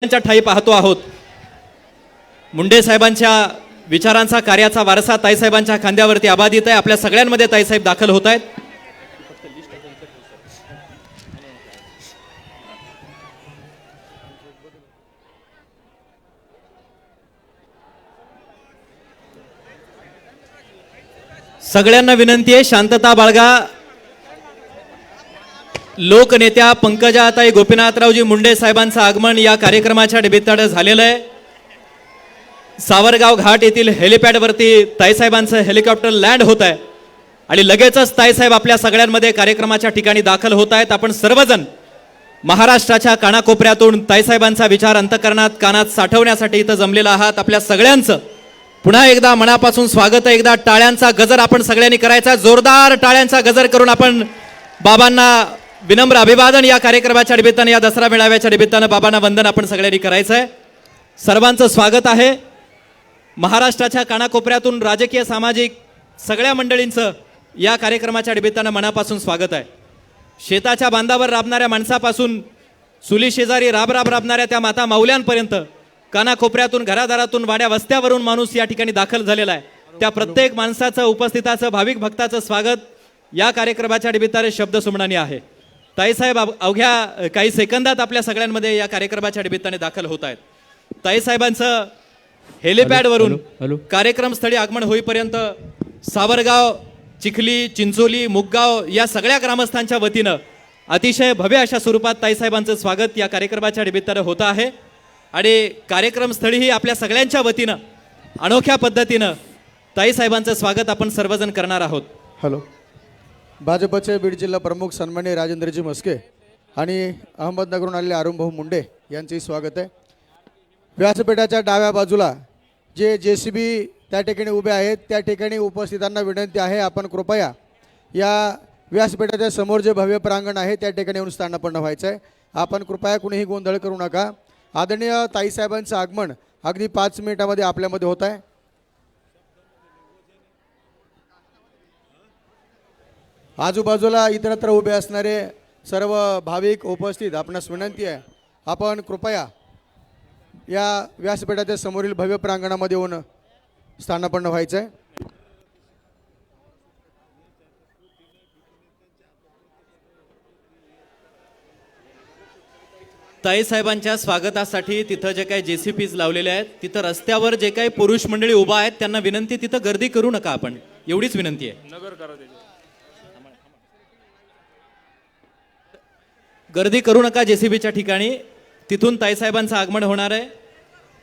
त्यांच्या ठाई पाहतो आहोत. मुंडे साहेबांच्या विचारांचा कार्याचा वारसा ताईसाहेबांच्या खांद्यावरती आबादित आहे. आपल्या सगळ्यांमध्ये ताईसाहेब दाखल होत आहेत. सगळ्यांना विनंती आहे, शांतता बाळगा. लोकनेत्या पंकजाताई गोपीनाथरावजी मुंडे साहेबांचं आगमन या कार्यक्रमाच्या निमित्तानं झालेलं आहे. सावरगाव घाट येथील हेलिपॅडवरती ताईसाहेबांचं हेलिकॉप्टर लँड होत आहे आणि लगेचच ताईसाहेब आपल्या सगळ्यांमध्ये कार्यक्रमाच्या ठिकाणी दाखल होत आहेत. आपण सर्वजण महाराष्ट्राच्या कानाकोपऱ्यातून ताईसाहेबांचा विचार अंतःकरणात कानात साठवण्यासाठी इथं जमलेला आहात. आपल्या सगळ्यांचं पुन्हा एकदा मनापासून स्वागत आहे. एकदा टाळ्यांचा गजर आपण सगळ्यांनी करायचा. जोरदार टाळ्यांचा गजर करून आपण बाबांना विनम्र अभिवादन या कार्यक्रमाच्या निमित्तानं, या दसरा मेळाव्याच्या निमित्तानं बाबांना वंदन आपण सगळ्यांनी करायचं आहे. सर्वांचं स्वागत आहे. महाराष्ट्राच्या कानाकोपऱ्यातून राजकीय सामाजिक सगळ्या मंडळींचं या कार्यक्रमाच्या निमित्तानं मनापासून स्वागत आहे. शेताच्या बांधावर राबणाऱ्या माणसापासून चुली शेजारी राबणाऱ्या त्या माता माऊल्यांपर्यंत कानाकोपऱ्यातून घरादारातून वाड्या वस्त्यावरून माणूस या ठिकाणी दाखल झालेला आहे. त्या प्रत्येक माणसाचं उपस्थिताचं भाविक भक्ताचं स्वागत या कार्यक्रमाच्या निमित्ताने शब्द सुमनानी आहे. ताईसाहेब अवघ्या काही सेकंदात आपल्या सगळ्यांमध्ये या कार्यक्रमाच्या निमित्ताने दाखल होत आहेत. ताईसाहेबांचं हेलिपॅडवरून कार्यक्रम स्थळी आगमन होईपर्यंत सावरगाव, चिखली, चिंचोली, मुगगाव या सगळ्या ग्रामस्थांच्या वतीनं अतिशय भव्य अशा स्वरूपात ताईसाहेबांचं स्वागत या कार्यक्रमाच्या निमित्तानं होत आहे. आणि कार्यक्रम स्थळीही आपल्या सगळ्यांच्या वतीनं अनोख्या पद्धतीनं ताईसाहेबांचं स्वागत आपण सर्वजण करणार आहोत. हॅलो. भाजपचे बीड जिल्हा प्रमुख सन्माननीय राजेंद्रजी मस्के आणि अहमदनगरहून आलेले अरुणभाऊ मुंडे यांचेही स्वागत आहे. व्यासपीठाच्या डाव्या बाजूला जे JCB त्या ठिकाणी उभे आहेत त्या ठिकाणी उपस्थितांना विनंती आहे, आपण कृपया या व्यासपीठाच्या समोर जे भव्य प्रांगण आहे त्या ठिकाणी येऊन स्थानापन्न व्हायचं आहे. आपण कृपया कुणीही गोंधळ करू नका. आदरणीय ताईसाहेबांचं आगमन अगदी 5 मिनिटामध्ये आपल्यामध्ये होत आहे. आजूबाजूला इतरत्र उभे असणारे सर्व भाविक उपस्थित आपणास विनंती आहे, आपण कृपया या व्यासपीठाच्या समोरील भव्य प्रांगणामध्ये येऊन स्थानापन्न व्हायचं आहे. ताईसाहेबांच्या स्वागतासाठी तिथं जे काही JCBs लावलेले आहेत, तिथं रस्त्यावर जे काही पुरुष मंडळी उभा आहेत त्यांना विनंती, तिथं गर्दी करू नका. आपण एवढीच विनंती आहे. गर्दी करू नका JCBच्या ठिकाणी. तिथून ताईसाहेबांचं आगमन होणार आहे.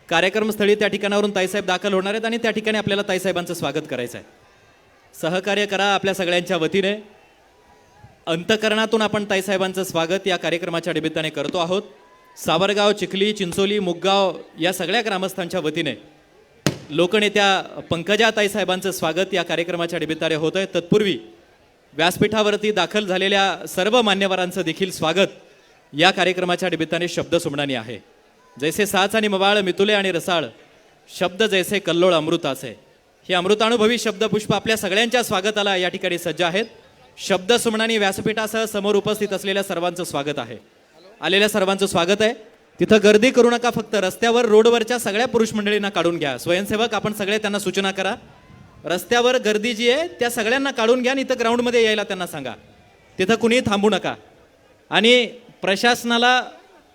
कार्यक्रम स्थळी त्या ठिकाणावरून ताईसाहेब दाखल होणार आहेत आणि त्या ठिकाणी आपल्याला ताईसाहेबांचं स्वागत करायचं आहे. सहकार्य करा आपल्या सगळ्यांच्या वतीने. अंतःकरणातून आपण ताईसाहेबांचं स्वागत या कार्यक्रमाच्या निमित्ताने करतो आहोत. सावरगाव, चिखली, चिंचोली, मुगगाव या सगळ्या ग्रामस्थांच्या वतीने लोकनेत्या पंकजा ताईसाहेबांचं स्वागत या कार्यक्रमाच्या निमित्ताने होत आहे. तत्पूर्वी व्यासपीठावरती दाखल झालेल्या सर्व मान्यवरांचं देखील स्वागत या कार्यक्रमाच्या निमित्ताने शब्द सुमनानी आहे. जैसे साच आणि मवाळ, मितुले आणि रसाळ, शब्द जैसे कल्लोळ अमृताचे. हे अमृतानुभवी शब्दपुष्प आपल्या सगळ्यांच्या स्वागताला या ठिकाणी सज्ज आहेत. शब्द सुमनानी व्यासपीठासह समोर उपस्थित असलेल्या सर्वांचं स्वागत आहे. आलेल्या सर्वांचं स्वागत आहे. तिथं गर्दी करू नका. फक्त रस्त्यावर, रोडवरच्या सगळ्या पुरुष मंडळींना काढून घ्या. स्वयंसेवक आपण सगळे त्यांना सूचना करा, रस्त्यावर गर्दी जी आहे त्या सगळ्यांना काढून घ्या आणि इथं ग्राउंडमध्ये यायला त्यांना सांगा. तिथं कुणीही थांबू नका. आणि प्रशासनाला,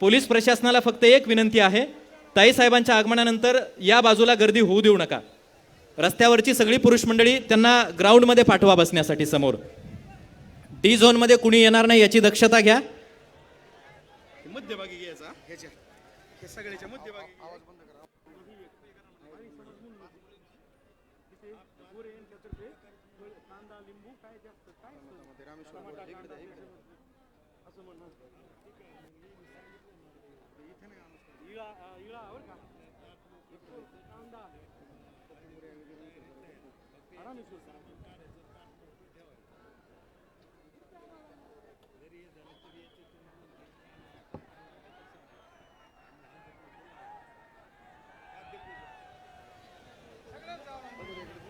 पोलीस प्रशासनाला फक्त एक विनंती आहे, ताईसाहेबांच्या आगमनानंतर या बाजूला गर्दी होऊ देऊ नका. रस्त्यावरची सगळी पुरुष मंडळी त्यांना ग्राउंडमध्ये पाठवा बसण्यासाठी. समोर D झोनमध्ये कुणी येणार नाही याची दक्षता घ्या. मध्यभागी घ्यायचा, हे सगळ्याच्या मध्यभागी.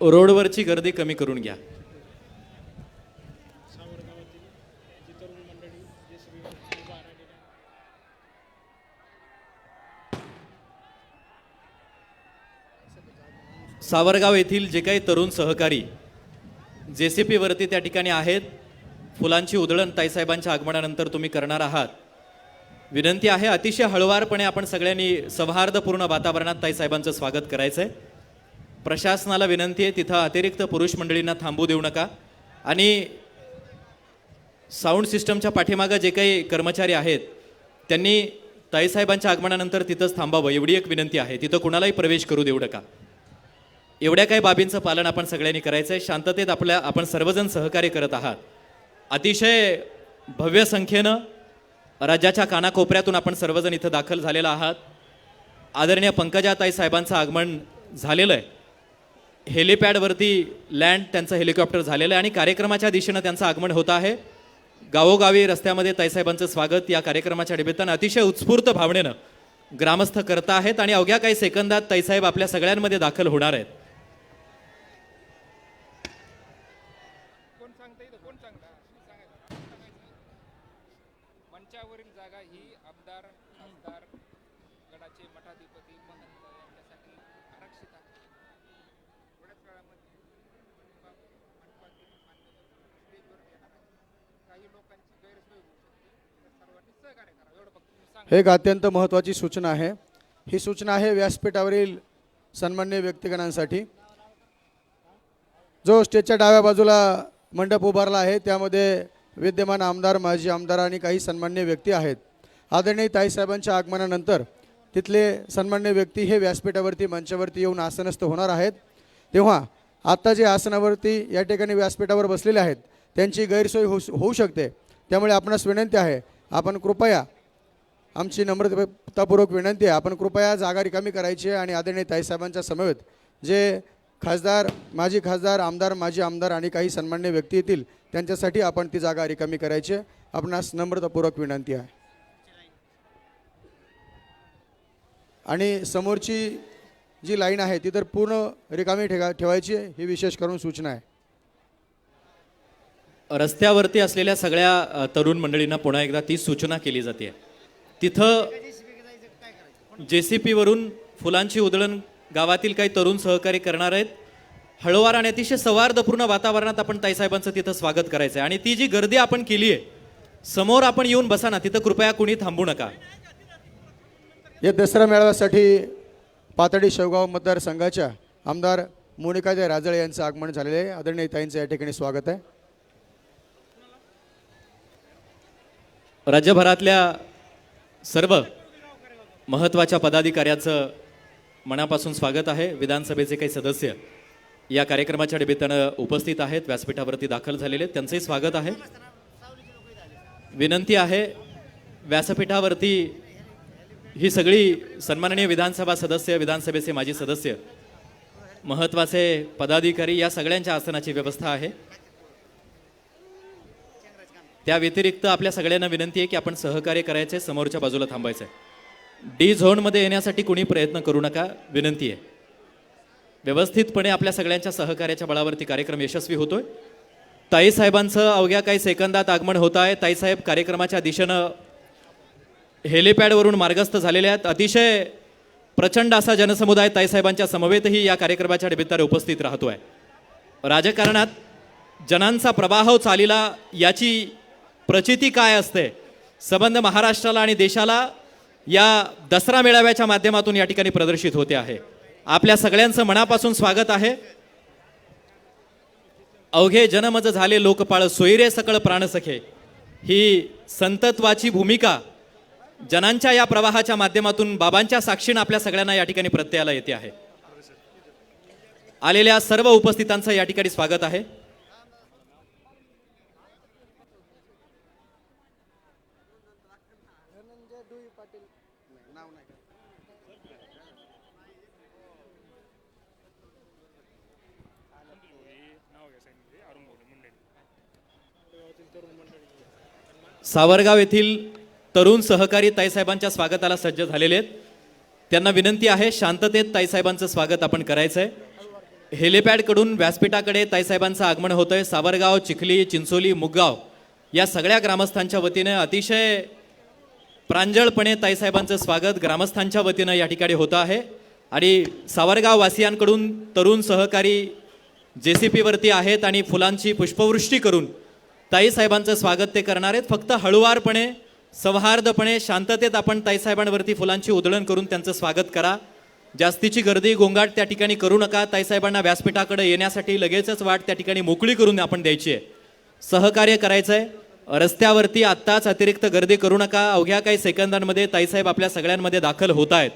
रोडवरची गर्दी कमी करून घ्या. सावरगाव येथील जे काही तरुण सहकारी JCP वरती त्या ठिकाणी आहेत, फुलांची उधळण ताईसाहेबांच्या आगमनानंतर तुम्ही करणार आहात. विनंती आहे अतिशय हळुवारपणे आपण सगळ्यांनी सौहार्दपूर्ण वातावरणात ताईसाहेबांचं स्वागत करायचंय. प्रशासनाला विनंती आहे तिथं अतिरिक्त पुरुष मंडळींना थांबू देऊ नका आणि साऊंड सिस्टमच्या पाठीमागं जे काही कर्मचारी आहेत त्यांनी ताईसाहेबांच्या आगमनानंतर तिथंच थांबावं एवढी एक विनंती आहे. तिथं कुणालाही प्रवेश करू देऊ नका. एवढ्या काही बाबींचं पालन आपण सगळ्यांनी करायचं आहे. शांततेत आपण सर्वजण सहकार्य करत आहात. अतिशय भव्य संख्येनं राज्याच्या कानाकोपऱ्यातून आपण सर्वजण इथं दाखल झालेला आहात. आदरणीय पंकजाताई साहेबांचं आगमन झालेलं आहे. हेलिपॅडवरती लँड त्यांचं हेलिकॉप्टर झालेलं आहे आणि कार्यक्रमाच्या दिशेनं त्यांचं आगमन होत आहे. गावोगावी रस्त्यामध्ये ताईसाहेबांचं स्वागत या कार्यक्रमाच्या निमित्तानं अतिशय उत्स्फूर्त भावनेनं ग्रामस्थ करत आहेत आणि अवघ्या काही सेकंदात ताईसाहेब आपल्या सगळ्यांमध्ये दाखल होणार आहेत. कोण सांगता येतं कोण सांगायचं मंचावरील जागा ही आमदार खासदार गडाचे मठाधिपती महंत यांच्यासाठी आरक्षित आहे. थोड्याच वेळामध्ये मंडपातील मान्यवर स्टेजवर येणार आहे. काही लोकांची गैरसोय होऊ शकते, तर सर्वांनी सहकार्य करावं एवढं फक्त तुम्ही सांगा. एक अत्यंत महत्त्वाची सूचना आहे. ही सूचना आहे व्यासपीठावरील सन्मान्य व्यक्तिगणांसाठी. जो स्टेजच्या डाव्या बाजूला मंडप उभारला आहे त्यामध्ये विद्यमान आमदार, माजी आमदार आणि काही सन्मान्य व्यक्ती आहेत. आदरणीय ताईसाहेबांच्या आगमनानंतर तिथले सन्मान्य व्यक्ती हे व्यासपीठावरती मंचावरती येऊन आसनस्थ होणार आहेत. तेव्हा आत्ता जे आसनावरती या ठिकाणी व्यासपीठावर बसलेले आहेत त्यांची गैरसोय होऊ शकते. त्यामुळे आपणास विनंती आहे, आपण कृपया, आमची नम्रतापूर्वक विनंती आहे, आपण कृपया जागा रिकामी करायची आहे आणि आदरणीय ताईसाहेबांच्या समवेत जे खासदार, माजी खासदार, आमदार, माजी आमदार आणि काही सन्मान्य व्यक्ती येतील त्यांच्यासाठी आपण ती जागा रिकामी करायची आहे. आपणास नम्रतापूर्वक विनंती आहे. आणि समोरची जी लाईन आहे ती तर पूर्ण रिकामी ठेवायची आहे, ही विशेष करून सूचना आहे. रस्त्यावरती असलेल्या सगळ्या तरुण मंडळींना पुन्हा एकदा ती सूचना केली जाते. तिथं JCP वरून फुलांची उधळण गावातील काही तरुण सहकारी करणार आहेत. हळूवार आणि अतिशय सौहार्दपूर्ण वातावरणात आपण ताईसाहेबांचं तिथं स्वागत करायचं आहे. आणि ती जी गर्दी आपण केली आहे समोर आपण येऊन बसा ना, तिथं कृपया कुणी थांबू नका. या दसरा मेळाव्यासाठी पाथर्डी शेवगाव मतदारसंघाच्या आमदार मोनिकाताई राजळे यांचं आगमन झालेले आहे. आदरणीय ताईंचं या ठिकाणी स्वागत आहे. राज्यभरातल्या सर्व महत्त्वाच्या पदाधिकाऱ्याचं मनापासून स्वागत आहे. विधानसभेचे काही सदस्य या कार्यक्रमाच्या निमित्तानं उपस्थित आहेत, व्यासपीठावरती दाखल झालेले आहेत, त्यांचंही स्वागत आहे. विनंती आहे व्यासपीठावरती ही सगळी सन्माननीय विधानसभा सदस्य, विधानसभेचे माजी सदस्य, महत्त्वाचे पदाधिकारी या सगळ्यांच्या आसनाची व्यवस्था आहे. त्या व्यतिरिक्त आपल्या सगळ्यांना विनंती आहे की आपण सहकार्य करायचे, समोरच्या बाजूला थांबायचं आहे. D झोनमध्ये येण्यासाठी कुणी प्रयत्न करू नका, विनंती आहे. व्यवस्थितपणे आपल्या सगळ्यांच्या सहकार्याच्या बळावरती कार्यक्रम यशस्वी होतोय. ताईसाहेबांचं अवघ्या काही सेकंदात आगमन होत आहे. ताईसाहेब कार्यक्रमाच्या दिशेनं हेलिपॅडवरून मार्गस्थ झालेले आहेत. अतिशय प्रचंड असा जनसमुदाय ताईसाहेबांच्या समवेतही या कार्यक्रमाच्या निमित्ताने उपस्थित राहतोय. राजकारणात जनांचा प्रवाह चालीला याची प्रचिती काय असते, संबंध महाराष्ट्राला आणि देशाला या दसरा मेळाव्याच्या माध्यमातून या ठिकाणी प्रदर्शित होते आहे. आपल्या सगळ्यांचं मनापासून स्वागत आहे. अवघे जनमज झाले लोकपाळ, सोयरे सकळ प्राणसखे, ही संतत्वाची भूमिका जनांच्या या प्रवाहाच्या माध्यमातून बाबांच्या साक्षीनं आपल्या सगळ्यांना या ठिकाणी प्रत्ययाला येते आहे. आलेल्या सर्व उपस्थितांचं या ठिकाणी स्वागत आहे. सावरगाव येथील तरुण सहकारी ताईसाहेबांच्या स्वागताला सज्ज झालेले आहेत. त्यांना विनंती आहे शांततेत ताईसाहेबांचं स्वागत आपण करायचं आहे. हेलिपॅडकडून व्यासपीठाकडे ताईसाहेबांचं आगमन होतं आहे. सावरगाव, चिखली, चिंचोली, मुगगाव या सगळ्या ग्रामस्थांच्या वतीने अतिशय प्रांजळपणे ताईसाहेबांचं स्वागत ग्रामस्थांच्या वतीनं या ठिकाणी होतं आहे. आणि सावरगाव वासियांकडून तरुण सहकारी JCP वरती आहेत आणि फुलांची पुष्पवृष्टी करून ताईसाहेबांचं स्वागत ते करणार आहेत. फक्त हळुवारपणे, सौहार्दपणे, शांततेत आपण ताईसाहेबांवरती फुलांची उधळण करून त्यांचं स्वागत करा. जास्तीची गर्दी गोंगाट त्या ठिकाणी करू नका. ताईसाहेबांना व्यासपीठाकडे येण्यासाठी लगेचच वाट त्या ठिकाणी मोकळी करून आपण द्यायची आहे. सहकार्य करायचं आहे. रस्त्यावरती आत्ताच अतिरिक्त गर्दी करू नका. अवघ्या काही सेकंदांमध्ये ताईसाहेब आपल्या सगळ्यांमध्ये दाखल होत आहेत.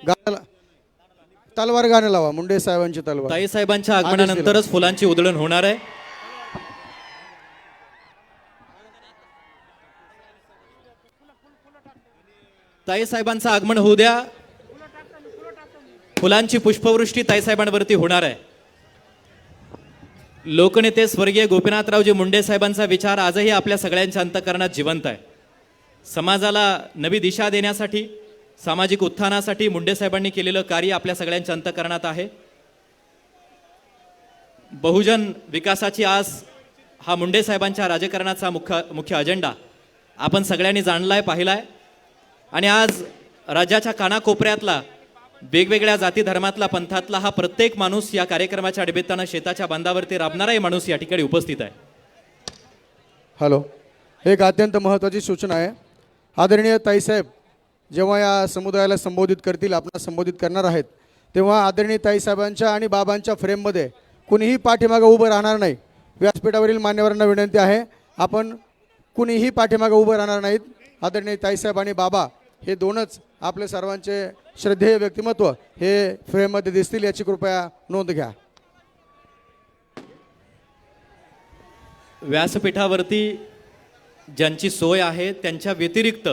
गाणं तलवार गाणं लावा, मुंडे साहेबांची तलवार. ताईसाहेबांच्या आगमनानंतरच फुलांची उधळण होणार आहे. ताईसाहेबांचं आगमन होऊ द्या. फुलांची पुष्पवृष्टी ताईसाहेबांवरती होणार आहे. लोकनेते स्वर्गीय गोपीनाथरावजी मुंडे साहेबांचा विचार आजही आपल्या सगळ्यांच्या अंतःकरणात जिवंत आहे. समाजाला नवी दिशा देण्यासाठी, सामाजिक उत्थानासाठी मुंडे साहेबांनी केलेलं कार्य आपल्या सगळ्यांच्या अंतःकरणात आहे. बहुजन विकासाची आस हा मुंडे साहेबांच्या राजकारणाचा मुख्य अजेंडा आपण सगळ्यांनी जाणलाय, पाहिलाय. आणि आज राज्याच्या कानाकोपऱ्यातला, वेगवेगळ्या जाती धर्मातला, पंथातला हा प्रत्येक माणूस या कार्यक्रमाच्या निमित्तानं शेताच्या बांधावरती राबणाराही माणूस या ठिकाणी उपस्थित आहे. हॅलो, एक अत्यंत महत्त्वाची सूचना आहे. आदरणीय ताईसाहेब जेव्हा या समुदायाला संबोधित करतील, आपणास संबोधित करणार आहेत, तेव्हा आदरणीय ताईसाहेबांच्या आणि बाबांच्या फ्रेममध्ये कुणीही पाठीमागं उभं राहणार नाही. व्यासपीठावरील मान्यवरांना विनंती आहे, आपण कुणीही पाठीमागं उभं राहणार नाहीत. आदरणीय ताईसाहेब आणि बाबा हे दोनच आपले सर्वांचे श्रद्धेय व्यक्तिमत्व हे फ्रेममध्ये दिसतील, याची कृपया नोंद घ्या. व्यासपीठावरती ज्यांची सोय आहे त्यांच्या व्यतिरिक्त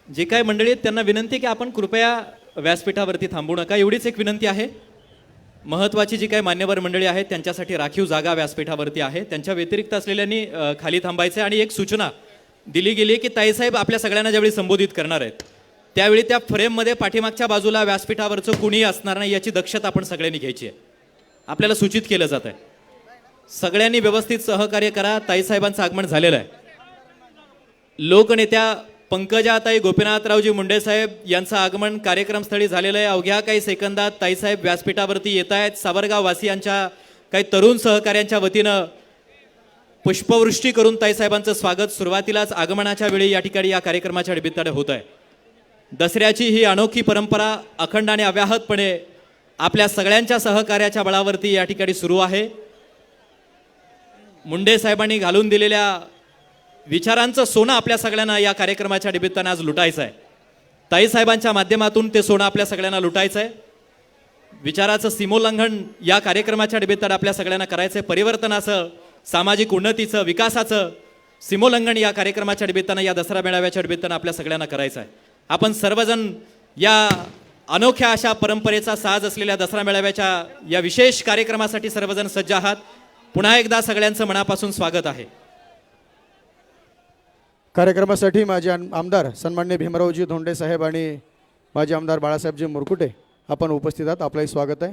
जे काही मंडळी आहेत त्यांना विनंती की आपण कृपया व्यासपीठावरती थांबू नका, एवढीच एक विनंती आहे. महत्त्वाची जी काही मान्यवर मंडळी आहेत त्यांच्यासाठी राखीव जागा व्यासपीठावरती आहे. त्यांच्या व्यतिरिक्त असलेल्यांनी खाली थांबायचं आहे. आणि एक सूचना दिली गेली की ताईसाहेब आपल्या सगळ्यांना ज्यावेळी संबोधित करणार आहेत त्यावेळी त्या फ्रेममध्ये पाठीमागच्या बाजूला व्यासपीठावरचं कुणीही असणार नाही, याची दक्षता आपण सगळ्यांनी घ्यायची आहे. आपल्याला सूचित केलं जात आहे. सगळ्यांनी व्यवस्थित सहकार्य करा. ताईसाहेबांचं आगमन झालेलं आहे. लोकनेत्या पंकजाताई गोपीनाथरावजी मुंडे साहेब यांचं आगमन कार्यक्रमस्थळी झालेलं आहे. अवघ्या काही सेकंदात ताईसाहेब व्यासपीठावरती येत आहेत. सावरगाव वासियांच्या काही तरुण सहकाऱ्यांच्या वतीनं पुष्पवृष्टी करून ताईसाहेबांचं स्वागत सुरुवातीलाच आगमनाच्या वेळी या ठिकाणी या कार्यक्रमाच्या निमित्ताने होत आहे. दसऱ्याची ही अनोखी परंपरा अखंड आणि अव्याहतपणे आपल्या सगळ्यांच्या सहकार्याच्या बळावरती या ठिकाणी सुरू आहे. मुंडे साहेबांनी घालून दिलेल्या विचारांचं सोनं आपल्या सगळ्यांना या कार्यक्रमाच्या निमित्तानं आज लुटायचं आहे. ताईसाहेबांच्या माध्यमातून ते सोनं आपल्या सगळ्यांना लुटायचं आहे. विचाराचं सीमोल्लंघन या कार्यक्रमाच्या निमित्तानं आपल्या सगळ्यांना करायचं आहे. परिवर्तनाचं, सामाजिक उन्नतीचं, विकासाचं सीमोल्लंघन या कार्यक्रमाच्या निमित्तानं, या दसरा मेळाव्याच्या निमित्तानं आपल्या सगळ्यांना करायचं आहे. आपण सर्वजण या अनोख्या अशा परंपरेचा साज असलेल्या दसरा मेळाव्याच्या या विशेष कार्यक्रमासाठी सर्वजण सज्ज आहात. पुन्हा एकदा सगळ्यांचं मनापासून स्वागत आहे. कार्यक्रमासाठी माजी आमदार सन्माननीय भीमरावजी धोंडे साहेब आणि माजी आमदार बाळासाहेबजी मुरकुटे आपण उपस्थित आहात. आपलंही स्वागत आहे.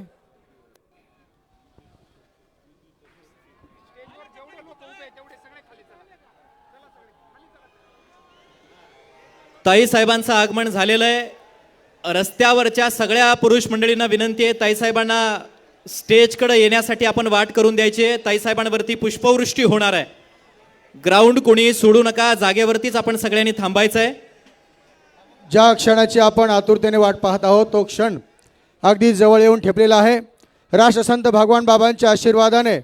स्टेजवर जेवढे लोक उभे आहेत तेवढे सगळे खाली चला. ताईसाहेबांचं आगमन झालेलं आहे. रस्त्यावरच्या सगळ्या पुरुष मंडळींना विनंती आहे, ताईसाहेबांना स्टेजकडे येण्यासाठी आपण वाट करून द्यायची आहे. ताईसाहेबांवरती पुष्पवृष्टी होणार आहे. ग्राउंड कोणी सोडू नका, जागेवरतीच आपण सगळ्यांनी थांबायचं आहे. ज्या क्षणाची आपण आतुरतेने वाट पाहत आहोत तो क्षण अगदी जवळ येऊन ठेपलेला आहे. राष्ट्रसंत भगवान बाबांच्या आशीर्वादाने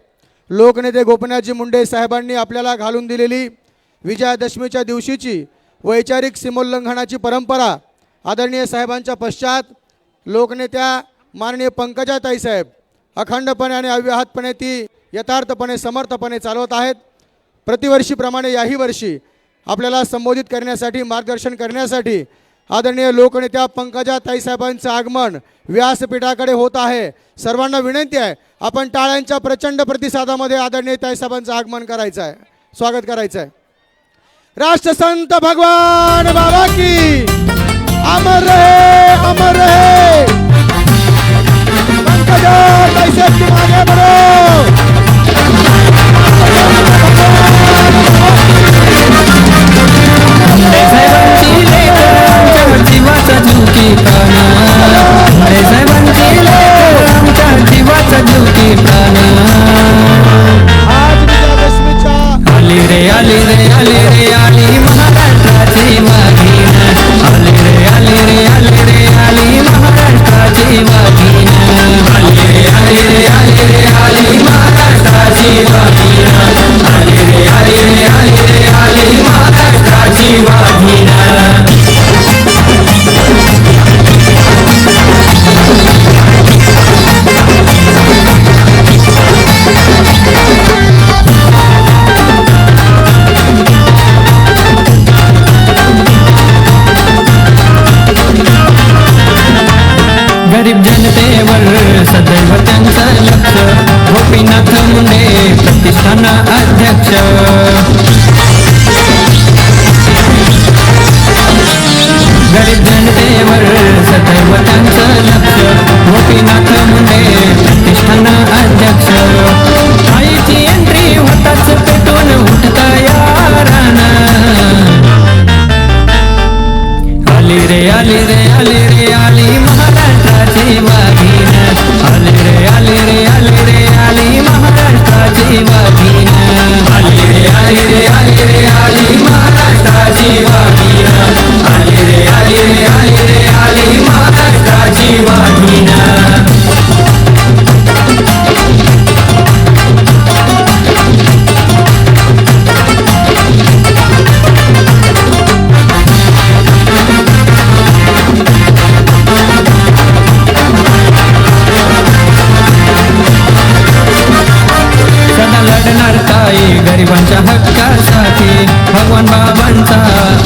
लोकनेते गोपीनाथजी मुंडे साहेबांनी आपल्याला घालून दिलेली विजयादशमीच्या दिवशीची वैचारिक सीमोल्लंघनाची परंपरा आदरणीय साहेबांच्या पश्चात लोकनेत्या माननीय पंकजाताई साहेब अखंडपणे आणि अव्याहतपणे ती यथार्थपणे समर्थपणे चालवत आहेत. प्रतिवर्षीप्रमाणे याही वर्षी आपल्याला संबोधित करण्यासाठी, मार्गदर्शन करण्यासाठी आदरणीय लोकनेत्या पंकजाताई साहेबांचं आगमन व्यासपीठाकडे होत आहे. सर्वांना विनंती आहे, आपण टाळ्यांच्या प्रचंड प्रतिसादामध्ये आदरणीय ताईसाहेबांचं आगमन करायचं आहे, स्वागत करायचं आहे. राष्ट्रसंत भगवान बाबा की अमर रहे, अमर रहे. पंकजाताई साहेब तुम आगे बढ़ो. प्राण आज विजयादशमीच्या आली रे आली रे आली रे आली महाराष्ट्राची वाघीण आली रे आली रे आली रे आली महाराष्ट्राची वाघीण आली रे आली रे आली रे आली महाराष्ट्राची वाघीण आली रे आली रे आली रे आली महाराष्ट्राची वाघीण गरीब जनतेवर सदैव त्यांचं लक्ष गोपीनाथ मुंडे प्रतिष्ठान अध्यक्ष गरीब जनतेवर सदैव त्यांचं लक्ष गोपीनाथ मुंडे प्रतिष्ठान अध्यक्ष आईची एंट्री होताच पेटून उठता यारान आली रे आली रे आली रे आली महाराष्ट्राची वाघीण आली रे आली रे आली रे आली महाराष्ट्राची वाघीण आली रे आली रे आली रे आली महाराष्ट्राची वाघीण आली रे आली रे आली रे आली महाराष्ट्राची वाघीण सदा लढणार ताई गरिबांच्या हक्कासाठी भगवान बाबांचा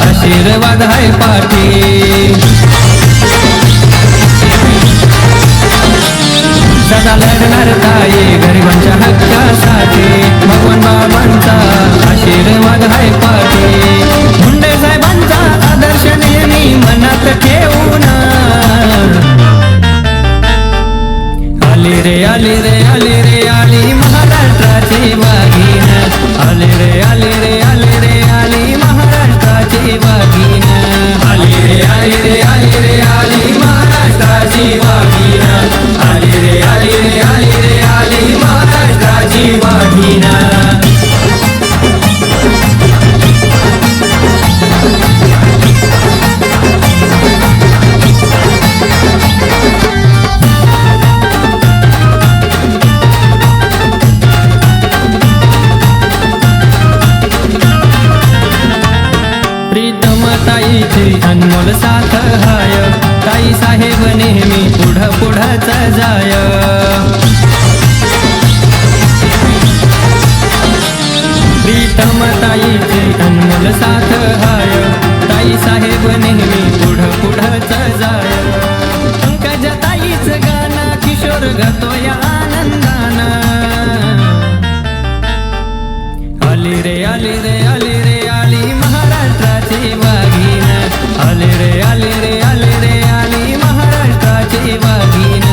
आशीर्वाद आहे पाठी सदा लढणार ताई गरिबांच्या हक्कासाठी भगवान बाबांचा आशीर्वाद आहे पाठी मुंडे साहेबांचा आदर्श नेहमी मनात ठेवून आली रे आली रे आली रे आली महाराष्ट्राची वाघीण आली रे आली रे आली रे आली महाराष्ट्राची वाघीण आली रे आली रे आली रे आली महाराष्ट्राची वाघीण आली रे आली रे आली रे आली महाराष्ट्राची वाघीण प्रीतम ताईची अनमोल साथ हाय ताई साहेब नेहमी पुढं पुढंच जाय प्रीतम ताईची अनमोल साथ हाय ताई साहेब नेहमी पुढं पुढंच जाय पंकज ताईच गाणं किशोर गातोय आनंदानं आली रे आली रे आली रे आली महाराष्ट्राची वाघीण आली रे आली रे आली रे आली महाराष्ट्राची वाघीण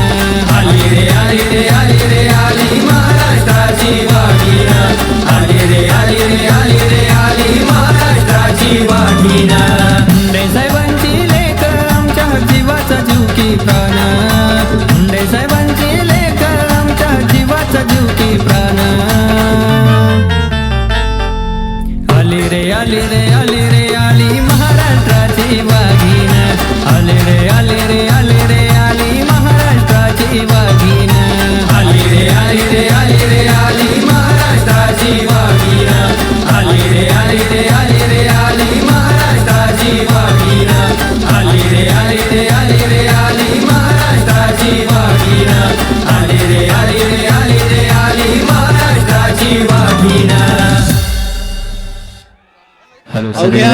आली रे आली रे आली रे आली महाराष्ट्राची वाघीण आली रे आली रे आली रे आली महाराष्ट्राची वाघीण मुंडे साहेबांची लेख आमच्या जीवाचा जीव की प्राण मुंडे साहेबांची लेख आमच्या जीवाचा जीव की प्राण आली रे आली रे आली रे आली महाराष्ट्राची वाघीण आली रे आली रे आली रे आली महाराष्ट्राची वाघीण आली रे आली रे आली रे आली महाराष्ट्राची वाघीण आली रे आली रे आली रे आली महाराष्ट्राची वाघीण आली रे आली रे आली रे आली महाराष्ट्राची वाघीण आली रे आली रे आली रे आली महाराष्ट्राची वाघीण हॅलो अवघ्या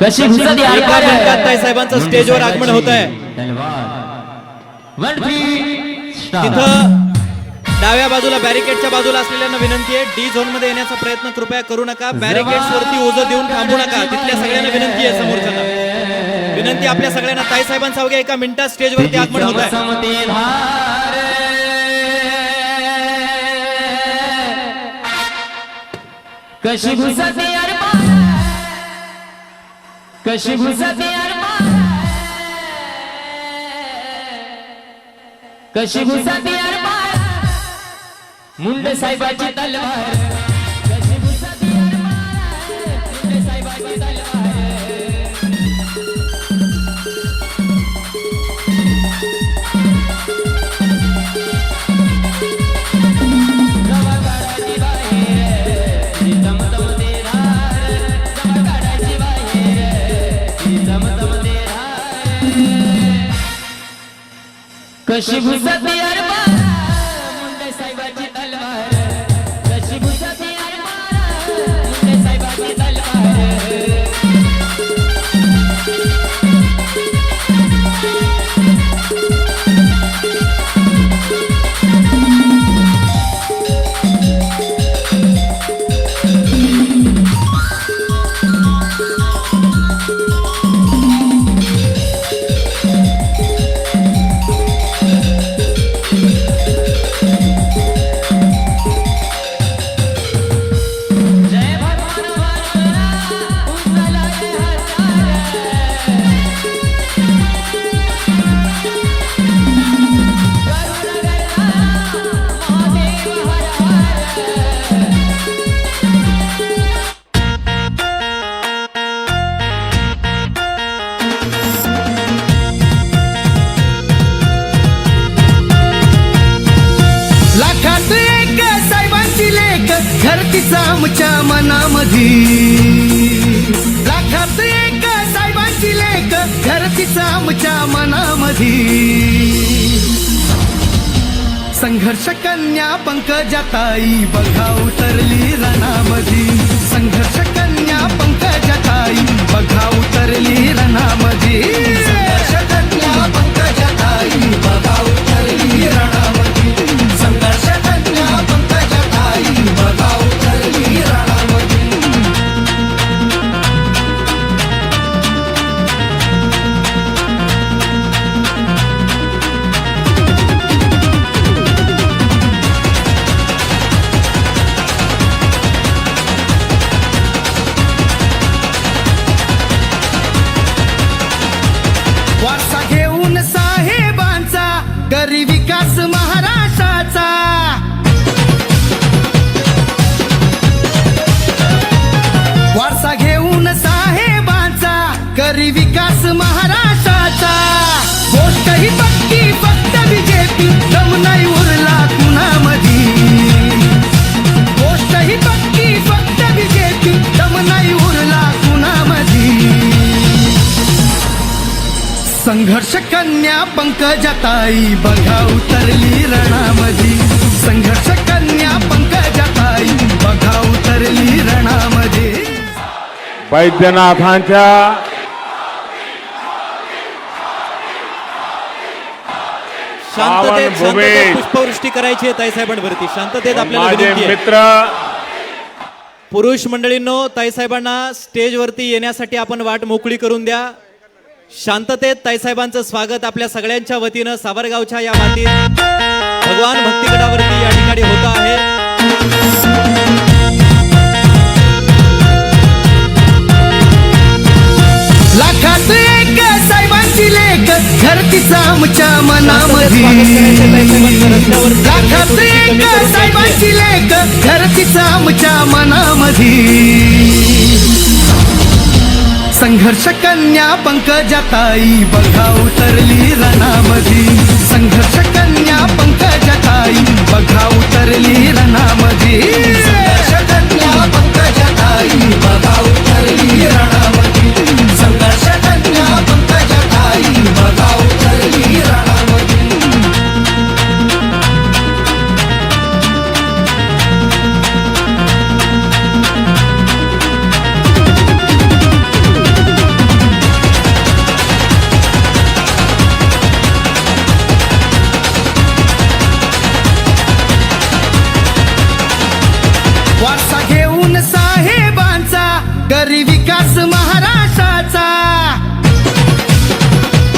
कशी घुसली एका मिनिटात ताईसाहेबांचं स्टेजवर आगमन होत आहे तिथं डाव्या बाजूला बॅरिकेडच्या बाजूला असलेल्यांना विनंती आहे डी झोन मध्ये येण्याचा प्रयत्न कृपया करू नका बॅरिकेड्स वरती ओझं देऊन थांबू नका तिथल्या सगळ्यांना विनंती आहे समोरच्यांना विनंती आपल्या सगळ्यांना ताईसाहेबांचं अवघ्या एका मिनिटात स्टेजवरती आगमन होत आहे कशी घुसती यार कशी घुसती यार कशी घुसती यार मुंडे साहेबाची तलवार कशी घुसती यार मारा मुंडे साहेबाची तलवार जवा काढायची बाहेर ती तमतम देणार जवा काढायची बाहेर ती तमतम देणार कशी घुसती यार मारा मुंडे साहेबाची तलवार कशी घुसती यार मारा मुंडे साहेबाची तलवार जय भगवान वाला उचला रे हत्यार करुण गल्ला महादेव हर हर लाखात एक साहेबांची लेख धरतीचा आमच्या मनामधी लाखात एक साहेबांची लेख धरतीचा आमच्या मनामधी संघर्ष कन्या पंकजाताई बघा उतरली रणामधी संघर्ष कन्या पंकजाताई बघा उतरली रणामधी संघर्ष कन्या पंकजाताई बघा उतरली रणामधी संघर्ष कन्या पंकजाताई बघा उतरली रणामधी वारसा घेऊन साहेबांचा करी विकास महाराष्ट्राचा वारसा घेऊन साहेबांचा करी विकास महाराष्ट्राचा गोष्ट ही पक्की फक्त बीजेपी दम नाही उरला कुणामधी गोष्ट ही पक्की फक्त बीजेपी दम नाही उरला कुणामधी संघर्ष कन्या पंकजाताई बघा उतरली रणामधी संघर्ष कन्या पंकजाताई बघा उतरली रणामधी वैद्यनाथांच्या शांततेत भूमीत पुष्पवृष्टी करायची आहे ताईसाहेबांवरती. शांततेत आपल्याला माझे विनंती आहे. मित्र पुरुष मंडळींनो, ताईसाहेबांना स्टेजवरती येण्यासाठी आपण वाट मोकळी करून द्या. शांततेत ताईसाहेबांचं स्वागत आपल्या सगळ्यांच्या वतीनं सावरगावच्या या मातीत भगवान भक्तिगडावरती या ठिकाणी होत आहे. लाखात एक साहेबांची लेख धरतीचा आमच्या मनामधी लाखात एक साहेबांची लेख धरतीचा आमच्या मनामधी संघर्ष कन्या पंकजाताई बघा उतरली रणामधी संघर्ष कन्या पंकजाताई बघा उतरली रणामधी संघर्ष कन्या पंकजाताई बघा उतरली रणामधी संघर्ष कन्या पंकजाताई बघा उतरली रणामधी वारसा घेऊन साहेबांचा करी विकास महाराष्ट्राचा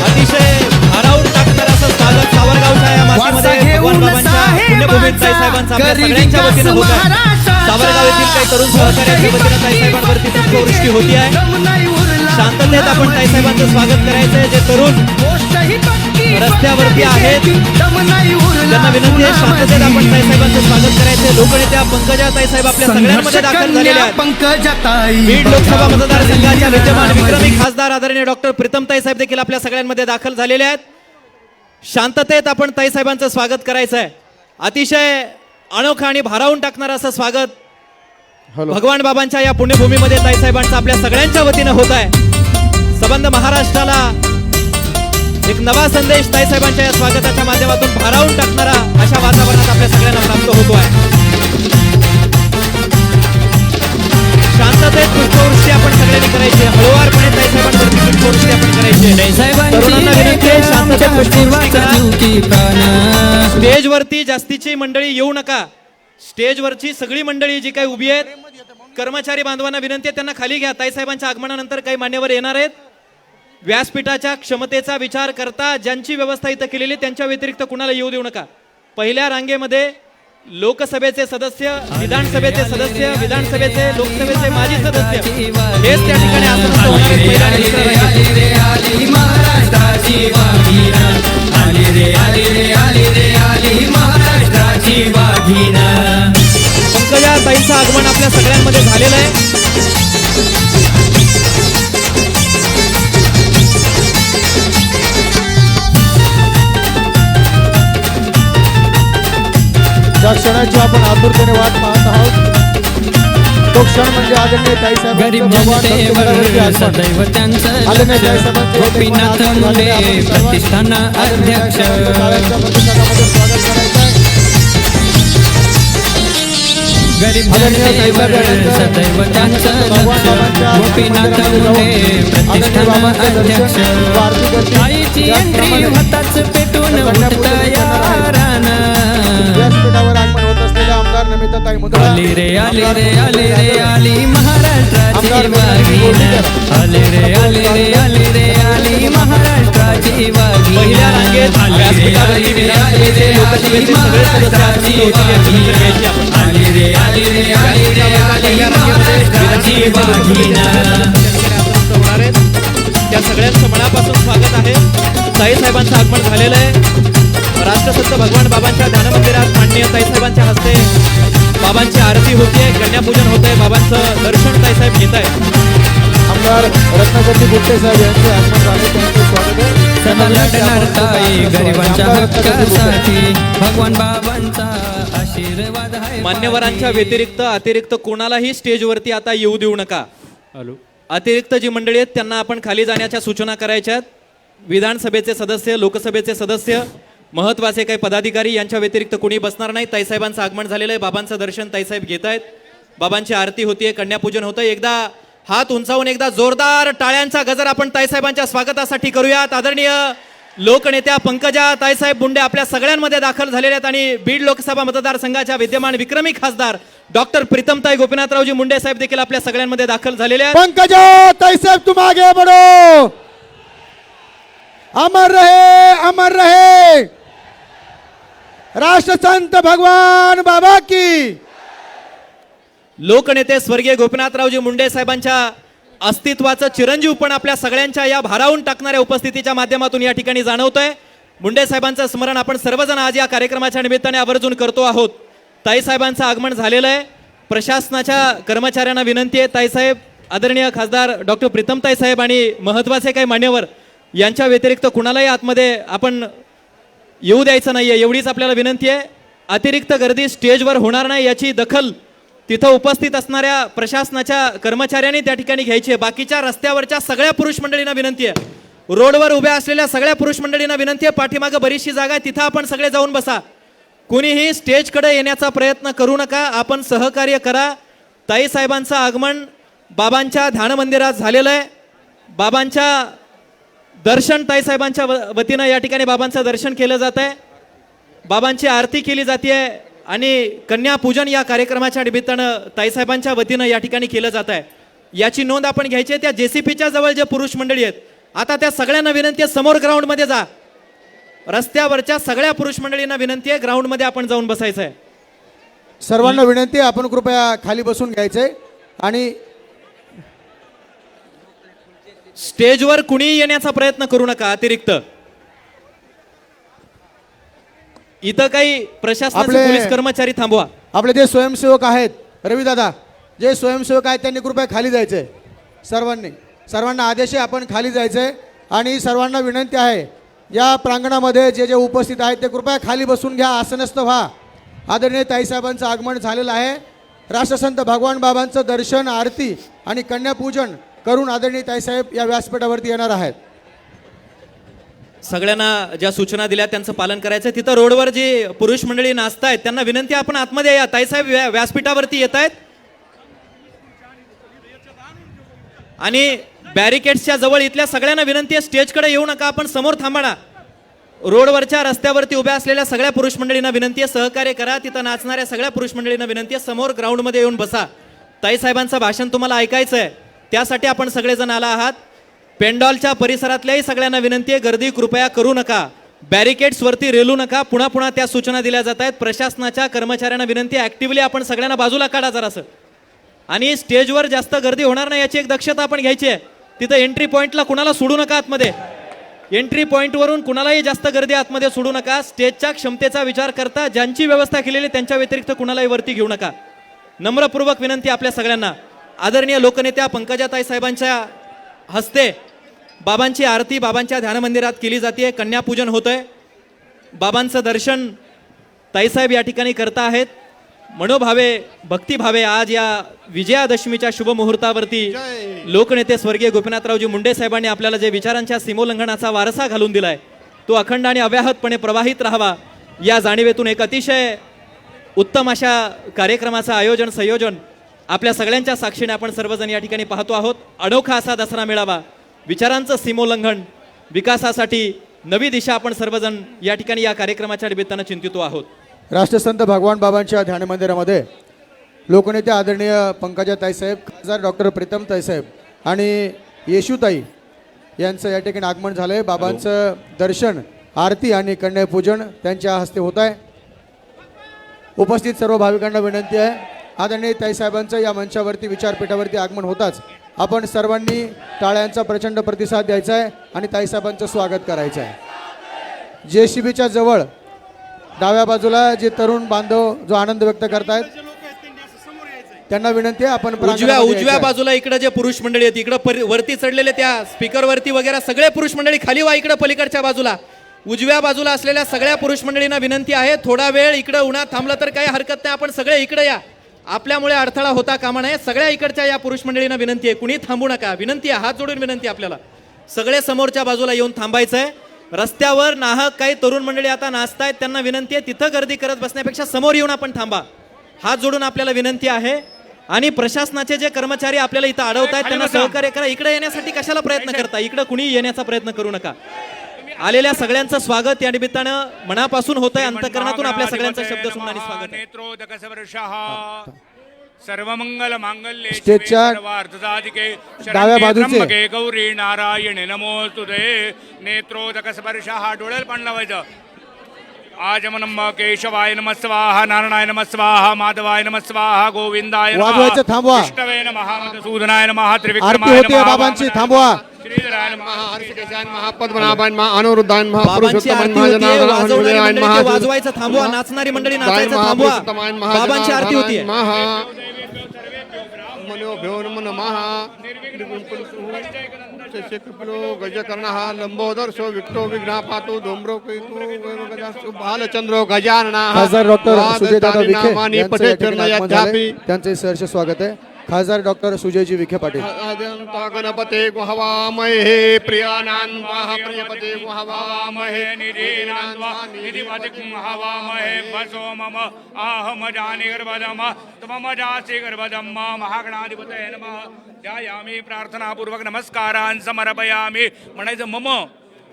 अतिशय भारावून टाकणारं असं स्वागत सावरगावच्या या मातीमध्ये भगवान बाबांच्या पुण्यभूमीत ताईसाहेबांचं आपल्या सगळ्यांच्या वतीनं होत आहे. सावरगाव येथील काही तरुण सहकार्यांच्या वतीनं ताईसाहेबांवरती पुष्पवृष्टी होती आहे. शांततेत आपण ताईसाहेबांचं स्वागत करायचंय. जे तरुण रस्त्यावरती आहेत त्यांना विनंती आहे शांततेत आपण ताईसाहेबांचं स्वागत करायचे. लोकनेत्या पंकजा ताईसाहेब आपल्या सगळ्यांमध्ये दाखल झालेल्या आहेत. पंकजाताई बीड लोकसभा मतदारसंघाच्या विद्यमान विक्रमी खासदार आदरणीय डॉक्टर प्रीतम ताईसाहेब देखील आपल्या सगळ्यांमध्ये दाखल झालेले आहेत. शांततेत आपण ताईसाहेबांचं स्वागत करायचं आहे. अतिशय अनोखं आणि भारावून टाकणारं असं स्वागत हॅलो भगवान बाबांच्या या पुण्यभूमीमध्ये ताईसाहेबांचं आपल्या सगळ्यांच्या वतीनं होत आहे. संबंध महाराष्ट्राला एक नवा संदेश ताईसाहेबांच्या या स्वागताच्या माध्यमातून भारावून टाकणारा अशा वातावरणात आपल्या सगळ्यांना प्राप्त होतो आहे. शांततेत पुष्पवृष्टी आपण सगळ्यांनी करायची. हळुवारपणे ताईसाहेबांवरती पुष्पवृष्टी आपण करायची. तरुणांना विनंती आहे शांततेत पुष्पवृष्टी करा. स्टेजवरती जास्तीची मंडळी येऊ नका. स्टेजवरची सगळी मंडळी जी काही उभी आहेत, कर्मचारी बांधवांना विनंती आहे त्यांना खाली घ्या. ताईसाहेबांच्या आगमनानंतर काही मान्यवर येणार आहेत. व्यासपीठाच्या क्षमतेचा विचार करता ज्यांची व्यवस्था इथं केलेली त्यांच्या व्यतिरिक्त कुणाला येऊ देऊ नका. पहिल्या रांगेमध्ये लोकसभेचे सदस्य, विधानसभेचे सदस्य, विधानसभेचे लोकसभेचे माजी सदस्य हेच त्या ठिकाणी आसनस्थ होणार आहेत. पहिल्या आणि दुसऱ्या रांगेत. महाराष्ट्राची वाघीण आली रे आली रे आली रे आली महाराष्ट्राची वाघीण. पंकजा ताईंचं आगमन आपल्या सगळ्यांमध्ये झालेलं आहे. ज्या क्षणाची आपण आतुरतेने वाट पाहत आहोत तो क्षण म्हणजे आदरणीय ताईसाहेब गरीब जनतेवर सदैव त्यांचं लक्ष. गोपीनाथ मुंडे प्रतिष्ठान अध्यक्ष. गरीब जनतेवर सदैव त्यांचं लक्ष. गोपीनाथ मुंडे प्रतिष्ठान अध्यक्ष. आईची एंट्री होताच पेटून उठता यारान. व्यासपीठावर आगमन होत असलेल्या आमदार नमिताताई मुंदडा आली रे आली रे आली रे आली महाराष्ट्राची वाघीण. आली रे आली रे आली रे आली महाराष्ट्राची वाघीण. पहिल्या रांगेत व्यासपीठावरती विधानसभेचे लोकसभेचे सगळे सदस्य आसनस्थ होतील याची नोंद घ्यायची आपण. आली रे आली रे आली रे आली महाराष्ट्राची वाघीण. होणार आहेत त्या सगळ्यांचं मनापासून स्वागत आहे. ताईसाहेबांचं आगमन झालेलं आहे. राष्ट्रसंत भगवान बाबांच्या ध्यानमंदिरात माननीय ताईसाहेबांच्या हस्ते बाबांची आरती होतीये, कन्यापूजन होतंय, बाबांचं दर्शन ताईसाहेब घेत आहेत. आमदार रत्नाकरती गुट्टे साहेब यांचे आगमन झाले त्यांचे स्वागत आहे. सदा लढणार ताई गरिबांच्या हक्कासाठी भगवान बाबांचा आशीर्वाद आहे. मान्यवरांच्या व्यतिरिक्त अतिरिक्त कोणालाही स्टेजवरती आता येऊ देऊ नका. अतिरिक्त जी मंडळी आहेत त्यांना आपण खाली जाण्याच्या सूचना करायच्या आहेत. विधानसभेचे सदस्य, लोकसभेचे सदस्य, महत्वाचे काही पदाधिकारी यांच्या व्यतिरिक्त कोणी बसणार नाही. ताईसाहेबांचं आगमन झालेलं आहे. बाबांचं दर्शन ताईसाहेब घेत आहेत. बाबांची आरती होतीये, कन्यापूजन होतं. एकदा हात उंचावून एकदा जोरदार टाळ्यांचा गजर आपण ताईसाहेबांच्या स्वागतासाठी करूयात. आदरणीय लोकनेत्या पंकजा ताईसाहेब मुंडे आपल्या सगळ्यांमध्ये दाखल झालेल्या आहेत आणि बीड लोकसभा मतदारसंघाच्या विद्यमान विक्रमी खासदार डॉक्टर प्रीतमताई गोपीनाथरावजी मुंडे साहेब देखील आपल्या सगळ्यांमध्ये दाखल झालेले आहेत. पंकजा ताईसाहेब तुम आगे बढ़ो. अमर रहे, अमर रहे राष्ट्रसंत भगवान बाबा की. लोकनेते स्वर्गीय गोपीनाथरावजी मुंडे साहेबांच्या अस्तित्वाचं चिरंजीवपण आपल्या सगळ्यांच्या या भारावून टाकणाऱ्या उपस्थितीच्या माध्यमातून या ठिकाणी जाणवतंय. मुंडे साहेबांचं स्मरण आपण सर्वजण आज या कार्यक्रमाच्या निमित्ताने आवर्जून करतो आहोत. ताईसाहेबांचं आगमन झालेलं आहे. प्रशासनाच्या कर्मचाऱ्यांना विनंती आहे, ताईसाहेब, आदरणीय खासदार डॉक्टर प्रीतमताई साहेब आणि महत्वाचे काही मान्यवर यांच्या व्यतिरिक्त कुणालाही आतमध्ये आपण येऊ द्यायचं नाहीये, एवढीच आपल्याला विनंती आहे. अतिरिक्त गर्दी स्टेजवर होणार नाही याची दखल तिथं उपस्थित असणाऱ्या प्रशासनाच्या कर्मचाऱ्यांनी त्या ठिकाणी घ्यायची आहे. बाकीच्या रस्त्यावरच्या सगळ्या पुरुष मंडळींना विनंती आहे, रोडवर उभ्या असलेल्या सगळ्या पुरुष मंडळींना विनंती आहे, पाठीमागं बरीचशी जागा आहे, तिथं आपण सगळे जाऊन बसा. कुणीही स्टेजकडे येण्याचा प्रयत्न करू नका, आपण सहकार्य करा. ताईसाहेबांचं आगमन बाबांच्या ध्यान मंदिरात झालेलं आहे. बाबांच्या दर्शन ताईसाहेबांच्या वतीनं या ठिकाणी बाबांचं दर्शन केलं जात आहे. बाबांची आरती केली जाते आणि कन्यापूजन या कार्यक्रमाच्या निमित्तानं ताईसाहेबांच्या वतीनं या ठिकाणी केलं जात आहे. याची नोंद आपण घ्यायची आहे. त्या जेसीपीच्या जवळ जे पुरुष मंडळी आहेत, आता त्या सगळ्यांना विनंती आहे समोर ग्राउंडमध्ये जा. रस्त्यावरच्या सगळ्या पुरुष मंडळींना विनंती आहे ग्राउंडमध्ये आपण जाऊन बसायचं आहे. सर्वांना विनंती आहे आपण कृपया खाली बसून घ्यायचंय आणि स्टेजवर कुणी येण्याचा प्रयत्न करू नका अतिरिक्त. इथं काही प्रशासनाचे आपले- पोलीस कर्मचारी थांबवा. आपले जे स्वयंसेवक आहेत रविदादा, जे स्वयंसेवक आहेत त्यांनी कृपया खाली जायचंय. सर्वांना आदेश आहे आपण खाली जायचंय आणि सर्वांना विनंती आहे या प्रांगणामध्ये जे जे उपस्थित आहेत ते कृपया खाली बसून घ्या, आसनस्थ व्हा. आदरणीय ताईसाहेबांचं आगमन झालेलं आहे. राष्ट्रसंत भगवान बाबांचं दर्शन, आरती आणि कन्यापूजन करून आदरणीय ताईसाहेब या व्यासपीठावरती येणार आहेत. सगळ्यांना ज्या सूचना दिल्या त्यांचं पालन करायचं. तिथं रोडवर जी पुरुष मंडळी नाचतायत त्यांना विनंती आहे, आपण आतमध्ये या. ताईसाहेब व्यासपीठावरती येत आहेत आणि बॅरिकेड्सच्या जवळ इथल्या सगळ्यांना विनंती आहे, स्टेजकडे येऊ नका, आपण समोर थांबा ना. रोडवरच्या रस्त्यावरती उभ्या असलेल्या सगळ्या पुरुष मंडळींना विनंती आहे, सहकार्य करा. तिथं नाचणाऱ्या सगळ्या पुरुष मंडळींना विनंती आहे, समोर ग्राउंडमध्ये येऊन बसा. ताईसाहेबांचं भाषण तुम्हाला ऐकायचं आहे, त्यासाठी आपण सगळेजण आला आहात. पेंडॉलच्या परिसरातल्याही सगळ्यांना विनंती आहे, गर्दी कृपया करू नका. बॅरिकेड्सवरती रेलू नका. पुन्हा पुन्हा त्या सूचना दिल्या जात आहेत. प्रशासनाच्या कर्मचाऱ्यांना विनंती आहे, ऍक्टिव्हली आपण सगळ्यांना बाजूला काढा जरासं. आणि स्टेजवर जास्त गर्दी होणार नाही याची एक दक्षता आपण घ्यायची आहे. तिथं एंट्री पॉईंटला कुणाला सोडू नका आतमध्ये. एंट्री पॉईंटवरून कुणालाही जास्त गर्दी आतमध्ये सोडू नका. स्टेजच्या क्षमतेचा विचार करता ज्यांची व्यवस्था केलेली त्यांच्या व्यतिरिक्त कुणालाही वरती घेऊ नका. नम्रपूर्वक विनंती आपल्या सगळ्यांना. आदरणीय लोकनेत्या पंकजाताई साहेबांच्या हस्ते बाबांची आरती बाबांच्या ध्यान मंदिरात केली जाते. कन्यापूजन होतंय. बाबांचं दर्शन ताईसाहेब या ठिकाणी करता आहेत. मनोभावे भक्तिभावे आज या विजयादशमीच्या शुभ मुहूर्तावरती लोकनेते स्वर्गीय गोपीनाथरावजी मुंडे साहेबांनी आपल्याला जे विचारांच्या सीमोल्लंघनाचा वारसा घालून दिलाय तो अखंड आणि अव्याहतपणे प्रवाहित राहावा या जाणीवेतून एक अतिशय उत्तम अशा कार्यक्रमाचं आयोजन संयोजन आपल्या सगळ्यांच्या साक्षीने आपण सर्वजण या ठिकाणी पाहतो आहोत. अनोखा असा दसरा मेळावा, विचारांचं सीमोल्लंघन, विकासासाठी नवी दिशा आपण सर्वजण या ठिकाणी या कार्यक्रमाच्या निमित्तानं चिंतितो आहोत. राष्ट्रसंत भगवान बाबांच्या ध्यान मंदिरामध्ये लोकनेते आदरणीय पंकजा ताईसाहेब, खासदार डॉक्टर प्रीतम ताईसाहेब आणि येशूताई यांचं या ठिकाणी आगमन झालं आहे. बाबांचं दर्शन, आरती आणि कन्यापूजन त्यांच्या हस्ते होत आहे. उपस्थित सर्व भाविकांना विनंती आहे, आदरणीय ताईसाहेबांचं या मंचावरती विचारपीठावरती आगमन होताच आपण सर्वांनी टाळ्यांचा प्रचंड प्रतिसाद द्यायचा आहे आणि ताईसाहेबांचं स्वागत करायचं आहे. JCBच्या जवळ डाव्या बाजूला जे तरुण बांधव जो आनंद व्यक्त करतायत त्यांना विनंती आहे आपण उजव्या बाजूला इकडे जे पुरुष मंडळी आहेत इकडे वरती चढलेले त्या स्पीकर वरती वगैरे सगळे पुरुष मंडळी खाली व्हा. इकडे पलीकडच्या बाजूला उजव्या बाजूला असलेल्या सगळ्या पुरुष मंडळींना विनंती आहे, थोडा वेळ इकडे उन्हात थांबलं तर काही हरकत नाही, आपण सगळे इकडे या. आपल्यामुळे अडथळा होता कामा नये. सगळ्या इकडच्या या पुरुष मंडळींना विनंती आहे, कुणी थांबू नका. विनंती आहे, हात जोडून विनंती आपल्याला, सगळे समोरच्या बाजूला येऊन थांबायचं आहे. रस्त्यावर नाहक काही तरुण मंडळी आता नाचतायत, त्यांना विनंती आहे तिथं गर्दी करत बसण्यापेक्षा समोर येऊन आपण थांबा. हात जोडून आपल्याला विनंती आहे. आणि प्रशासनाचे जे कर्मचारी आपल्याला इथं अडवतायत त्यांना सहकार्य करा. इकडे येण्यासाठी कशाला प्रयत्न करता, इकडे कुणी येण्याचा प्रयत्न करू नका. आलेल्या सगळ्यांचं स्वागत या निमित्तानं मनापासून होत आहे. अंतकरणातून आपल्या सगळ्यांचं शब्द सुमनाने स्वागत आहे. सर्वमंगल मांगल्ये स्टेजच्या डाव्या बाजूचे गौरी नारायण नमोस्तुते. नेत्रोदक स्पर्शः डोळ्याला पाणी लावायचं. आजमनम केशवाय नमः स्वाहा, नारायणाय नमः स्वाहा, माधवाय नमः स्वाहा, गोविंदाय नमः, वाजवायचं थांबवा. विष्णवे नमः, मधुसूदनाय नमः, आरती त्रिविक्रमाय होते नमः, बाबांची, थांबवा. श्रीधराय नमः, हर्षकेशाय महा, पद्मनाभाय महा, अनिरुद्धाय महा, बाबांची पुरुषोत्तमाय आरती महा, होतीये. जनार्दनाय वाजवणारी महा, मंडळी ते वाजवायचं थांबवा. नाचणारी मंडळी नाचायचं थांबवा. पुरुषोत्तमाय महा, बाबांची आरती होतीये. महा मनोभ्यो नमः कपिलो गजकर्णः लंबोदर्शो विक्टो विघ्नापातो धूम्रो कैतु बालचंद्रो गजाननः. खासदार डॉक्टर सुजयदादा विखे नामानी यांचं पठे या ठिकाणी आगमन चरणयाध्यापी झालंय. त्यांचे सहर्ष स्वागत आहे. खासदार डॉक्टर सुजयजी विखे पाटील. अद्यंता गणपते गुहवामहे प्रियानान्वाह प्रियपते गुहवामहे निधीनान्वा निधिपतिं हवामहे वसो मम आहम जानि गर्भदम त्वमम जासि गर्भदम महागणाधिपतये नमः. ध्यायामि प्रार्थनापूर्वक नमस्कारान् समर्पयामि. म्हणायचं मम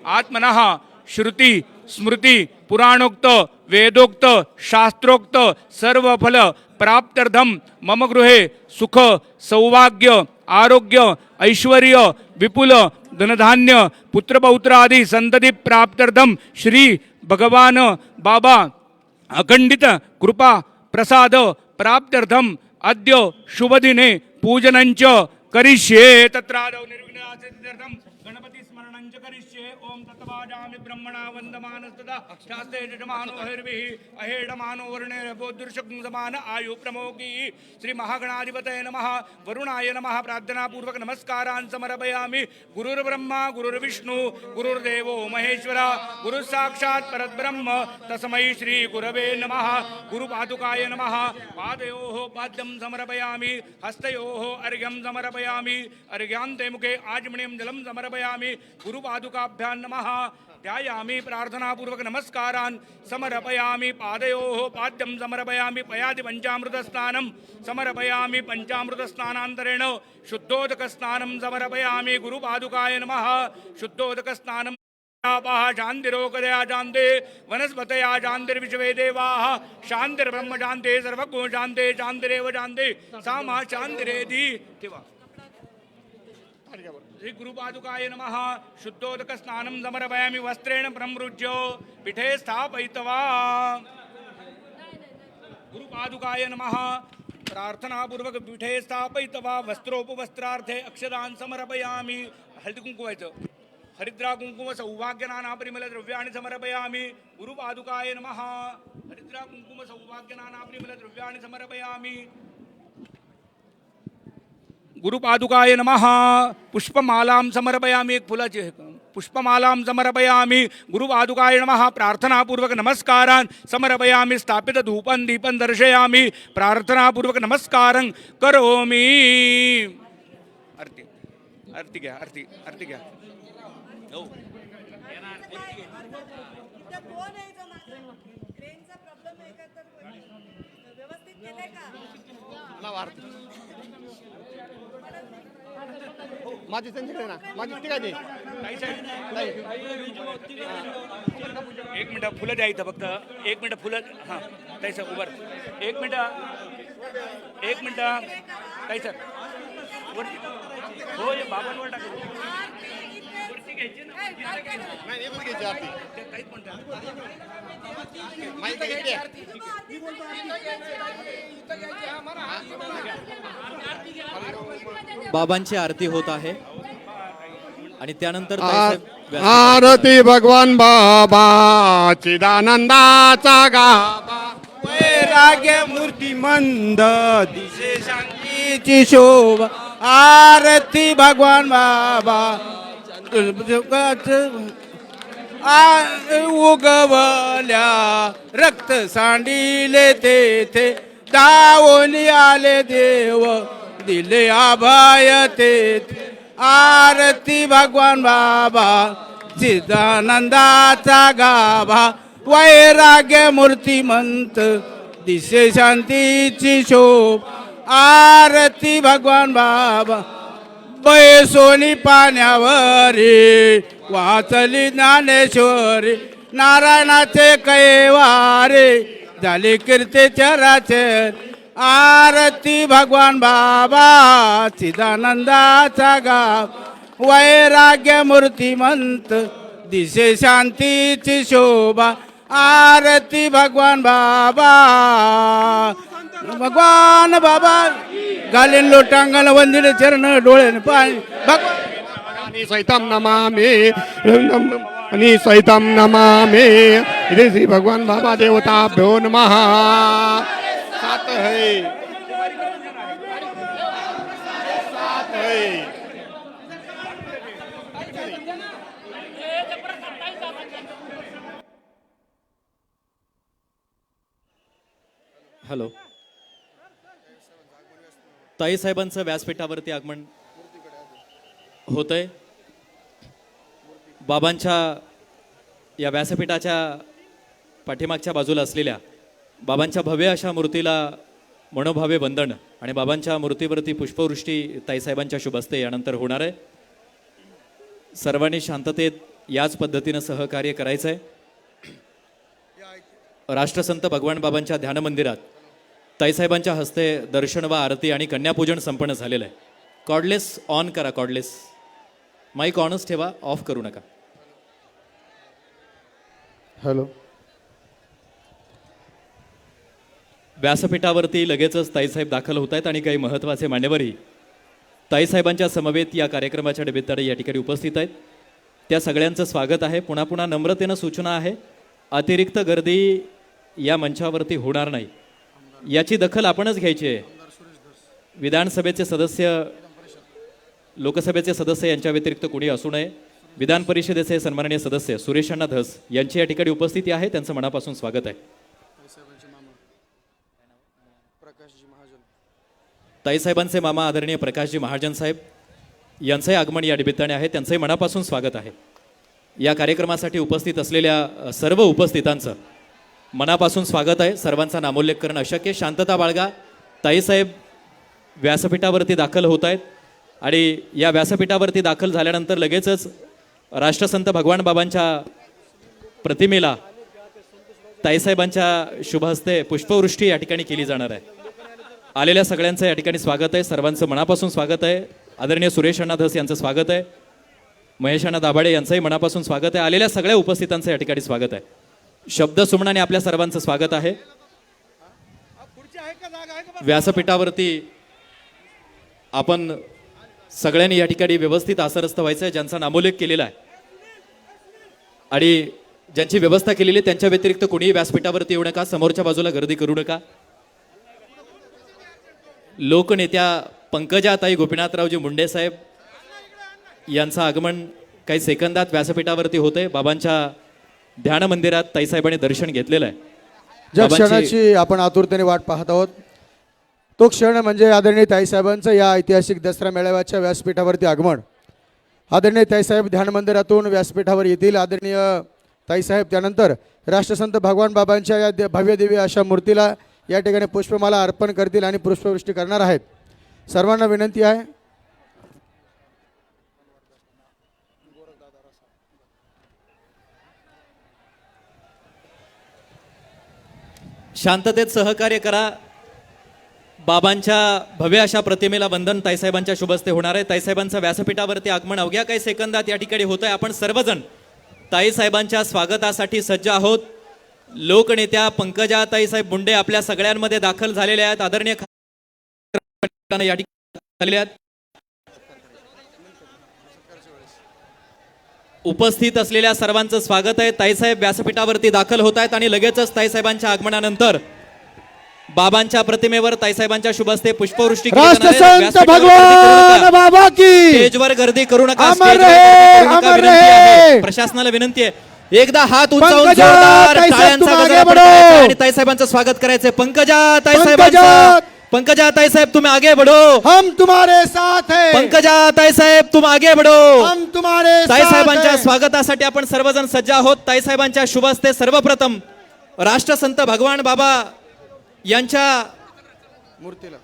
आत्मनः श्रुती स्मृती पुराणोक्त वेदोक्त शास्त्रोक्त सर्व फल प्राप्त्यर्थम मम गृहे सुख सौभाग्य आरोग्य ऐश्वर्य विपुल धनधान्य पुत्रपौत्र आदी संतती प्राप्त्यर्थम श्री भगवान बाबा अखंडित कृपा प्रसाद प्राप्त्यर्थम अद्य शुभदिने पूजनंच करिष्ये. तत्रादौ निर्विघ्न आसिद्ध्यर्थं गणपति स्मरणं च करिष्ये ओम तत्वाजामि ब्रह्मणा वन्दमानस्तदा शास्त्रे यजमानो हरिभिः अहेडमानो वर्णेरभोदृशकं समान आयु प्रमोगी श्री महागणाधिपतये नमः वरुणाय नमः प्रार्थना पूर्वक नमस्कारान् समर्पयामि गुरुर्ब्रह्मा गुरुर्विष्णु गुरुर्देवो महेश्वर गुरु साक्षात् परब्रह्म तस्मै श्री गुरवे नमः गुरुपादुकाय नमः पादयोः पाद्यं समर्पयामि हस्तयोः अर्घ्यं समर्पयामि अर्घ्यान्ते मुखे आजमनीयं जलं समर्पयामि गुरुपादुकाभ्यां नमः ध्यायामि प्रार्थनापूर्वक नमस्कारान् समर्पयामि पादयोः पाद्यं समर्पयामि पयादि पञ्चामृतस्नानं समर्पयामि पञ्चामृतस्नानान्तरेण शुद्धोदकस्नानं समर्पयामि गुरुपादुकाय नमः शुद्धोदकस्नानं शान्तिरोकदया शान्ते वनस्पतया शान्तिर्विश्वे देवाः शान्तिर्ब्रह्म शान्ते सर्वगुण शान्ते शान्तिरेव शान्ते सा मा शान्तिरेधि श्री गुरुपादुकाय नमः शुद्धोदकस्नानं समर्पयामि वस्त्रेण प्रमृज्य पीठे स्थापयित्वा गुरुपादुकाय नमः प्रार्थनापूर्वक पीठे स्थापयित्वा वस्त्रोपवस्त्रार्थे अक्षदान् समर्पयामि हळदी कुंकुवायचं हरिद्रा कुंकुम सौभाग्यनाना परिमल द्रव्याणि समर्पयामि गुरुपादुकाय नमः हरिद्रा कुंकुम सौभाग्यनाना परिमल द्रव्याणि समर्पयामि गुरुपादुकाय नमः पुष्पमालां समर्पयामि एक फुलाची पुष्पमालां समर्पयामि गुरुपादुकाय नमः प्रार्थनापूर्वक नमस्कारान् समर्पयामि स्थापित धूपं दीपं दर्शयामि प्रार्थनापूर्वक नमस्कारं करोमि आरती आरती घ्या आरती घ्या हो इथं कोण आहे जो ट्रेनचा प्रॉब्लेम आहे का तर व्यवस्थित केलंय का माझी त्यांच्याकडे ना माझी ती काय एक मिनिट फुलं द्या इथं फक्त एक मिनिट फुलं हां ताई सर उभं एक मिनिट ताई सर वरती हो हे बाबांवर टाकू वरती घ्यायची ना नाही येतच घ्यायची आरती ते काहीच म्हणतात माहिती घेतली बाबांची आरती होत आहे आणि त्यानंतर ताईसाहेब व्यासपीठावर आरती भगवान बाबा चिदानंदाचा गाबा वैराग्य मूर्तिमंद दिसे शांतीची शोभा आरती भगवान बाबा उगवल्या रक्त सांडिले तेथे दावोनी आले देव दिले आभाय तेथे आरती भगवान बाबा चिदानंदाचा गाभा वैराग्य मूर्तिमंत दिसे शांतीची शोभ आरती भगवान बाबा बैसोनी पाण्यावरी वाचली ज्ञानेश्वरी नारायणाचे कैवारे झाले कीर्ती चराचर आरती भगवान बाबा चिदानंदाचा गाव वैराग्य मूर्तिमंत दिसे शांतीची शोभा आरती भगवान बाबा भगवान बाबा घालीन लोटांगण वंदिले चरण डोळ्याने पाणी भगवान सहितम नमामि आणि सहितम नमामि इथे श्री भगवान बाबा देवताभ्यो नमः सात है सात है हॅलो ताईसाहेबांचं व्यासपीठावरती आगमन होतंय. बाबांच्या या व्यासपीठाच्या पाठीमागच्या बाजूला असलेल्या बाबांच्या भव्य अशा मूर्तीला मनोभावे वंदन आणि बाबांच्या मूर्तीवरती पुष्पवृष्टी ताईसाहेबांच्या शुभ हस्ते यानंतर होणार आहे. सर्वांनी शांततेत याच पद्धतीनं सहकार्य करायचं आहे. राष्ट्रसंत भगवान बाबांच्या ध्यान मंदिरात ताईसाहेबांच्या हस्ते दर्शन व आरती आणि कन्यापूजन संपन्न झालेलं आहे. कॉर्डलेस ऑन करा, कॉर्डलेस माईक ऑनच ठेवा, ऑफ करू नका. हॅलो. व्यासपीठावरती लगेचच ताईसाहेब दाखल होत आहेत आणि काही महत्त्वाचे मान्यवरही ताईसाहेबांच्या समवेत या कार्यक्रमाच्या निमित्ताने या ठिकाणी उपस्थित आहेत त्या सगळ्यांचं स्वागत आहे. पुन्हा पुन्हा नम्रतेनं सूचना आहे, अतिरिक्त गर्दी या मंचावरती होणार नाही, याची दखल आपणच घ्यायची आहे. विधानसभेचे सदस्य, लोकसभेचे सदस्य यांच्या व्यतिरिक्त कोणी असू नये. विधान परिषदेचे सन्माननीय सदस्य सुरेशांना धस यांची या ठिकाणी उपस्थिती आहे, त्यांचं मनापासून स्वागत आहे. ताईसाहेबांचे मामा आदरणीय प्रकाशजी महाजन साहेब यांचंही आगमन या निमित्ताने आहे, त्यांचंही मनापासून स्वागत आहे. या कार्यक्रमासाठी उपस्थित असलेल्या सर्व उपस्थितांचं मनापासून स्वागत आहे. सर्वांचा नामोल्लेख करणं अशक्य. शांतता बाळगा. ताईसाहेब व्यासपीठावरती दाखल होत आहेत आणि या व्यासपीठावरती दाखल झाल्यानंतर लगेचच राष्ट्रसंत भगवान बाबांच्या प्रतिमेला ताईसाहेबांच्या शुभहस्ते पुष्पवृष्टी या ठिकाणी केली जाणार आहे. आलेल्या सगळ्यांचं या ठिकाणी स्वागत आहे, सर्वांचं मनापासून स्वागत आहे. आदरणीय सुरेश अण्णा धस यांचं स्वागत आहे, महेश अण्णा दाभाडे यांचंही मनापासून स्वागत आहे. आलेल्या सगळ्या उपस्थितांचं या ठिकाणी स्वागत आहे. शब्द सुमनाने आपल्या सर्वांचं स्वागत आहे. व्यासपीठावरती आपण सगळ्यांनी या ठिकाणी व्यवस्थित आसनस्थ व्हायचं आहे. ज्यांचा नामोल्लेख केलेला आहे आणि ज्यांची व्यवस्था केलेली आहे त्यांच्या व्यतिरिक्त कोणीही व्यासपीठावरती येऊ नका, समोरच्या बाजूला गर्दी करू नका. लोकनेत्या पंकजाताई गोपीनाथरावजी मुंडे साहेब यांचं आगमन काही सेकंदात व्यासपीठावरती होते. बाबांच्या ध्यान मंदिरात ताईसाहेबांनी दर्शन घेतलेलं आहे. ज्या बाबांची- क्षणाची आपण आतुरतेने वाट पाहत आहोत तो क्षण म्हणजे आदरणीय ताईसाहेबांचं या ऐतिहासिक दसरा मेळाव्याच्या व्यासपीठावरती आगमन. आदरणीय ताईसाहेब ध्यान मंदिरातून व्यासपीठावर येतील. आदरणीय ताईसाहेब त्यानंतर राष्ट्रसंत भगवान बाबांच्या या भव्य दिव्य अशा मूर्तीला या ठिकाणी पुष्पमाला अर्पण करतील आणि पुष्पवृष्टी करणार आहेत. सर्वांना विनंती आहे, शांततेत सहकार्य करा. बाबांच्या भव्य अशा प्रतिमेला वंदन ताईसाहेबांच्या शुभहस्ते होणार आहे. ताईसाहेबांचं व्यासपीठावरती आगमन अवघ्या काही सेकंदात या ठिकाणी होत आहे. आपण सर्वजण ताईसाहेबांच्या स्वागतासाठी सज्ज आहोत. लोकनेत्या पंकजा ताईसाहेब मुंडे आपल्या सगळ्यांमध्ये दाखल झालेल्या आहेत. आदरणीय या ठिकाणी झालेल्या आहेत. उपस्थित असलेल्या सर्वांचं स्वागत आहे. ताईसाहेब व्यासपीठावरती दाखल होत आहेत आणि लगेचच ताईसाहेबांच्या आगमनानंतर बाबांच्या प्रतिमेवर ताईसाहेबांच्या शुभहस्ते पुष्पवृष्टी केली जाणार आहे. राष्ट्रसंत व्यासपीठावर गर्दी करू भगवान नका. बाबा की स्टेजवर गर्दी करू नका. अमर स्टेजवर रहे, गर्दी करू नका. अमर विनंती आहे. रहे. प्रशासनाला विनंती आहे, एकदा हात उंचावून पंकजा जोरदार ताईसाहेब टाळ्यांचा तुम गजर आगे आपण करायचा बढ़ो. आणि ताईसाहेबांचं स्वागत करायचंय. पंकजा ताईसाहेब तुम्ही आगे बढ़ो. हम तुम्हारे साथ है, पंकजा ताईसाहेब तुम आगे बढ़ो. हम तुम्हारे साथ ताईसाहेबांच्या है. स्वागतासाठी आपण सर्वजण सज्ज आहोत. ताईसाहेबांच्या शुभहस्ते सर्वप्रथम राष्ट्रसंत भगवान बाबा यांच्या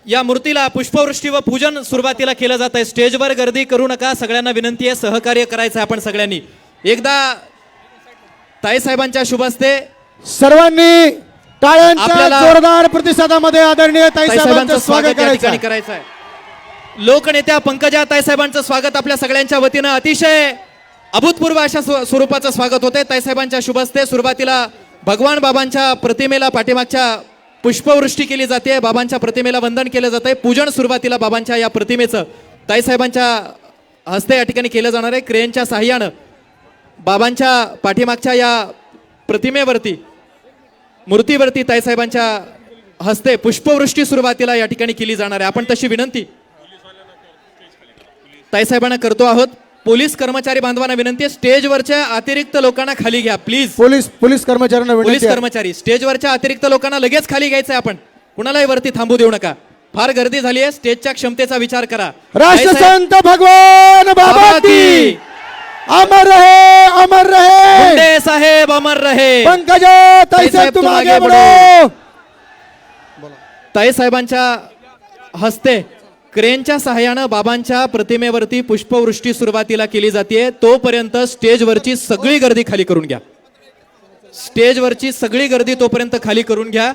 या मूर्तीला पुष्पवृष्टी व पूजन सुरुवातीला केलं जात आहे. स्टेजवर गर्दी करू नका. सगळ्यांना विनंती आहे, सहकार्य करायचं आहे आपण सगळ्यांनी. एकदा ताईसाहेबांच्या शुभहस्ते सर्वांनी टाळ्यांच्या आपल्याला जोरदार प्रतिसादामध्ये आदरणीय ताईसाहेबांचं ताईसाहेबांचं स्वागत स्वागत या करायचं ठिकाणी आहे. करायचं आहे. लोकनेत्या पंकजा ताईसाहेबांचं स्वागत आपल्या सगळ्यांच्या वतीनं अतिशय अभूतपूर्व अशा स्वरूपाचं स्वागत होते. ताईसाहेबांच्या शुभहस्ते सुरुवातीला भगवान बाबांच्या प्रतिमेला पाठीमागच्या पुष्पवृष्टी केली जाते. बाबांच्या प्रतिमेला वंदन केलं जातंय. पूजन सुरुवातीला बाबांच्या या प्रतिमेचं ताईसाहेबांच्या हस्ते या ठिकाणी केलं जाणार आहे. क्रेनच्या साहाय्यानं बाबांच्या पाठीमागच्या या प्रतिमेवरती मूर्तीवरती ताईसाहेबांच्या हस्ते पुष्पवृष्टी सुरुवातीला या ठिकाणी केली जाणार आहे. आपण तशी विनंती ताईसाहेबांना करतो आहोत. पोलीस कर्मचारी बांधवांना विनंती आहे, स्टेजवरच्या अतिरिक्त लोकांना खाली घ्या प्लीज. पोलीस कर्मचाऱ्यांना पोलीस विनंती आहे. कर्मचारी स्टेजवरच्या अतिरिक्त लोकांना लगेच खाली घ्यायचं आहे. आपण कुणालाही वरती थांबू देऊ नका. फार गर्दी झाली आहे. स्टेजच्या क्षमतेचा विचार करा. राष्ट्रसंत भगवान बाबा की अमर रहे, अमर रहे. मुंडे साहेब अमर रहे. पंकजा ताईसाहेब तुम आगे बढ़ो. ताईसाहेबांच्या हस्ते क्रेनच्या सहाय्यानं बाबांच्या प्रतिमेवरती पुष्पवृष्टी सुरुवातीला केली जाते. तोपर्यंत स्टेजवरची सगळी गर्दी खाली करून घ्या. स्टेजवरची सगळी गर्दी तोपर्यंत खाली करून घ्या.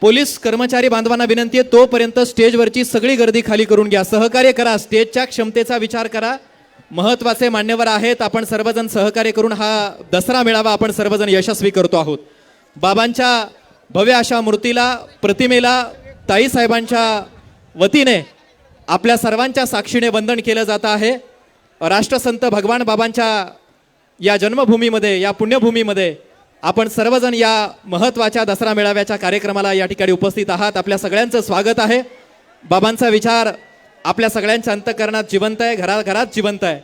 पोलीस कर्मचारी बांधवांना विनंती आहे, तोपर्यंत स्टेजवरची सगळी गर्दी खाली करून घ्या. सहकार्य करा. स्टेजच्या क्षमतेचा विचार करा. महत्त्वाचे मान्यवर आहेत. आपण सर्वजण सहकार्य करून हा दसरा मेळावा आपण सर्वजण यशस्वी करतो आहोत. बाबांच्या भव्य अशा मूर्तीला प्रतिमेला ताईसाहेबांच्या वतीने आपल्या सर्वांच्या साक्षीने वंदन केलं जात आहे. राष्ट्रसंत भगवान बाबांच्या या जन्मभूमीमध्ये, या पुण्यभूमीमध्ये आपण सर्वजण या महत्त्वाच्या दसरा मेळाव्याच्या कार्यक्रमाला या ठिकाणी उपस्थित आहात. आपल्या सगळ्यांचं स्वागत आहे. बाबांचा विचार आपल्या सगळ्यांच्या अंतःकरणात जिवंत आहे, घराघरात जिवंत आहे.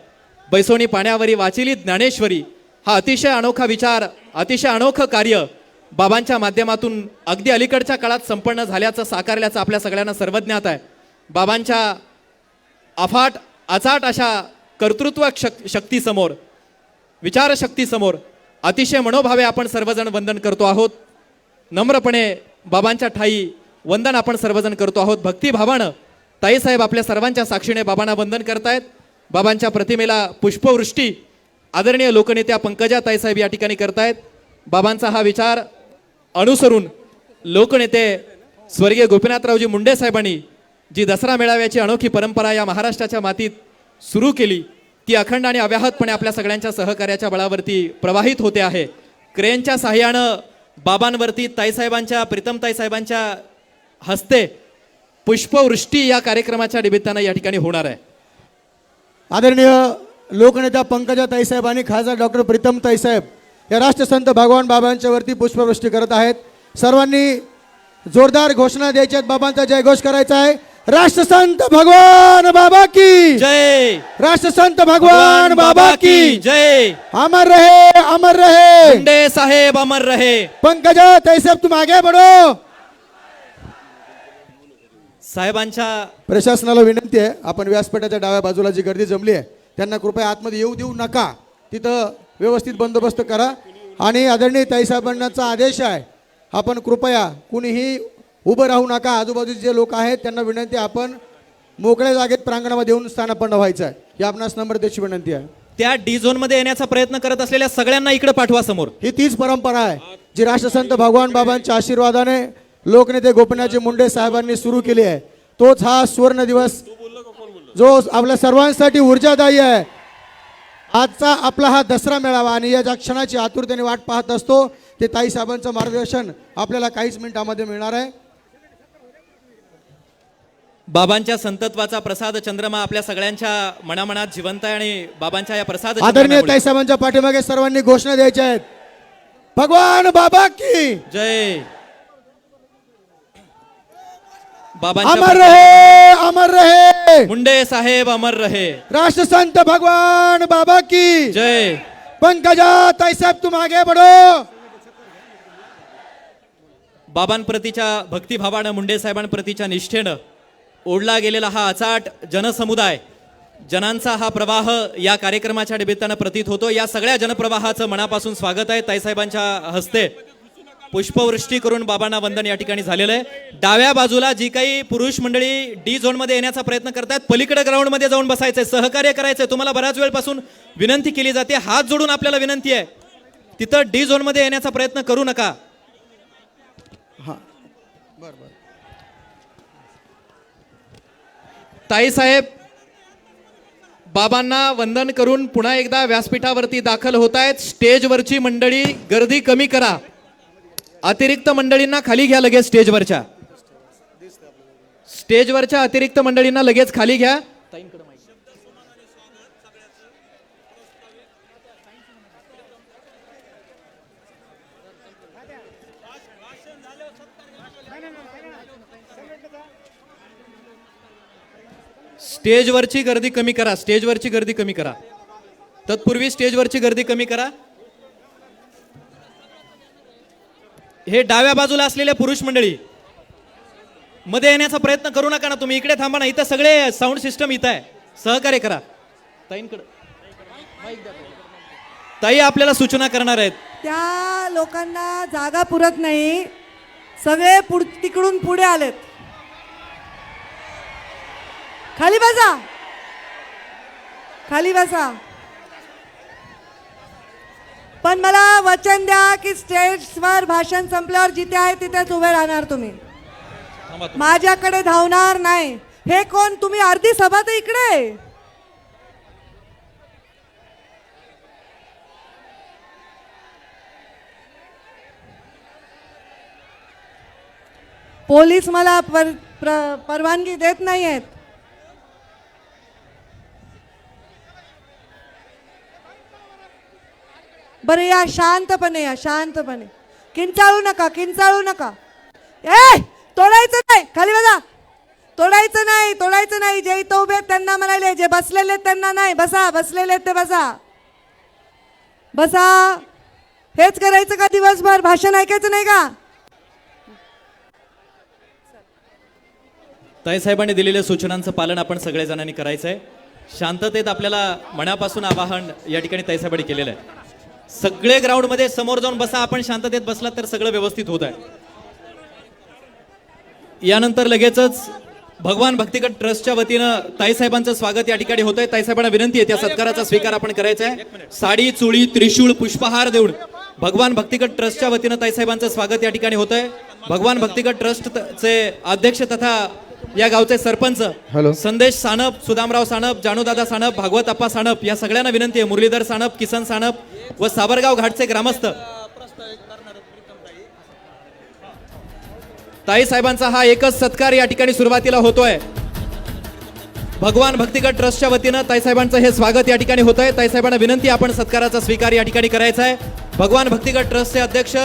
बैसोनी पाण्यावरी वाचिली ज्ञानेश्वरी हा अतिशय अनोखा विचार, अतिशय अनोखं कार्य बाबांच्या माध्यमातून अगदी अलीकडच्या काळात संपन्न झाल्याचं, साकारल्याचं आपल्या सगळ्यांना सर्वज्ञात आहे. बाबांच्या अफाट अचाट अशा कर्तृत्व शक्तीसमोर, विचारशक्तीसमोर अतिशय मनोभावे आपण सर्वजण वंदन करतो आहोत. नम्रपणे बाबांच्या ठाई वंदन आपण सर्वजण करतो आहोत. भक्तिभावानं ताईसाहेब आपल्या सर्वांच्या साक्षीने बाबांना वंदन करतायत. बाबांच्या प्रतिमेला पुष्पवृष्टी आदरणीय लोकनेत्या पंकजा ताईसाहेब या ठिकाणी करतायत. बाबांचा हा विचार अनुसरून लोकनेते स्वर्गीय गोपीनाथरावजी मुंडे साहेबांनी जी दसरा मेळाव्याची अनोखी परंपरा या महाराष्ट्राच्या मातीत सुरू केली, ती अखंड आणि अव्याहतपणे आपल्या सगळ्यांच्या सहकार्याच्या बळावरती प्रवाहित होते आहे. क्रेनच्या साह्यानं बाबांवरती ताईसाहेबांच्या, प्रीतम ताईसाहेबांच्या हस्ते पुष्पवृष्टी या कार्यक्रमाच्या निमित्तानं या ठिकाणी होणार आहे. आदरणीय लोकनेता पंकजा ताईसाहेब आणि खासदार डॉक्टर प्रीतम ताईसाहेब या राष्ट्रसंत भगवान बाबांच्या वरती पुष्पवृष्टी करत आहेत. सर्वांनी जोरदार घोषणा द्यायच्या आहेत, बाबांचा जयघोष करायचा आहे. राष्ट्रसंत भगवान बाबा की जय, राष्ट्रसंत भगवान बाबा की जय. अमर रहे, अमर रहे. मुंडे साहेब अमर रहे. पंकजा ताईसाहेब तुम आगे बढ़ो. साहेबांच्या प्रशासनाला विनंती आहे, आपण व्यासपीठाच्या डाव्या बाजूला जी गर्दी जमली आहे त्यांना कृपया आतमध्ये येऊ देऊ नका. तिथं व्यवस्थित बंदोबस्त करा. आणि आदरणीय ताईसाहेबांचा आदेश आहे, आपण कृपया कुणीही उभं राहू नका. आजूबाजूचे जे लोक आहेत त्यांना विनंती आहे, आपण मोकळ्या जागेत प्रांगणामध्ये येऊन स्थानापन्न व्हायचं आहे. ही आपणास नम्रतेची विनंती आहे. त्या डी झोन मध्ये येण्याचा प्रयत्न करत असलेल्या सगळ्यांना इकडे पाठवा समोर. ही तीच परंपरा आहे जी राष्ट्रसंत भगवान बाबांच्या आशीर्वादाने लोकनेते गोपीनाथजी मुंडे साहेबांनी सुरू केली आहे. तोच हा सुवर्ण दिवस जो आपल्या सर्वांसाठी ऊर्जादायी आहे. आजचा आपला हा दसरा मेळावा आणि या ज्या क्षणाची आतुरतेने वाट पाहत असतो ते ताईसाहेबांचं मार्गदर्शन आपल्याला काहीच मिनिटांमध्ये मिळणार आहे. बाबांच्या संतत्वाचा प्रसाद चंद्रमा आपल्या सगळ्यांच्या मनामनात जिवंत आहे आणि बाबांच्या या प्रसाद आदरणीय चंद्रमामुळे- ताईसाहेबांच्या पाठीमागे सर्वांनी घोषणा द्यायच्या आहेत. भगवान बाबा की जय. अमर बाबांच्या रहे, अमर रहे. मुंडे साहेब अमर रहे. राष्ट्रसंत भगवान बाबा की जय. पंकजा ताईसाहेब तुम आगे बढ़ो. बाबांप्रतीच्या भक्तिभावानं, मुंडे साहेबांप्रतीच्या निष्ठेनं ओढला गेलेला हा अचाट जनसमुदाय, जनांचा हा प्रवाह या कार्यक्रमाच्या निमित्तानं प्रतीत होतो. या सगळ्या जनप्रवाहाचं मनापासून स्वागत आहे. ताईसाहेबांच्या हस्ते पुष्पवृष्टी करून बाबांना वंदन या ठिकाणी झालेलं आहे. डाव्या बाजूला जी काही पुरुष मंडळी डी झोन मध्ये येण्याचा प्रयत्न करतात, पलीकडे ग्राउंड मध्ये जाऊन बसायचंय, सहकार्य करायचंय. तुम्हाला बऱ्याच वेळपासून विनंती केली जाते, हात जोडून आपल्याला विनंती आहे, तिथं डी झोन मध्ये येण्याचा प्रयत्न करू नका. ताईसाहेब बाबांना वंदन करून पुन्हा एकदा व्यासपीठावरती दाखल होत आहेत. स्टेजवरची मंडळी गर्दी कमी करा. अतिरिक्त मंडळींना खाली घ्या लगेच. स्टेजवरच्या अतिरिक्त मंडळींना लगेच खाली घ्या. स्टेजवरची गर्दी कमी करा. स्टेजवरची गर्दी कमी करा. तत्पूर्वी स्टेजवरची गर्दी कमी करा. हे डाव्या बाजूला असलेल्या पुरुष मंडळी मध्ये येण्याचा प्रयत्न करू नका ना. तुम्ही इकडे थांबा ना. इथं सगळे साऊंड सिस्टम इथं आहे. सहकार्य करा. ताई आपल्याला सूचना करणार आहेत. त्या लोकांना जागा पुरत नाही, सगळे तिकडून पुढे आलेत. खाली बसा, खाली बसा. पण मला वचन द्या की स्टेजवर भाषण संपल्यावर जिथे आहे तिथेच उभे राहणार तुम्ही. माझ्याकडे धावणार नाही. हे कोण तुम्ही? अर्धी सभा तर इकडे. पोलीस मला परवानगी देत नाही आहेत. बरं या शांतपणे या शांतपणे. किंचाळू नका किंचाळू नका. ए तोडायचं नाही, खाली बसा. तोडायचं नाही तोडायचं नाही. जे इथं उभे आहेत त्यांना म्हणाले, जे बसलेले आहेत त्यांना नाही. बसा, बसलेले आहेत ते बसा. बसा. हेच करायचं का दिवसभर? भाषण ऐकायचं नाही का? ताईसाहेबांनी दिलेल्या सूचनांचं पालन आपण सगळेजणांनी करायचं आहे. शांततेत आपल्याला मनापासून आवाहन या ठिकाणी ताईसाहेबांनी केलेलं आहे. सगळे ग्राउंडमध्ये समोर जाऊन बसा. आपण शांततेत बसलात तर सगळं व्यवस्थित होत आहे. यानंतर लगेचच भगवान भक्तिगट ट्रस्टच्या वतीनं ताईसाहेबांचं स्वागत या ठिकाणी होत आहे. ताईसाहेबांना विनंती आहे त्या सत्काराचा स्वीकार आपण करायचा आहे. साडी, चोळी, त्रिशूळ, पुष्पहार देऊन भगवान भक्तिगट ट्रस्टच्या वतीनं ताईसाहेबांचं स्वागत या ठिकाणी होत आहे. भगवान भक्तिगट ट्रस्टचे अध्यक्ष तथा या गावचे सरपंच संदेश सानप, सुदामराव सानप, जानूदादा सानप, भागवत अप्पा सानप या सगळ्यांना विनंती आहे. मुरलीधर सानप, किसन सानप व साबरगाव घाटचे ग्रामस्थ ताईसाहेबांचा हा एकच सत्कार या ठिकाणी सुरुवातीला होतोय. भगवान भक्तिगट ट्रस्टच्या वतीनं ताईसाहेबांचं हे स्वागत या ठिकाणी होत आहे. ताईसाहेबांना विनंती आपण सत्काराचा स्वीकार या ठिकाणी करायचा आहे. भगवान भक्तिगट ट्रस्टचे अध्यक्ष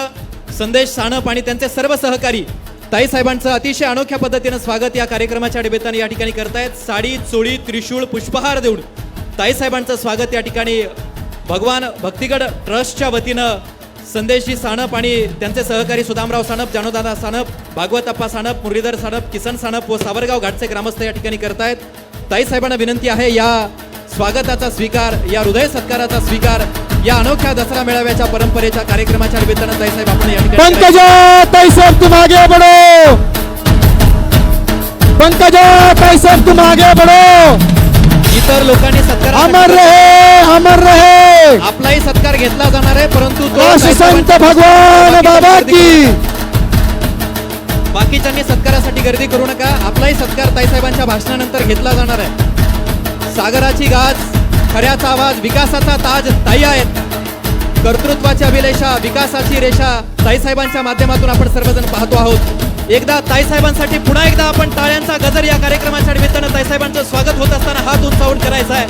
संदेश सानप आणि त्यांचे सर्व सहकारी ताईसाहेबांचं अतिशय अनोख्या पद्धतीनं स्वागत या कार्यक्रमाच्या निमित्ताने या ठिकाणी करतायत. साडी, चोळी, त्रिशूळ, पुष्पहार देऊन ताईसाहेबांचं स्वागत या ठिकाणी भगवान भक्तिगट ट्रस्टच्या वतीनं संदेशजी सानप आणि त्यांचे सहकारी सुदामराव सानप, जानूदादा सानप, भागवत अप्पा सानप, मुरलीधर सानप, किसन सानप व सावरगाव घाटचे ग्रामस्थ या ठिकाणी करतायत. ताईसाहेबांना विनंती आहे या स्वागताचा स्वीकार, या हृदय सत्काराचा स्वीकार, या अनोख्या दसरा मेळाव्याच्या परंपरेच्या कार्यक्रमाच्या निमित्तानं ताईसाहेब आपण या ठिकाणी पंकजा ताईसाहेब तुम आगे बढ़ो. पंकजा ताईसाहेब तुम आगे बढ़ो. इतर लोकांनी सत्कार अमर रहे अमर रहे. आपलाही सत्कार घेतला जाणार आहे, परंतु तो काशी संत भगवान बाबा की. बाकीच्यांनी सत्कारासाठी गर्दी करू नका. आपलाही सत्कार ताईसाहेबांच्या भाषणानंतर घेतला जाणार आहे. सागराची गाज, खऱ्याचा आवाज, विकासाचा ताज ताई आहेत. कर्तृत्वाची अभिलेषा, विकासाची रेषा ताईसाहेबांच्या माध्यमातून आपण सर्वजण पाहतो आहोत. एकदा ताईसाहेबांसाठी पुन्हा एकदा आपण टाळ्यांचा गजर या कार्यक्रमाच्या निमित्तानं ताईसाहेबांचं स्वागत होत असताना हात उंचावून करायचा आहे.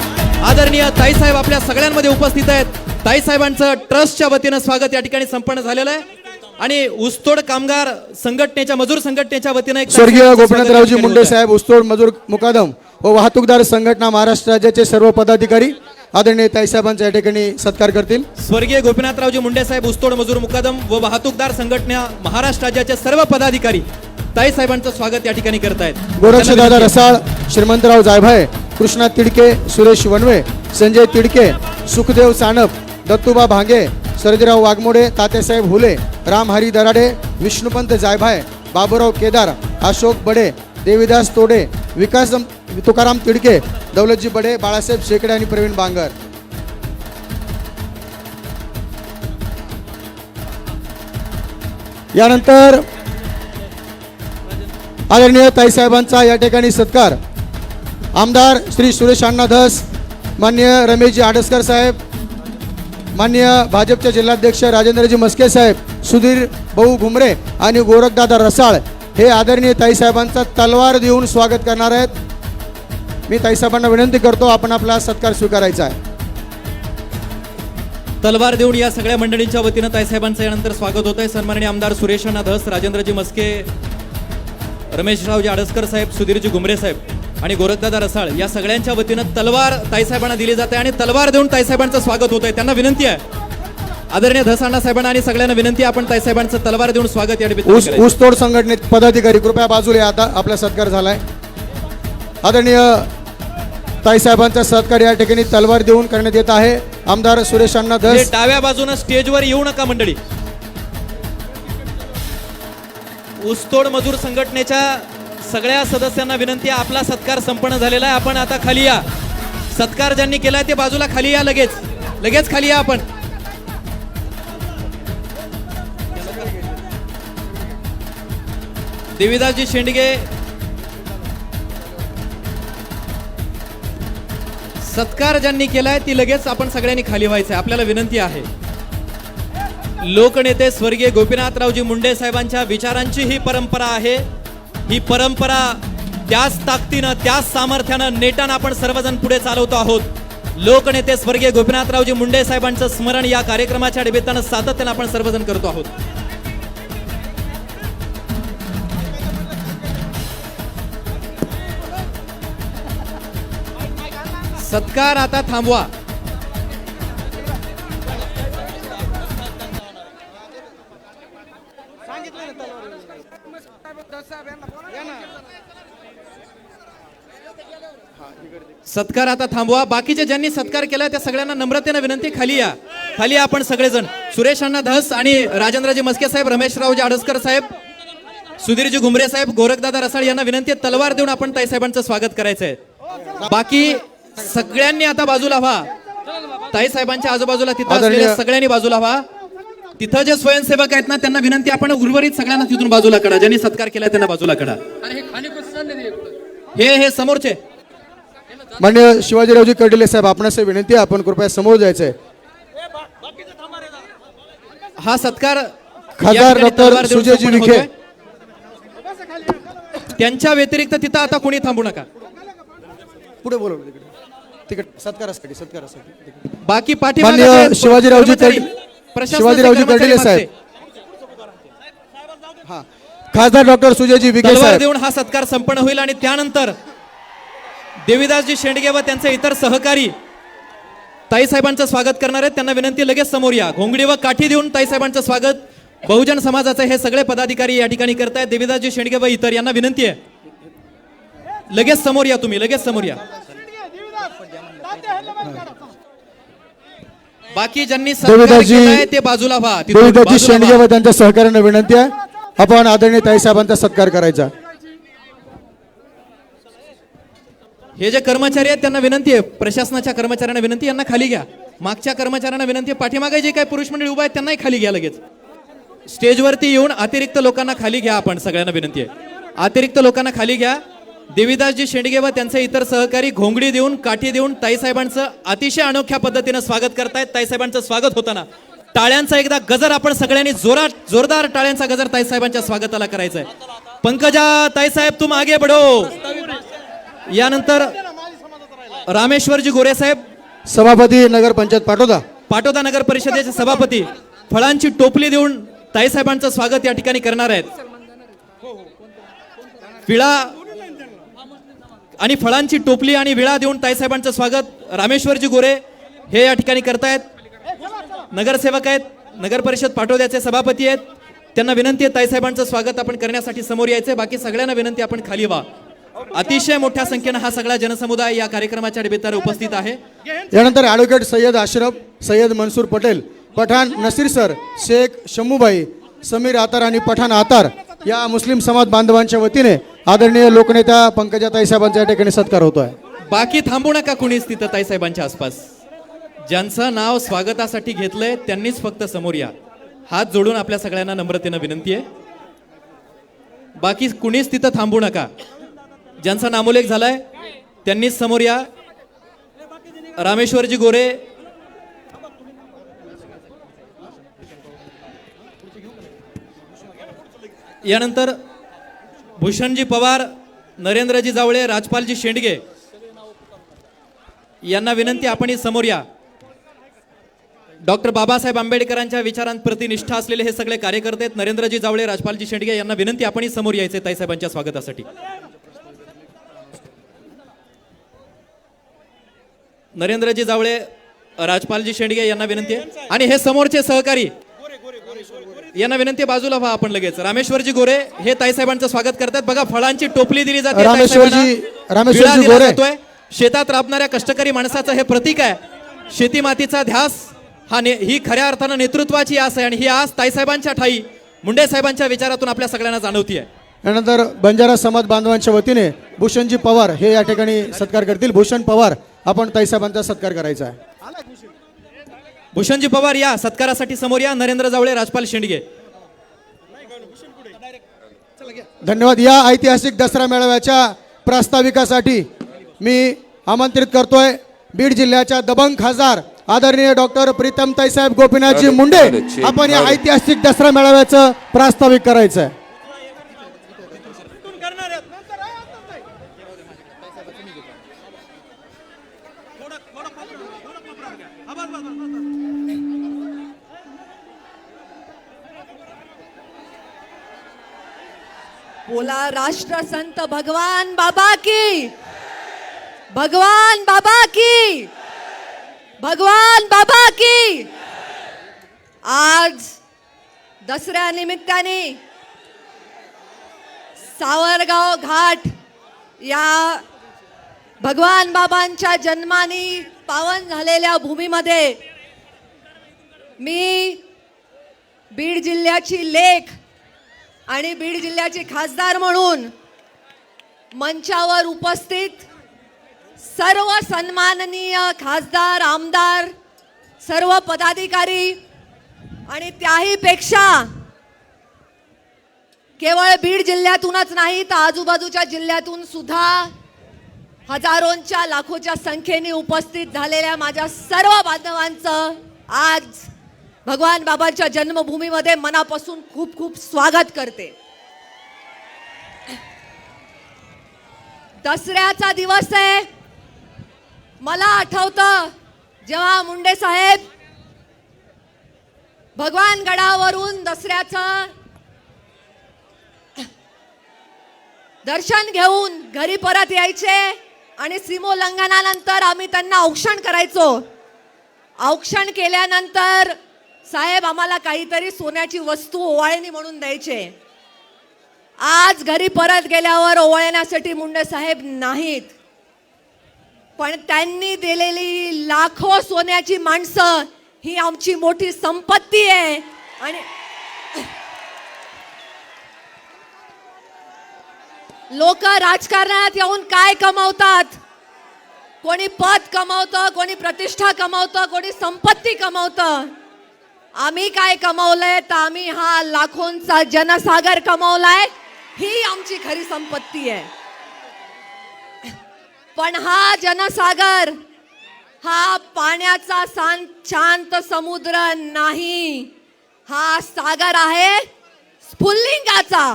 आदरणीय ताईसाहेब आपल्या सगळ्यांमध्ये उपस्थित आहेत. ताईसाहेबांचं ट्रस्टच्या वतीनं स्वागत या ठिकाणी संपन्न झालेलं आहे आणि ऊसतोड कामगार संघटनेच्या, मजूर संघटनेच्या वतीनं एक स्वर्गीय गोपीनाथरावजी मुंडे साहेब, ऊसतोड मजूर मुकादम व वाहतूकदार संघटना महाराष्ट्र राज्याचे सर्व पदाधिकारी आदरणीय ताईसाहेबांचा या ठिकाणी सत्कार करतील. स्वर्गीय गोपीनाथरावजी मुंडे साहेब, ऊसतोड मजूर मुकादम व वाहतूकदार संघटना महाराष्ट्र राज्याचे सर्व पदाधिकारी ताईसाहेबांचं स्वागत या ठिकाणी करतायत. गोरक्षदादा रसाळ, श्रीमंतराव जायभाय, कृष्णा तिडके, सुरेश वनवे, संजय तिडके, सुखदेव सानप, दत्तूबा भांगे, सर्जेराव वाघमोडे, तात्यासाहेब हुले, रामहरी दराडे, विष्णुपंत जायभाय, बाबूराव केदार, अशोक बडे, देविदास तोडे, विकास तुकाराम तिडके, दौलतजी बडे, बाळासाहेब शेकडे आणि प्रवीण बांगर. यानंतर आदरणीय ताईसाहेबांचा या ठिकाणी सत्कार आमदार श्री सुरेश अण्णा धस, माननीय रमेशजी आडसकर साहेब, माननीय भाजपचे जिल्हाध्यक्ष राजेंद्रजी मस्के साहेब, सुधीर भाऊ घुमरे आणि गोरखदादा रसाळ हे आदरणीय ताईसाहेबांचा तलवार देऊन स्वागत करणार आहेत. मी ताईसाहेबांना विनंती करतो आपण आपला सत्कार स्वीकारायचा आहे. तलवार देऊन या सगळ्या मंडळींच्या वतीनं ताईसाहेबांचं यानंतर स्वागत होत आहे. सन्माननीय आमदार सुरेश अण्णा धस, राजेंद्रजी मस्के, रमेशरावजी आडसकर साहेब, सुधीरजी घुमरे साहेब आणि गोरखदादा रसाळ या सगळ्यांच्या वतीनं तलवार ताईसाहेबांना दिली जाते आणि तलवार देऊन ताईसाहेबांचं स्वागत होत आहे. त्यांना विनंती आहे, आदरणीय धस अण्णा साहेबांना आणि सगळ्यांना विनंती आहे, आपण ताईसाहेबांचं तलवार देऊन स्वागत या निमित्तानं ऊसतोड संघटनेत पदाधिकारी कृपया बाजूला, आता आपला सत्कार झालाय. आदरणीय ताईसाहेबांचा सत्कार या ठिकाणी तलवार देऊन करण्यात येत आहे. आमदार सुरेश अण्णा धस, डाव्या बाजूनं स्टेजवर येऊ नका मंडळी. ऊसतोड मजूर संघटनेच्या सगळ्या सदस्यांना विनंती आहे, आपला सत्कार संपन्न झालेला आहे. आपण आता खाली या. सत्कार ज्यांनी केलाय ते बाजूला खाली या, लगेच खाली या. आपण देविदासजी शेंडगे, सत्कार ज्यांनी केलाय ती लगेच आपण सगळ्यांनी खाली व्हायचंय. आपल्याला विनंती आहे, लोकनेते स्वर्गीय गोपीनाथरावजी मुंडे साहेबांच्या विचारांची ही परंपरा आहे. ही परंपरा त्याच ताकदीनं, त्याच सामर्थ्यानं, नेटानं आपण सर्वजण पुढे चालवतो आहोत. लोकनेते स्वर्गीय गोपीनाथरावजी मुंडे साहेबांचं स्मरण या कार्यक्रमाच्या निमित्तानं सातत्यानं आपण सर्वजण करतो आहोत. सत्कार आता थांबवा. सत्कार आता थांबवा. बाकीचे ज्यांनी सत्कार केला त्या सगळ्यांना नम्रतेने विनंती, खाली या. खाली या आपण सगळेजण. सुरेश अण्णा धस आणि राजेंद्रजी मस्के साहेब, रमेशरावजी आडसकर साहेब, सुधीरजी घुमरे साहेब, गोरखदादा रसाळ यांना विनंती आहे, तलवार देऊन आपण ताईसाहेबांचं स्वागत करायचंय. बाकी सगळ्यांनी आता बाजूला व्हा. ताईसाहेबांच्या आजूबाजूला तिथं असलेल्या सगळ्यांनी बाजूला व्हा. तिथं जे स्वयंसेवक आहेत ना त्यांना विनंती, आपण उर्वरित सगळ्यांना तिथून बाजूला काढा. ज्यांनी सत्कार केला त्यांना बाजूला काढा. हे समोरचे मान्य शिवाजीरावजी कर्डिले साहेब, आपणास विनंती आहे, आपण कृपया समोर जायचंय. हा सत्कार खासदार डॉक्टर सुजयजी विखे, त्यांच्या व्यतिरिक्त तिथं आता कोणी थांबू नका. पुढे बोलवलं तिकडे सत्कारासाठी. बाकी मान्य शिवाजीरावजी कर्डिले साहेब, हा खासदार डॉक्टर सुजयजी विखे तलवार साहेब, देऊन हा सत्कार संपन्न होईल आणि त्यानंतर देवीदासजी शेंडगे व त्यांचे इतर सहकारी ताईसाहेबांचं स्वागत करणार आहेत. त्यांना विनंती, लगेच समोर या. घोंगडी व काठी देऊन ताईसाहेबांचं स्वागत बहुजन समाजाचे हे सगळे पदाधिकारी या ठिकाणी करतायत. देवीदासजी शेंडगे व इतर यांना विनंती आहे, लगेच समोर या. तुम्ही लगेच समोर या. बाकी ज्यांनी सत्कार केलाय ते बाजूला व्हा. तिथून देवीदासजी बाजूला शेंडगे व्हा. व त्यांच्या सहकार्यांना विनंती आहे, आपण आदरणीय ताईसाहेबांचा सत्कार करायचा. हे जे कर्मचारी आहेत त्यांना विनंती आहे, प्रशासनाच्या कर्मचाऱ्यांना विनंती, यांना खाली घ्या. मागच्या कर्मचाऱ्यांना विनंती आहे, पाठीमागे जे काही पुरुष मंडळी उभा आहेत त्यांनाही खाली घ्या. लगेच स्टेजवरती येऊन अतिरिक्त लोकांना खाली घ्या. आपण सगळ्यांना विनंती आहे, अतिरिक्त लोकांना खाली घ्या. देवीदासजी शेंडगे व त्यांचे इतर सहकारी घोंगडी देऊन काठी देऊन ताईसाहेबांचं अतिशय अनोख्या पद्धतीनं स्वागत करतायत. ताईसाहेबांचं स्वागत होताना टाळ्यांचा एकदा गजर आपण सगळ्यांनी जोरदार टाळ्यांचा गजर ताईसाहेबांच्या स्वागताला करायचा आहे. पंकजा ताईसाहेब तुम आगे बढो. यानंतर रामेश्वरजी गोरे साहेब, सभापती नगर पंचायत पाटोदा नगर परिषदेचे सभापती, फळांची टोपली देऊन ताईसाहेबांचं स्वागत या ठिकाणी करणार आहेत. विळा आणि फळांची टोपली आणि विळा देऊन ताईसाहेबांचं स्वागत रामेश्वरजी गोरे हे या ठिकाणी करतायत. नगरसेवक आहेत, नगर परिषद पाटोद्याचे सभापती आहेत. त्यांना विनंती आहे, ताईसाहेबांचं स्वागत आपण करण्यासाठी समोर यायचंय. बाकी सगळ्यांना विनंती, आपण खाली व्हा. अतिशय मोठ्या संख्येनं हा सगळा जनसमुदाय या कार्यक्रमाच्या निमित्ताने उपस्थित आहे. यानंतर ॲडव्होकेट सय्यद अशरफ, सय्यद मनसूर पटेल, पठाण नसीर सर, शेख शम्मूबाई, समीर आतार आणि पठाण आतार या मुस्लिम समाज बांधवांच्या वतीने आदरणीय लोकनेत्या पंकजा ताईसाहेबांच्या या ठिकाणी सत्कार होतो आहे. बाकी थांबू नका कुणीच तिथं ताईसाहेबांच्या आसपास. ज्यांचं नाव स्वागतासाठी घेतलंय त्यांनीच फक्त समोर या. हात जोडून आपल्या सगळ्यांना नम्रतेनं विनंती आहे, बाकी कुणीच तिथं थांबू नका. ज्यांचा नामोल्लेख झालाय त्यांनीच समोर या. रामेश्वरजी गोरे, यानंतर भूषणजी पवार, नरेंद्रजी जावळे, राजपालजी शेंडगे यांना विनंती, आपणही समोर या. डॉक्टर बाबासाहेब आंबेडकरांच्या विचारांप्रती निष्ठा असलेले हे सगळे कार्यकर्ते आहेत. नरेंद्रजी जावळे, राजपालजी शेंडगे यांना विनंती, आपणही समोर यायचे ताईसाहेबांच्या स्वागतासाठी. नरेंद्रजी जावळे, राजपालजी शेंडगे यांना विनंती आहे. आणि हे समोरचे सहकारी यांना विनंती, बाजूला व्हा आपण लगेच. रामेश्वरजी गोरे हे ताईसाहेबांचं स्वागत करतात. बघा, फळांची टोपली दिली जाते. रामेश्वरजी गोरे शेतात राबणाऱ्या कष्टकरी माणसाचं हे प्रतीक आहे. शेती मातीचा ध्यास ही खऱ्या अर्थानं नेतृत्वाची आस आहे आणि ही आस ताईसाहेबांच्या ठाई मुंडे साहेबांच्या विचारातून आपल्या सगळ्यांना जाणवती आहे. यानंतर बंजारा समाज बांधवांच्या वतीने भूषणजी पवार हे या ठिकाणी सत्कार करतील. भूषण पवार, आपण ताईसाहेबांचा सत्कार करायचा आहे. भूषणजी पवार या सत्कारासाठी समोर या. नरेंद्र जावळे, राजपाल शेंडगे. धन्यवाद. या ऐतिहासिक दसरा मेळाव्याच्या प्रास्ताविकासाठी मी आमंत्रित करतोय बीड जिल्ह्याच्या दबंग खासदार आदरणीय डॉक्टर प्रीतमताई साहेब गोपीनाथजी मुंडे. आपण या ऐतिहासिक दसरा मेळाव्याचं प्रास्ताविक करायचं आहे. बोला राष्ट्रसंत भगवान बाबा की, भगवान बाबा की, भगवान बाबा की. आज दसऱ्या निमित्ताने सावरगाव घाट या भगवान बाबांच्या जन्मानी पावन झालेल्या भूमीमध्ये मी बीड जिल्ह्याची लेक आणि बीड जिल्ह्याचे खासदार म्हणून मंचावर उपस्थित सर्व सन्माननीय खासदार, आमदार, सर्व पदाधिकारी आणि त्याही पेक्षा केवळ बीड जिल्ह्यातूनच नाही तर आजूबाजूच्या जिल्ह्यातून सुद्धा हजारोंच्या लाखोच्या संख्येने उपस्थित झालेल्या माझ्या सर्व बांधवांचं आज भगवान बाबांच्या जन्मभूमीमध्ये मनापासून खूप खूप स्वागत करते. दसऱ्याचा दिवस आहे. मला आठवतं जेव्हा मुंडे साहेब भगवान गडावरून दसऱ्याचं दर्शन घेऊन घरी परत यायचे आणि सीमोल्लंघनानंतर आम्ही त्यांना औक्षण करायचो. औक्षण केल्यानंतर साहेब आम्हाला काहीतरी सोन्याची वस्तू ओवाळणी म्हणून द्यायचे. आज घरी परत गेल्यावर ओवाळण्यासाठी मुंडे साहेब नाहीत, पण त्यांनी दिलेली लाखो सोन्याची माणसं ही आमची मोठी संपत्ती आहे. आणि लोक राजकारणात येऊन काय कमावतात? कोणी पद कमावतं, कोणी प्रतिष्ठा कमावतं, कोणी संपत्ती कमावतं. आम्ही काय कमावलंय तर आम्ही हा लाखोंचा जनसागर कमावलाय. ही आमची खरी संपत्ती आहे. पण हा जनसागर हा पाण्याचा शांत समुद्र नाही, हा सागर आहे स्फुल्लिंगाचा.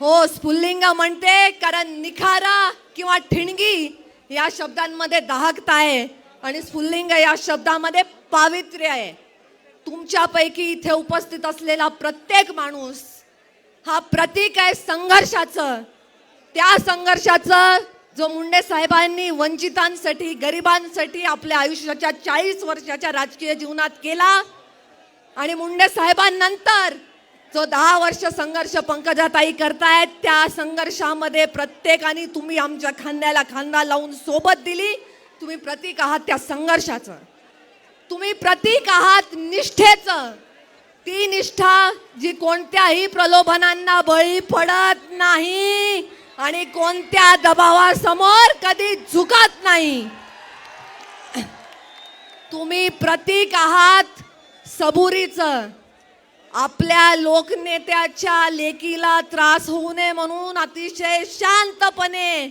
हो, स्फुल्लिंग म्हणते कारण निखारा किंवा ठिणगी या शब्दांमध्ये दाहकता आहे आणि स्फुल्लिंग या शब्दामध्ये पावित्र्य आहे. तुमच्यापैकी इथे उपस्थित असलेला प्रत्येक माणूस हा प्रतीक आहे संघर्षाचं. त्या संघर्षाचं जो मुंडे साहेबांनी वंचितांसाठी, गरिबांसाठी आपल्या आयुष्याच्या 40 वर्षाच्या राजकीय जीवनात केला आणि मुंडे साहेबांनंतर जो 10 वर्ष संघर्ष पंकजाताई करतायत, त्या संघर्षामध्ये प्रत्येकाने तुम्ही आमच्या खांद्याला खांदा लावून सोबत दिली. तुम्ही प्रतीक आहात त्या संघर्षाचं, तुम्ही प्रतीक आहात निष्ठेचं. ती निष्ठा जी कोणत्याही प्रलोभनांना बळी पडत नाही आणि कोणत्या दबावासमोर कधी झुकत नाही. तुम्ही प्रतीक आहात सबुरीचं. आपल्या लोकनेत्याच्या लेकीला त्रास होऊ नये म्हणून अतिशय शांतपणे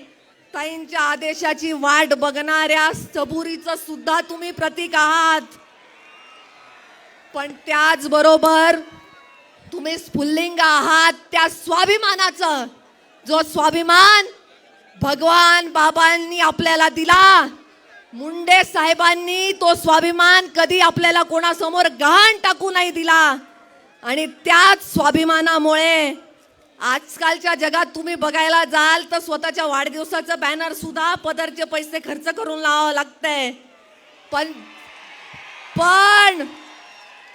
ताईंच्या आदेशाची वाट बघणाऱ्या सबुरीचं सुद्धा तुम्ही प्रतीक आहात. पण त्याचबरोबर तुम्ही स्फुल्लिंग आहात त्या स्वाभिमानाचं, जो स्वाभिमान भगवान बाबांनी आपल्याला दिला. मुंडे साहेबांनी तो स्वाभिमान कधी आपल्याला कोणासमोर गहाण टाकू नाही दिला. आणि त्याच स्वाभिमानामुळे आजकालच्या जगात तुम्ही बघायला जाल तर स्वतःच्या वाढदिवसाचं बॅनर सुद्धा पदरचे पैसे खर्च करून लावावं लागतंय. पण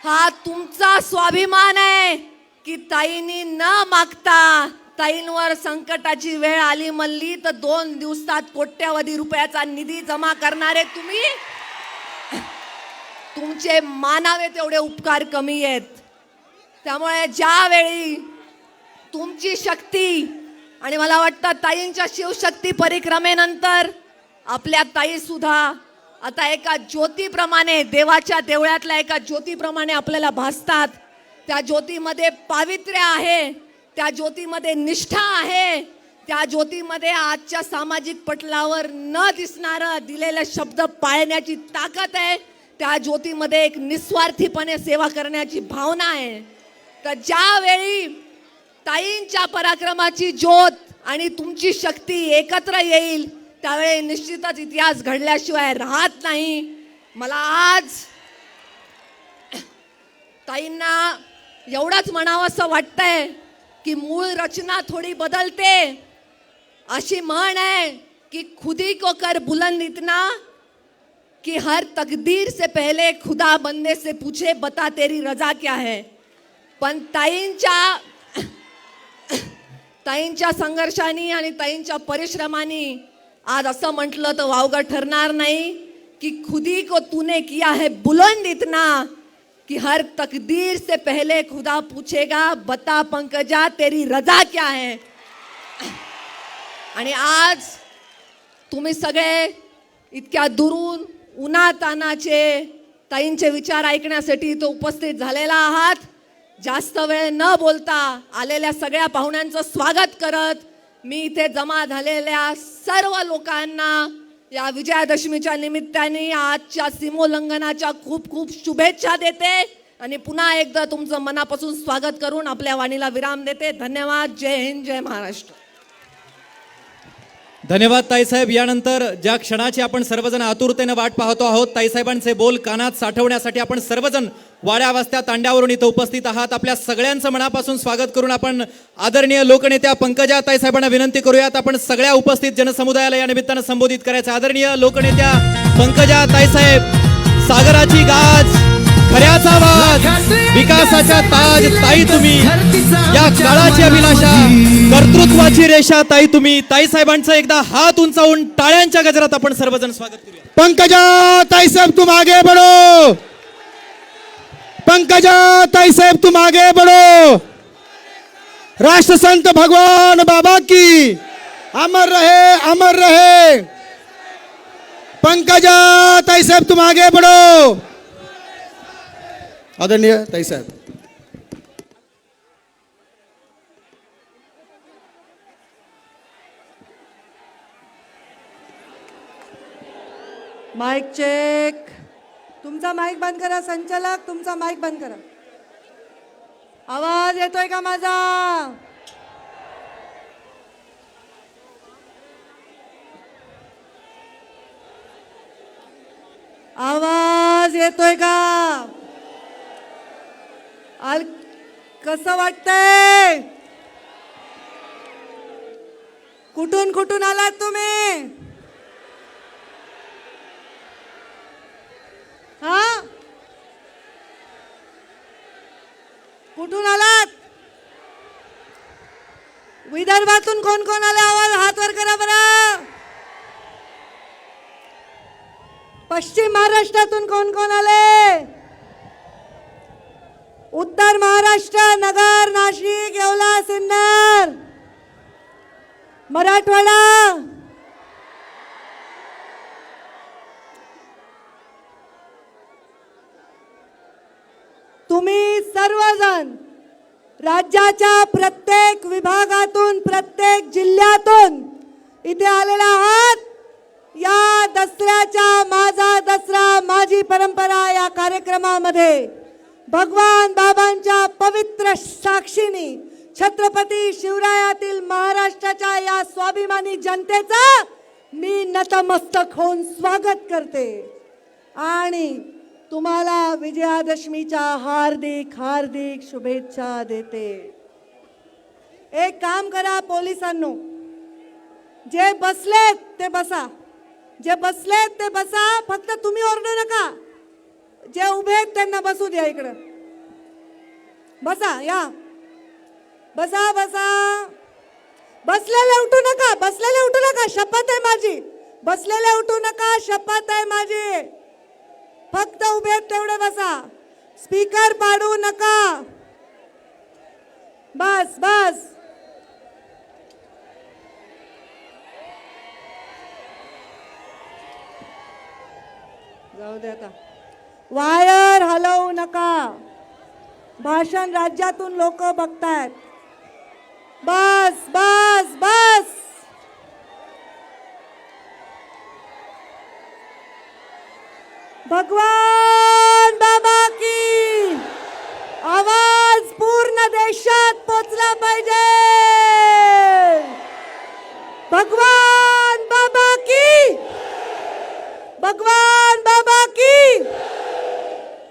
हा तुमचा स्वाभिमान आहे की ताईंनी न मागता, ताईंवर संकटाची वेळ आली म्हणली तर 2 दिवसात कोट्यावधी रुपयाचा निधी जमा करणारे तुम्ही. तुमचे मानावे तेवढे उपकार कमी आहेत. त्यामुळे ज्यावेळी तुमची शक्ती आणि मला वाटतं ताईंच्या शिवशक्ती परिक्रमेनंतर आपल्या ताई सुद्धा आता एका ज्योतीप्रमाणे, देवाच्या देवळातल्या एका ज्योतीप्रमाणे आपल्याला भासतात. त्या ज्योतीमध्ये पावित्र्य आहे, त्या ज्योतीमध्ये निष्ठा आहे, त्या ज्योतीमध्ये आजच्या सामाजिक पटलावर न दिसणारं दिलेले शब्द पाळण्याची ताकद आहे. त्या ज्योतीमध्ये एक निस्वार्थीपणे सेवा करण्याची भावना आहे. तर ज्यावेळी ताईंच्या पराक्रमाची ज्योत आणि तुमची शक्ती एकत्र येईल त्यावेळी निश्चितच इतिहास घडल्याशिवाय राहत नाही. मला आज ताईंना एवढंच म्हणावं असं वाटतंय की मूळ रचना थोड़ी बदलते. अशी म्हण है कि खुदी को कर बुलंद इतना कि हर तकदीर से पहले खुदा बंदे से पूछे बता तेरी रजा क्या है. पण ताईंच्या संघर्षाने आणि ताईंच्या परिश्रमाने आज असं म्हटलं तर वावगं ठरणार नाही कि खुदी को तूने किया है बुलंद इतना कि हर तकदीर से पहले खुदा पूछेगा बता पंकजा तेरी रजा क्या है. आणि आज तुम्ही सगळे इतक्या दुरून उन्हातानाचे ताईंचे विचार ऐकण्यासाठी इथं उपस्थित झालेला आहात. जास्त वेळ न बोलता आलेल्या सगळ्या पाहुण्यांचं स्वागत करत मी इथे जमा झालेल्या सर्व लोकांना या विजयादशमीच्या निमित्ताने आजच्या सीमोल्लंघनाच्या खूप खूप शुभेच्छा देते आणि पुन्हा एकदा तुमचं मनापासून स्वागत करून आपल्या वाणीला विराम देते. धन्यवाद. जय हिंद, जय महाराष्ट्र. धन्यवाद ताईसाहेब. यानंतर ज्या क्षणाची आपण सर्वजण आतुरतेने वाट पाहतो आहोत, ताईसाहेबांचे बोल कानात साठवण्यासाठी आपण सर्वजण वाड्या वस्त्या तांड्यावरून इथं उपस्थित आहात. आपल्या सगळ्यांचं मनापासून स्वागत करून आपण आदरणीय लोकनेत्या पंकजा ताईसाहेबांना विनंती करूयात आपण सगळ्या उपस्थित जनसमुदायाला या निमित्तानं संबोधित करायचं. आदरणीय लोकनेत्या पंकजा ताईसाहेब, सागराची गाज, खऱ्याचा आवाज, विकासाच्या ताज ताई तुम्ही, या काळाची अभिलाषा, कर्तृत्वाची रेषा ताई तुम्ही. ताईसाहेबांचं एकदा हात उंचावून टाळ्यांच्या गजरात आपण सर्वजण स्वागत करूया. पंकजा ताईसाहेब तुम आगे बढ़ो. पंकजा ताईसाहेब तुम आगे बढ़ो. राष्ट्रसंत भगवान बाबा की अमर रहे, अमर रहे. पंकजा ताईसाहेब तुम आगे बढ़ो. आदरणीय ताईसाहेब. Mike check. तुमचा माइक बंद करा. संचालक, तुमचा माइक बंद करा. आवाज येतोय का माझा? आवाज येतोय का? कसं वाटतंय? कुठून कुठून आलात तुम्ही? हा, कुठून आलात? विदर्भातून कोण कोण आले? आवाज हात वर करा बरं. पश्चिम महाराष्ट्रातून कोण कोण आले? उत्तर महाराष्ट्र, नगर, नाशिक, येवला, सिन्नर, मराठवाडा, तुम्ही सर्वजण राज्याच्या प्रत्येक विभागातून, प्रत्येक जिल्ह्यातून इथे आलेला आहात. या दसऱ्याच्या माझा दसरा माझी परंपरा या कार्यक्रमामध्ये भगवान बाबांच्या पवित्र साक्षीने छत्रपती शिवरायातील महाराष्ट्राच्या या स्वाभिमानी जनतेचा मी नतमस्तक होऊन स्वागत करते आणि तुम्हाला विजयादशमीच्या हार्दिक हार्दिक शुभेच्छा देते. एक काम करा पोलिसांनो, जे बसलेत ते बसा. जे बसलेत ते बसा. फक्त तुम्ही ओरडू नका. जे उभे आहेत त्यांना बसू द्या. इकडं बसा. या बसा बसा. बसलेले उठू नका. बसलेले उठू नका. शपथ आहे माझी. बसलेले उठू नका. शपथ आहे माझी. फक्त उभे आहेत तेवढे बसा. स्पीकर पाडू नका. बस बस. जाऊ दे आता. वायर हलवू नका. भाषण राज्यातून लोक बघतायत. बस बस बस. भगवान बाबा की आवाज पूर्ण देशात पोचला पाहिजे. भगवान बाबा की, भगवान बाबा की.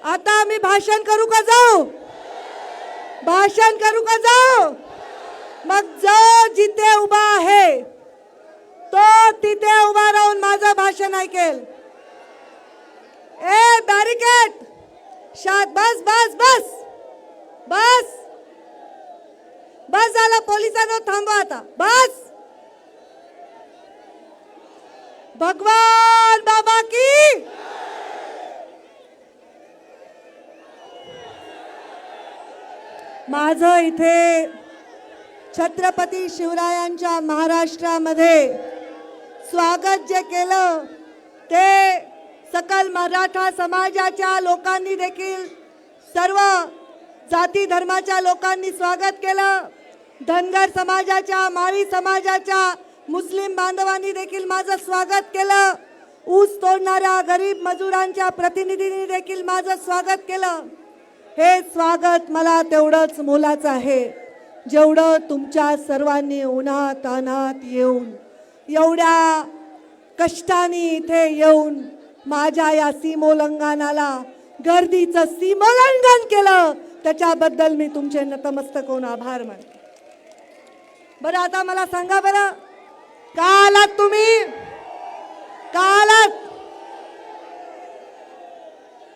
आता मी भाषण करू का जाऊ? भाषण करू का जाऊ? मग जो जिथे उभा आहे तो तिथे उभा राहून माझं भाषण ऐकेल. ए बॅरिकेड शात बस बस बस बस बस झालं. पोलिसांनो थांबवा आता. बस. भगवान बाबा की माझं इथे छत्रपती शिवरायांच्या महाराष्ट्रामध्ये स्वागत जे केलं ते सकल मराठा समाजाच्या लोकांनी देखील, सर्व जाती धर्माच्या लोकांनी स्वागत केलं. धनगर समाजाच्या, माळी समाजाच्या, मुस्लिम बांधवांनी देखील माझं स्वागत केलं. ऊस तोडणाऱ्या गरीब मजुरांच्या प्रतिनिधींनी देखील माझं स्वागत केलं. हे स्वागत मला तेवढंच मोलाचं आहे जेवढं तुमच्या सर्वांनी उन्हात अनात येऊन, एवढ्या कष्टाने इथे येऊन माझ्या या सीमोल्लंघनाला, गर्दीचं सीमोल्लंघन केलं, त्याच्याबद्दल मी तुमचे नतमस्तक होऊन आभार मानते. बरं आता मला सांगा बरं, का आलात तुम्ही? का आलात?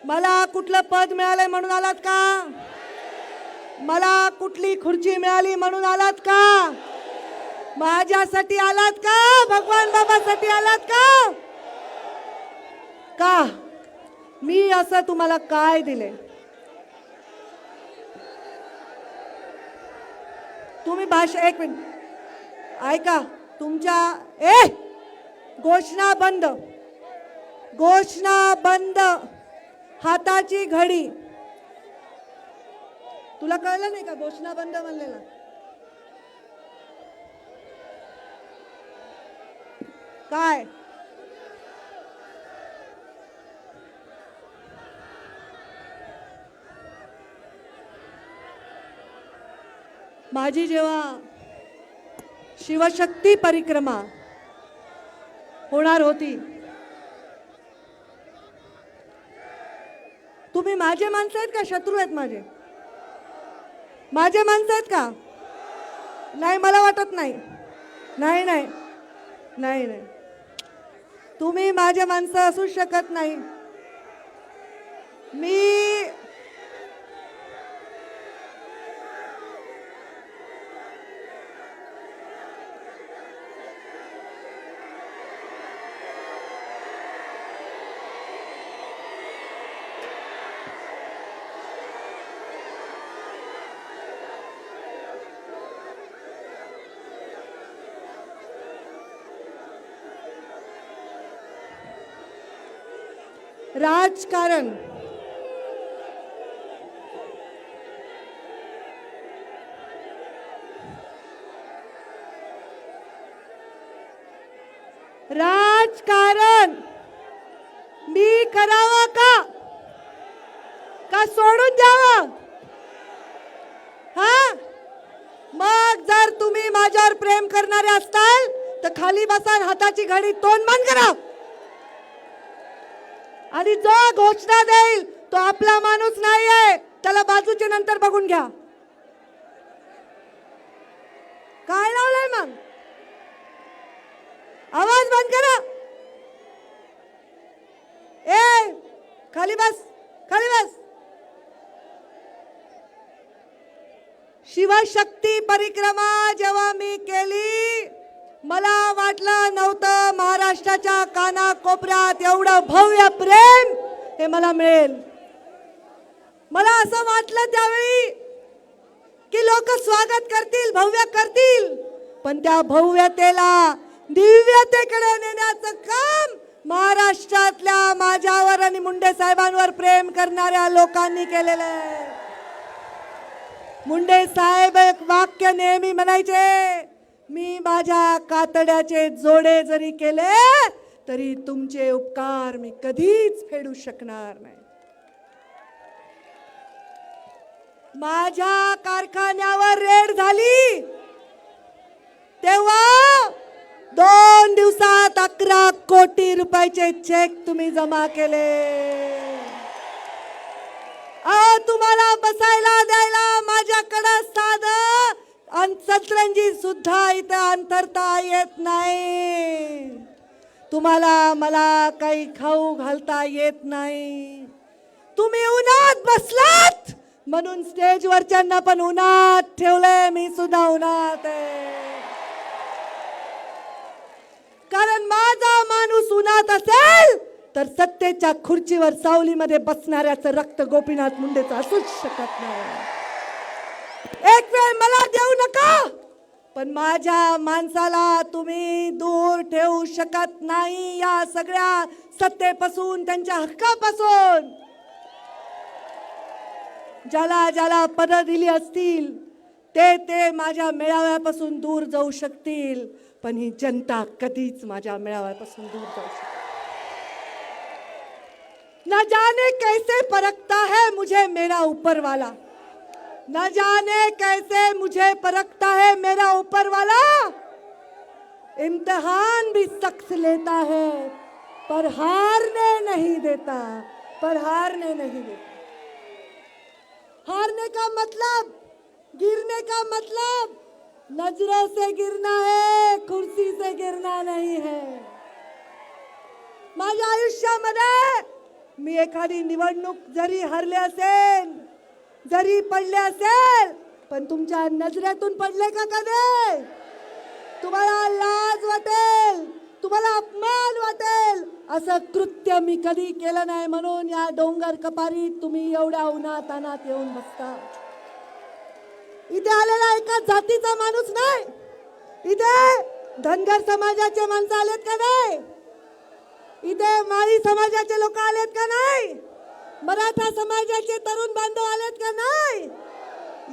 मला कुठलं पद मिळालंय म्हणून आलात का? मला कुठली खुर्ची मिळाली म्हणून आलात का? माझ्यासाठी आलात का? भगवान बाबासाठी आलात का? का मी असं तुम्हाला काय दिले? तुम्ही भाषा, एक मिनिट ऐका. तुमच्या घोषणा बंद, घोषणा बंद. हाताची घडी. तुला कळलं नाही का घोषणा बंद म्हणलेला? काय माझी जेव्हा शिवशक्ती परिक्रमा होणार होती, तुम्ही माझे माणसं आहेत का शत्रू आहेत माझे? माझे माणसं आहेत का? नाही, मला वाटत नाही. नाही नाही नाही नाही, तुम्ही माझे माणसं असू शकत नाही. मी राजकारण मी करावा का सोडून जावं? हा, मग जर तुम्ही माझ्यावर प्रेम करणारे असताल तर खाली बसा, हाताची घडी तोंड बंद करा आणि जो घोषणा देईल तो आपला माणूस नाहीये, त्याला बाजूच्या नंतर बघून घ्या. काय लावलंय मग? आवाज बंद करा. ए खाली बस, खाली बस. शिवशक्ती परिक्रमा जेव्हा मी केली, मला वाटलं नव्हतं महाराष्ट्राच्या कानाकोपऱ्यात एवढं भव्य प्रेम हे मला मिळेल. मला असं वाटलं त्यावेळी की लोक स्वागत करतील, भव्य करतील, पण त्या भव्यतेला दिव्यतेकडे नेण्याचं काम महाराष्ट्रातल्या माझ्यावर आणि मुंडे साहेबांवर प्रेम करणाऱ्या लोकांनी केलेलं आहे. मुंडे साहेब एक वाक्य नेहमी म्हणायचे, मी माझ्या कातड्याचे जोडे जरी केले तरी तुमचे उपकार मी कधीच फेडू शकणार नाही. माझ्या कारखान्यावर रेड झाली तेव्हा 2 दिवसात 11 कोटी रुपयाचे चेक तुम्ही जमा केले. तुम्हाला बसायला द्यायला माझ्याकडे साधं सतरंजी सुद्धा इथं अंतरता येत नाही. तुम्हाला मला काही खाऊ घालता येत नाही. तुम्ही उन्हात बसलात म्हणून स्टेजवरच्यांना पण उन्हात ठेवलंय. मी सुद्धा उन्हात आहे. कारण माझा माणूस उन्हात असेल तर सत्तेच्या खुर्चीवर सावलीमध्ये बसणाऱ्याचं रक्त गोपीनाथ मुंडेचं असूच शकत नाही. एक वेळ मला देऊ नका, पण माझ्या माणसाला तुम्ही दूर ठेवू शकत नाही. या सगळ्या सत्तेपासून, त्यांच्या हक्कापासून. ज्याला ज्याला पद दिली असतील ते माझ्या मेळाव्यापासून दूर जाऊ शकतील, पण ही जनता कधीच माझ्या मेळाव्यापासून दूर जाऊ शकते. न जाने कैसे परखता है मुझे मेरा ऊपर वाला. न जाने कैसे मुझे परखता है मेरा ऊपर वाला. इम्तिहान भी सख्त लेता है पर हारने नहीं देता. पर हारने नहीं देता. हारने का मतलब, गिरने का मतलब नजरों से गिरना है, कुर्सी से गिरना नहीं है. माझ्या आयुष्यामध्ये मी एखादी निवडणूक जरी हरले असेल, जरी पडले असेल, पण तुमच्या नजरेतून पडले का कधी? तुम्हाला लाज वाटेल, तुम्हाला अपमान वाटेल असं कृत्य मी कधी केलं नाही. म्हणून या डोंगर कपारीत तुम्ही एवढ्या उन्हात अनात येऊन बसता. इथे आलेला एका जातीचा माणूस नाही. इथे धनगर समाजाचे माणसं आलेत का नाही? इथे माळी समाजाचे लोक आलेत का नाही? मराठा समाजाचे तरुण बांधव आलेत का नाही?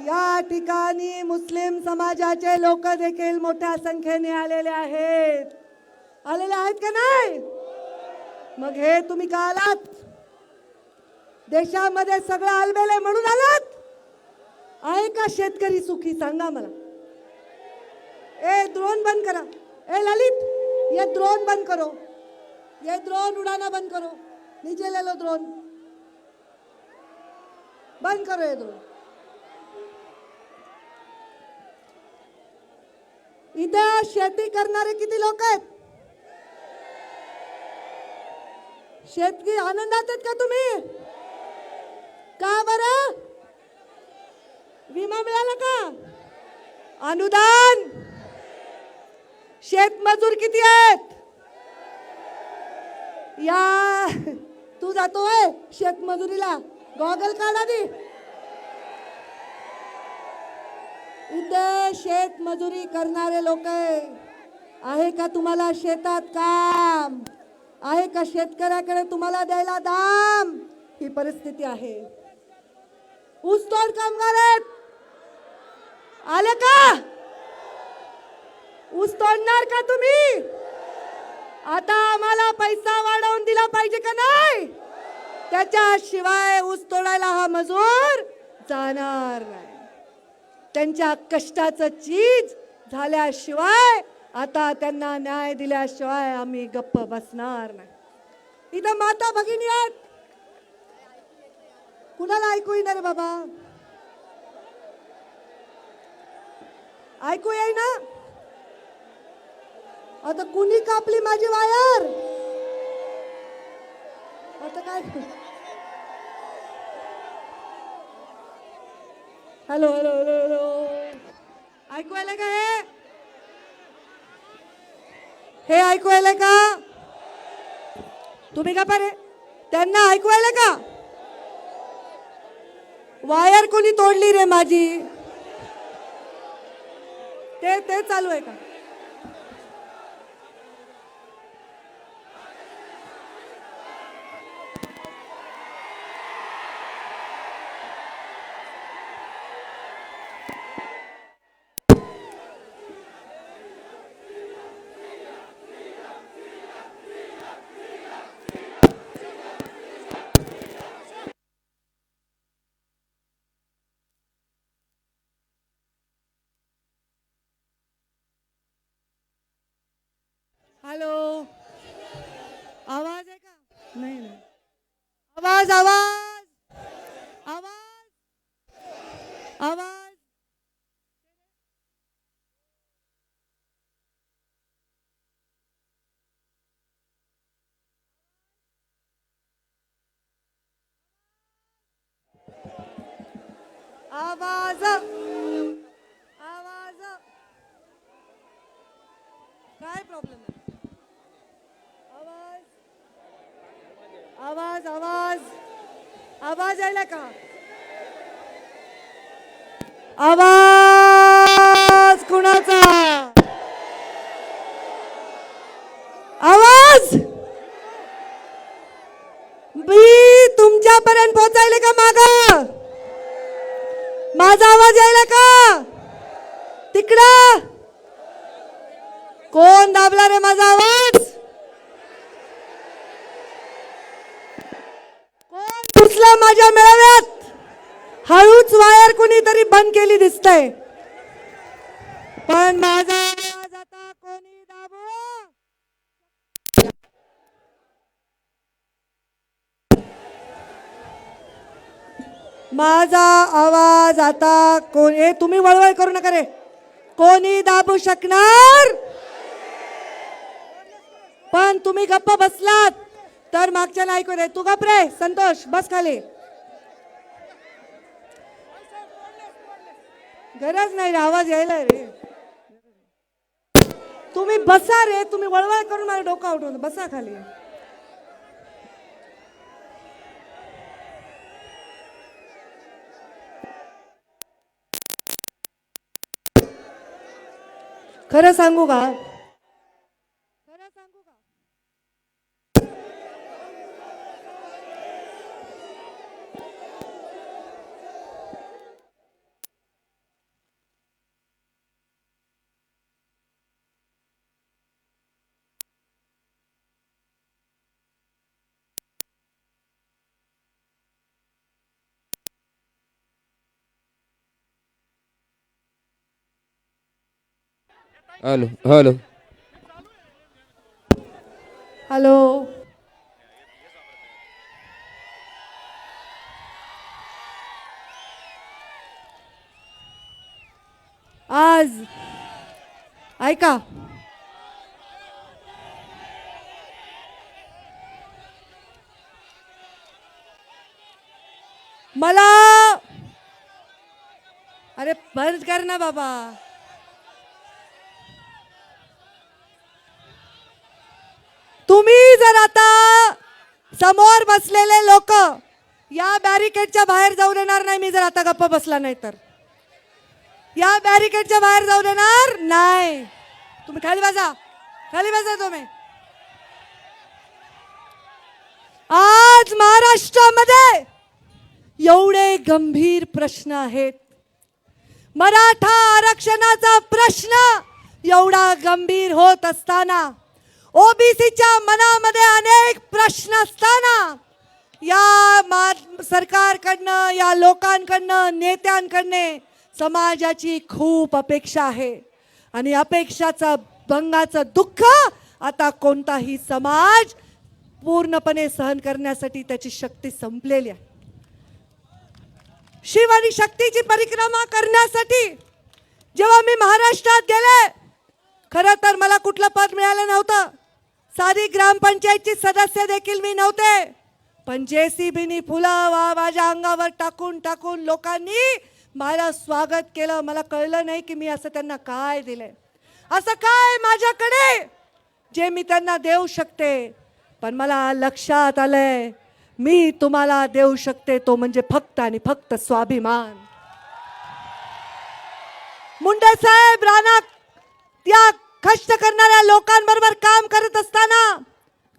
या ठिकाणी मुस्लिम समाजाचे लोक देखील मोठ्या संख्येने आलेले आहेत. आलेले आहेत का नाही? मग हे तुम्ही का आलात? देशामध्ये सगळं आलबेले म्हणून आलात? आहे का शेतकरी सुखी? सांगा मला. ए ड्रोन बंद करा. ए ललित, ये ड्रोन बंद करो. ये ड्रोन उड़ाना बंद करो. नीचे ले लो ड्रोन. बंद करो ये ड्रोन. इथे शेती करणारे किती लोक आहेत? शेतकरी आनंदात आहेत का तुम्ही? का बरं? विमा मिळाला का? अनुदान? शेतमजूर किती आहेत? या तू जातोय शेतमजुरीला? गॉगल काढ आधी. इथे शेतमजुरी करणारे लोक आहे का? तुम्हाला शेतात काम आहे का? शेतकऱ्याकडे तुम्हाला द्यायला दाम? ही परिस्थिती आहे. ऊसतोड कामगार आहेत, आले का? ऊस तोडणार का तुम्ही? आता आम्हाला पैसा वाढवून दिला पाहिजे का नाही? त्याच्याशिवाय ऊस तोडायला हा मजूर जाणार नाही. त्यांच्या कष्टाचं चीज झाल्याशिवाय, आता त्यांना न्याय दिल्याशिवाय आम्ही गप्प बसणार नाही. इथं माता भगिनी आहेत, कुणाला ऐकू येणार बाबा? ऐकू येई ना? आता कुणी कापली माझी वायर? आता काय? हॅलो हॅलो हॅलो हॅलो, ऐकू आलं का? हे ऐकू आलं का? तुम्ही का पारे? त्यांना ऐकू आलं का? वायर कोणी तोडली रे माझी? ते चालू आहे का? हॅलो, आवाज आहे का? नाही नाही, आवाज आवाज आवाज आवाज. आवाज आवाज काय प्रॉब्लेम आहे? आवाज आवाज आवाज आवाज यायला का? आवाज कुणाचा? आवाज मी तुमच्यापर्यंत पोहोचायले का? माझा आवाज यायला का? तिकडं कोण दाबला रे माझा आवाज? कोण घुसला माझ्या मेळाव्यात? हळूच वायर कुणीतरी बंद केली दिसतंय, पण माझा आवाज आता कोणी दाबू? माझा आवाज आता कोण? ए तुम्ही वळवळ करू नका रे. कोणी दाबू शकणार? पण तुम्ही गप्प बसलात तर मागच्याला ऐकू दे. तू गप्प रे संतोष, बस खाली. गरज नाही रे, आवाज यायला रे. तुम्ही बसा रे, तुम्ही वळवळ करून मला डोकं उठवून बसा खाली. खरं सांगू का? खरं सांगू का? Hello hello hello. आज ऐका, मला अरे बंद कर ना बाबा. तुम्ही जर आता समोर बसलेले लोक या बॅरिकेडच्या बाहेर जाऊ देणार नाही, मी जर आता गप्प बसला नाही तर. या बॅरिकेडच्या बाहेर जाऊ देणार नाही. तुम्ही खाली बसा, खाली बसा तुम्ही. आज महाराष्ट्रामध्ये एवढे गंभीर प्रश्न आहेत. मराठा आरक्षणाचा प्रश्न एवढा गंभीर होत असताना, ओबीसीच्या मनामध्ये अनेक प्रश्न असताना, या सरकारकडनं, या लोकांकडनं, नेत्यांकडनं समाजाची खूप अपेक्षा आहे. आणि अपेक्षाचं भंगाचं दुःख आता कोणताही समाज पूर्णपणे सहन करण्यासाठी त्याची शक्ती संपलेली आहे. शिव आणि शक्तीची परिक्रमा करण्यासाठी जेव्हा मी महाराष्ट्रात गेले, खरं तर मला कुठलं पद मिळालं नव्हतं. साधी ग्रामपंचायतची सदस्य देखील मी नव्हते. पण JCBनी फुलं माझ्या अंगावर टाकून टाकून लोकांनी मला स्वागत केलं. मला कळलं नाही की मी असं त्यांना काय दिलंय, असं काय माझ्याकडे जे मी त्यांना देऊ शकते. पण मला लक्षात आलंय, मी तुम्हाला देऊ शकते तो म्हणजे फक्त आणि फक्त स्वाभिमान. मुंडे साहेब रानात त्या कष्ट करणाऱ्या लोकांबरोबर काम करत असताना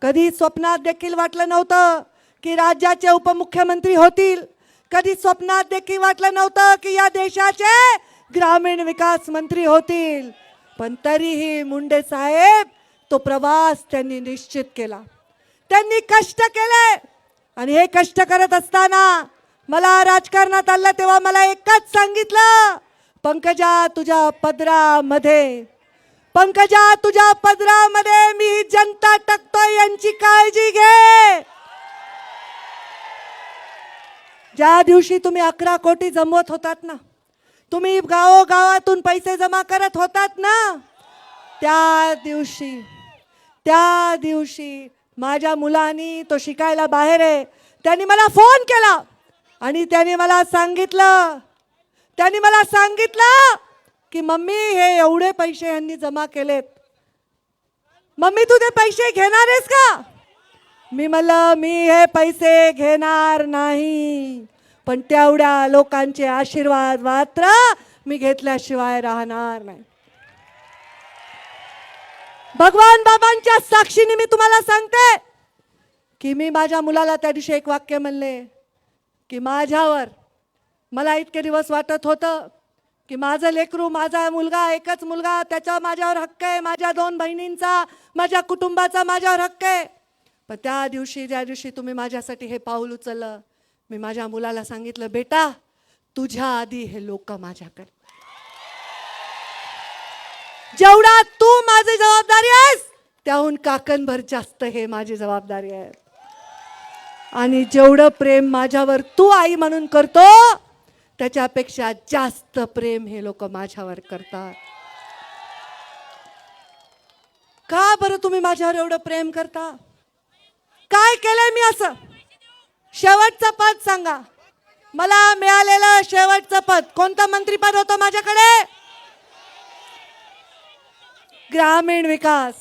कधी स्वप्नात देखील वाटलं नव्हतं की राज्याचे उपमुख्यमंत्री होतील. कधी स्वप्नात देखील वाटलं नव्हतं की या देशाचे ग्रामीण विकास मंत्री होतील. पण तरीही मुंडे साहेब तो प्रवास त्यांनी निश्चित केला. त्यांनी कष्ट केले आणि हे कष्ट करत असताना मला राजकारणात आलं तेव्हा मला एकच सांगितलं, पंकजा तुझ्या पदरामध्ये, पंकजा तुझ्या पदरामध्ये मी जनता टाकतोय, यांची काळजी घे. ज्या दिवशी तुम्ही 11 कोटी जमवत होतात ना, तुम्ही गावोगावातून पैसे जमा करत होतात ना, त्या दिवशी माझ्या मुलांनी, तो शिकायला बाहेर आहे, त्यांनी मला फोन केला आणि त्यांनी मला सांगितलं, त्यांनी मला सांगितलं की मम्मी हे एवढे पैसे यांनी जमा केलेत, मम्मी तू ते पैसे घेणार आहेस का? मी म्हणलं मी हे पैसे घेणार नाही, पण तेवढ्या लोकांचे आशीर्वाद मात्र मी घेतल्याशिवाय राहणार नाही. भगवान बाबांच्या साक्षीने मी तुम्हाला सांगते की मी माझ्या मुलाला त्या दिवशी एक वाक्य म्हणले की माझ्यावर मला इतके दिवस वाटत होतं की माझं लेकरू, माझा मुलगा, एकच मुलगा, त्याचा माझ्यावर हक्क आहे, माझ्या 2 बहिणींचा, माझ्या कुटुंबाचा माझ्यावर हक्क आहे. पण त्या दिवशी ज्या दिवशी तुम्ही माझ्यासाठी हे पाऊल उचललं, मी माझ्या मुलाला सांगितलं बेटा तुझ्या आधी हे लोक माझ्याकडे, जेवढा तू माझी जबाबदारी आहेस त्याहून काकणभर जास्त हे माझी जबाबदारी आहे. आणि जेवढं प्रेम माझ्यावर तू आई म्हणून करतो त्याच्यापेक्षा जास्त प्रेम हे लोक माझ्यावर करतात. का बरं तुम्ही माझ्यावर एवढं प्रेम करता? काय केलंय मी असं? शेवटचं पद सांगा मला, मिळालेलं शेवटचं पद कोणतं मंत्रीपद होतं माझ्याकडे? ग्रामीण विकास.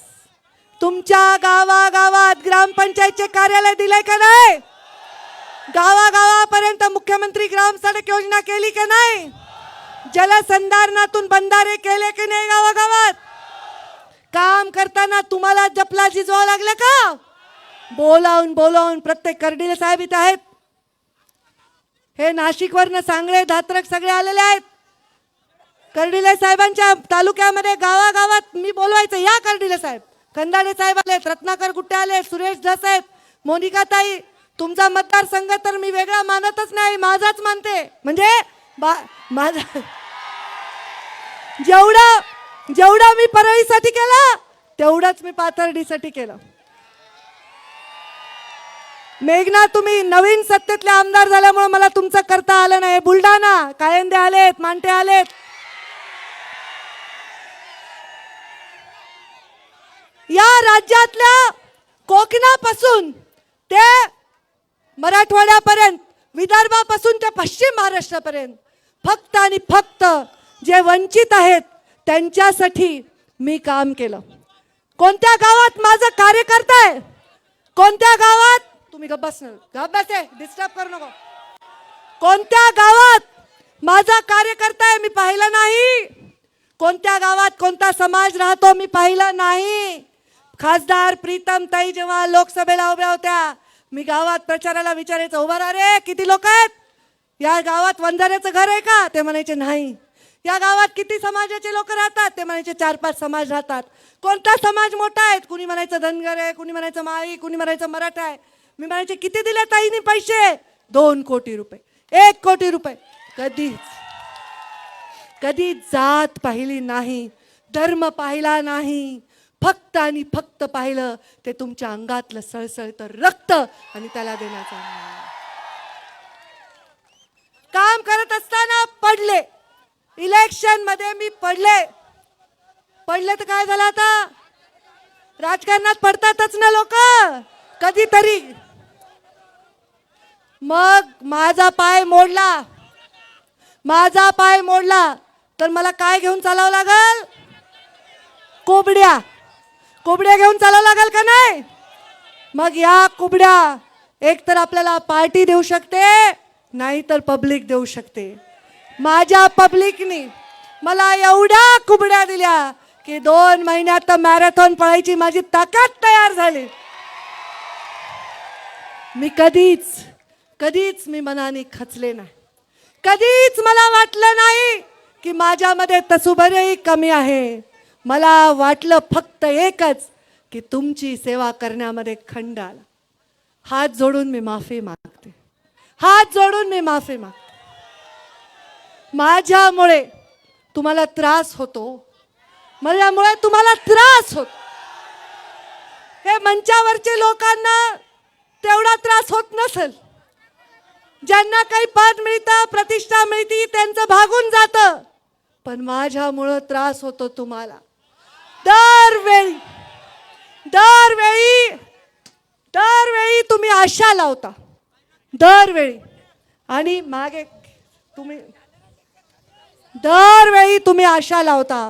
तुमच्या गावागावात ग्रामपंचायतचे कार्यालय दिले का नाही? गावागावापर्यंत मुख्यमंत्री ग्राम सडक योजना केली का नाही? जलसंधारणातून बंधारे केले की नाही गावागावात? काम करताना तुम्हाला जपला झिजवावं लागलं का? बोलावून बोलावून प्रत्येक कर्डिले साहेब इथे आहेत, हे नाशिकवरनं सांगळे धात्रक सगळे आलेले आहेत. कर्डिले साहेबांच्या तालुक्यामध्ये गावागावात मी बोलवायचं या कर्डिले साहेब, कंदाडे साहेब आले, रत्नाकर गुट्टे आले, सुरेश धस आहेत, मोनिका ताई. तुमचा मतदारसंघ तर मी वेगळा मानतच नाही, माझाच मानते. म्हणजे माझा जेवढं मी परळीसाठी केलं तेवढंच मी पाथर्डीसाठी केलं. मेघना तुम्ही नवीन सत्तेतले आमदार झाल्यामुळे मला तुमचं करता आलं नाही. बुलढाणा कायंदे आलेत, मांटे आलेत. या राज्यातल्या कोकणापासून ते मराठवाड्यापर्यंत, विदर्भापासून ते पश्चिम महाराष्ट्रापर्यंत फक्त आणि फक्त जे वंचित आहेत त्यांच्यासाठी मी काम केलं. कोणत्या गावात माझं कार्यकर्ता आहे? कोणत्या गावात? तुम्ही गप्प बसा, डिस्टर्ब करू नको. कोणत्या गावात माझा कार्यकर्ता आहे मी पाहिलं नाही. कोणत्या गावात कोणता समाज राहतो मी पाहिलं नाही. खासदार प्रीतम ताई जेव्हा लोकसभेला उभ्या होत्या, मी गावात प्रचाराला विचारायचं, उभा राहा रे, किती लोक आहेत या गावात? वंजाऱ्याचं घर आहे का? ते म्हणायचे नाही. या गावात किती समाजाचे लोक राहतात? ते म्हणायचे 4-5 समाज राहतात. कोणता समाज मोठा आहे? कुणी म्हणायचं धनगर आहे, कुणी म्हणायचं माळी, कुणी म्हणायचं मराठा आहे. मी म्हणायचे किती दिले ताईने पैसे? 2 कोटी रुपये, 1 कोटी रुपये. कधी जात पाहिली नाही, धर्म पाहिला नाही, फक्त आणि फक्त पाहिलं ते तुमच्या अंगातलं सळसळतं रक्त आणि त्याला देण्याचा. काम करत असताना पडले, इलेक्शन मध्ये मी पडले तर काय झालं? आता राजकारणात पडतातच ना लोक कधीतरी. मग माझा पाय मोडला तर मला काय घेऊन चालावं लागल? कोबड्या घेऊन चालावं लागल का नाही? मग या कोबड्या एक तर आपल्याला पार्टी देऊ शकते, नाही तर पब्लिक देऊ शकते. माझ्या पब्लिकनी मला एवढ्या कुबड्या दिल्या की 2 महिन्यात मॅरेथॉन पळायची माझी ताकद तयार झाली. मी कधीच मी मनाने खचले नाही. कधीच मला वाटलं नाही की माझ्यामध्ये तसूभरही कमी आहे. मला वाटलं फक्त एकच की तुमची सेवा करण्यामध्ये खंड आला. हात जोडून मी माफी मागते. माझ्यामुळे तुम्हाला त्रास होतो, हे मंचावरचे लोकांना तेवढा त्रास होत नसेल. ज्यांना काही पद मिळतं, प्रतिष्ठा मिळती, त्यांचं भागून जातं. पण माझ्यामुळे त्रास होतो तुम्हाला. दरवेळी तुम्ही आशा लावता, दरवेळी. आणि मागे तुम्ही दरवेळी तुम्ही आशा लावता,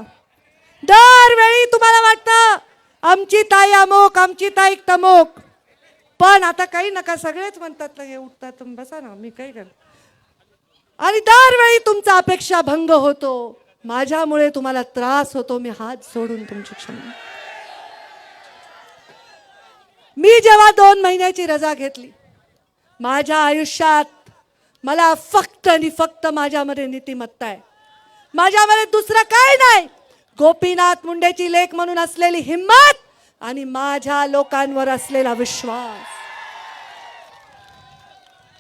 दरवेळी तुम्हाला वाटतं आमची ताई अमुक, आमची ताई तमुक. पण आता काही नका, सगळेच म्हणतात हे उठतात, बसा ना, मी काही कर. आणि दरवेळी तुमचा अपेक्षा भंग होतो, माझ्यामुळे तुम्हाला त्रास होतो. मी हात सोडून तुमची क्षमा. मी जेव्हा 2 महिन्याची रजा घेतली, माझ्या आयुष्यात मला फक्त आणि फक्त माझ्यामध्ये नीतिमत्ता आहे, माझ्यामध्ये दुसरं काय नाही. गोपीनाथ मुंडेची लेक म्हणून असलेली हिम्मत आणि माझ्या लोकांवर असलेला विश्वास.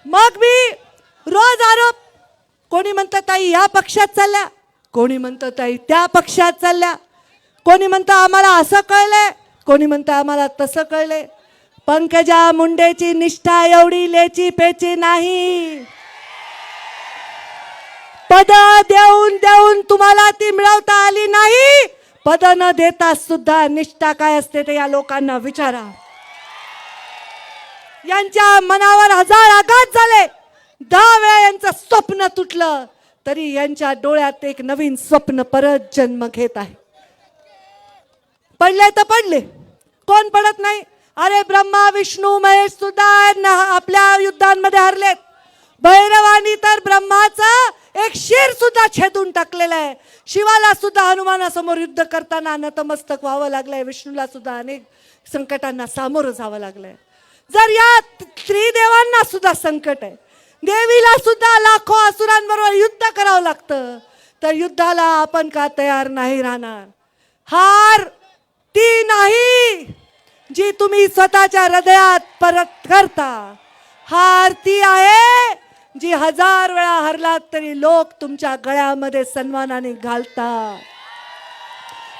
मग मी रोज आरोप, कोणी म्हणतं ताई या पक्षात चालल्या, कोणी म्हणतं ताई त्या पक्षात चालल्या, कोणी म्हणतं आम्हाला असं कळलंय, कोणी म्हणतं आम्हाला तसं कळलंय. पंकजा मुंडेची निष्ठा एवढी लेची पेची नाही. पद देऊन देऊन तुम्हाला ती मिळवता आली नाही. पद न देता सुद्धा निष्ठा काय असते ते या लोकांना विचारा. यांच्या मनावर 1000 आघात झाले, 10 वेळा यांचं स्वप्न तुटलं, तरी यांच्या डोळ्यात एक नवीन स्वप्न परत जन्म घेत आहे. पडले तर पडले, कोण पडत नाही. अरे ब्रह्मा विष्णू महेश सुद्धा आपल्या युद्धांमध्ये हरलेत. भैरवानी तर ब्रह्माचं एक शिर सुद्धा छेदून टाकलेलं आहे. शिवाला सुद्धा हनुमानासमोर युद्ध करताना नतमस्तक व्हावं लागलंय. विष्णूला सुद्धा अनेक संकटांना सामोरं जावं लागलंय. जर या त्रिदेवांना सुद्धा संकट आहे, देवीला सुद्धा लाखो असुरांबरोबर युद्ध करावं लागतं, तर युद्धाला आपण का तयार नाही राहणार. हार ती नाही जी तुम्ही स्वतःच्या हृदयात परत करता. हार ती आहे जी 1000 वेळा हरलात तरी लोक तुमच्या गळ्यामध्ये सन्मानाने घालतात.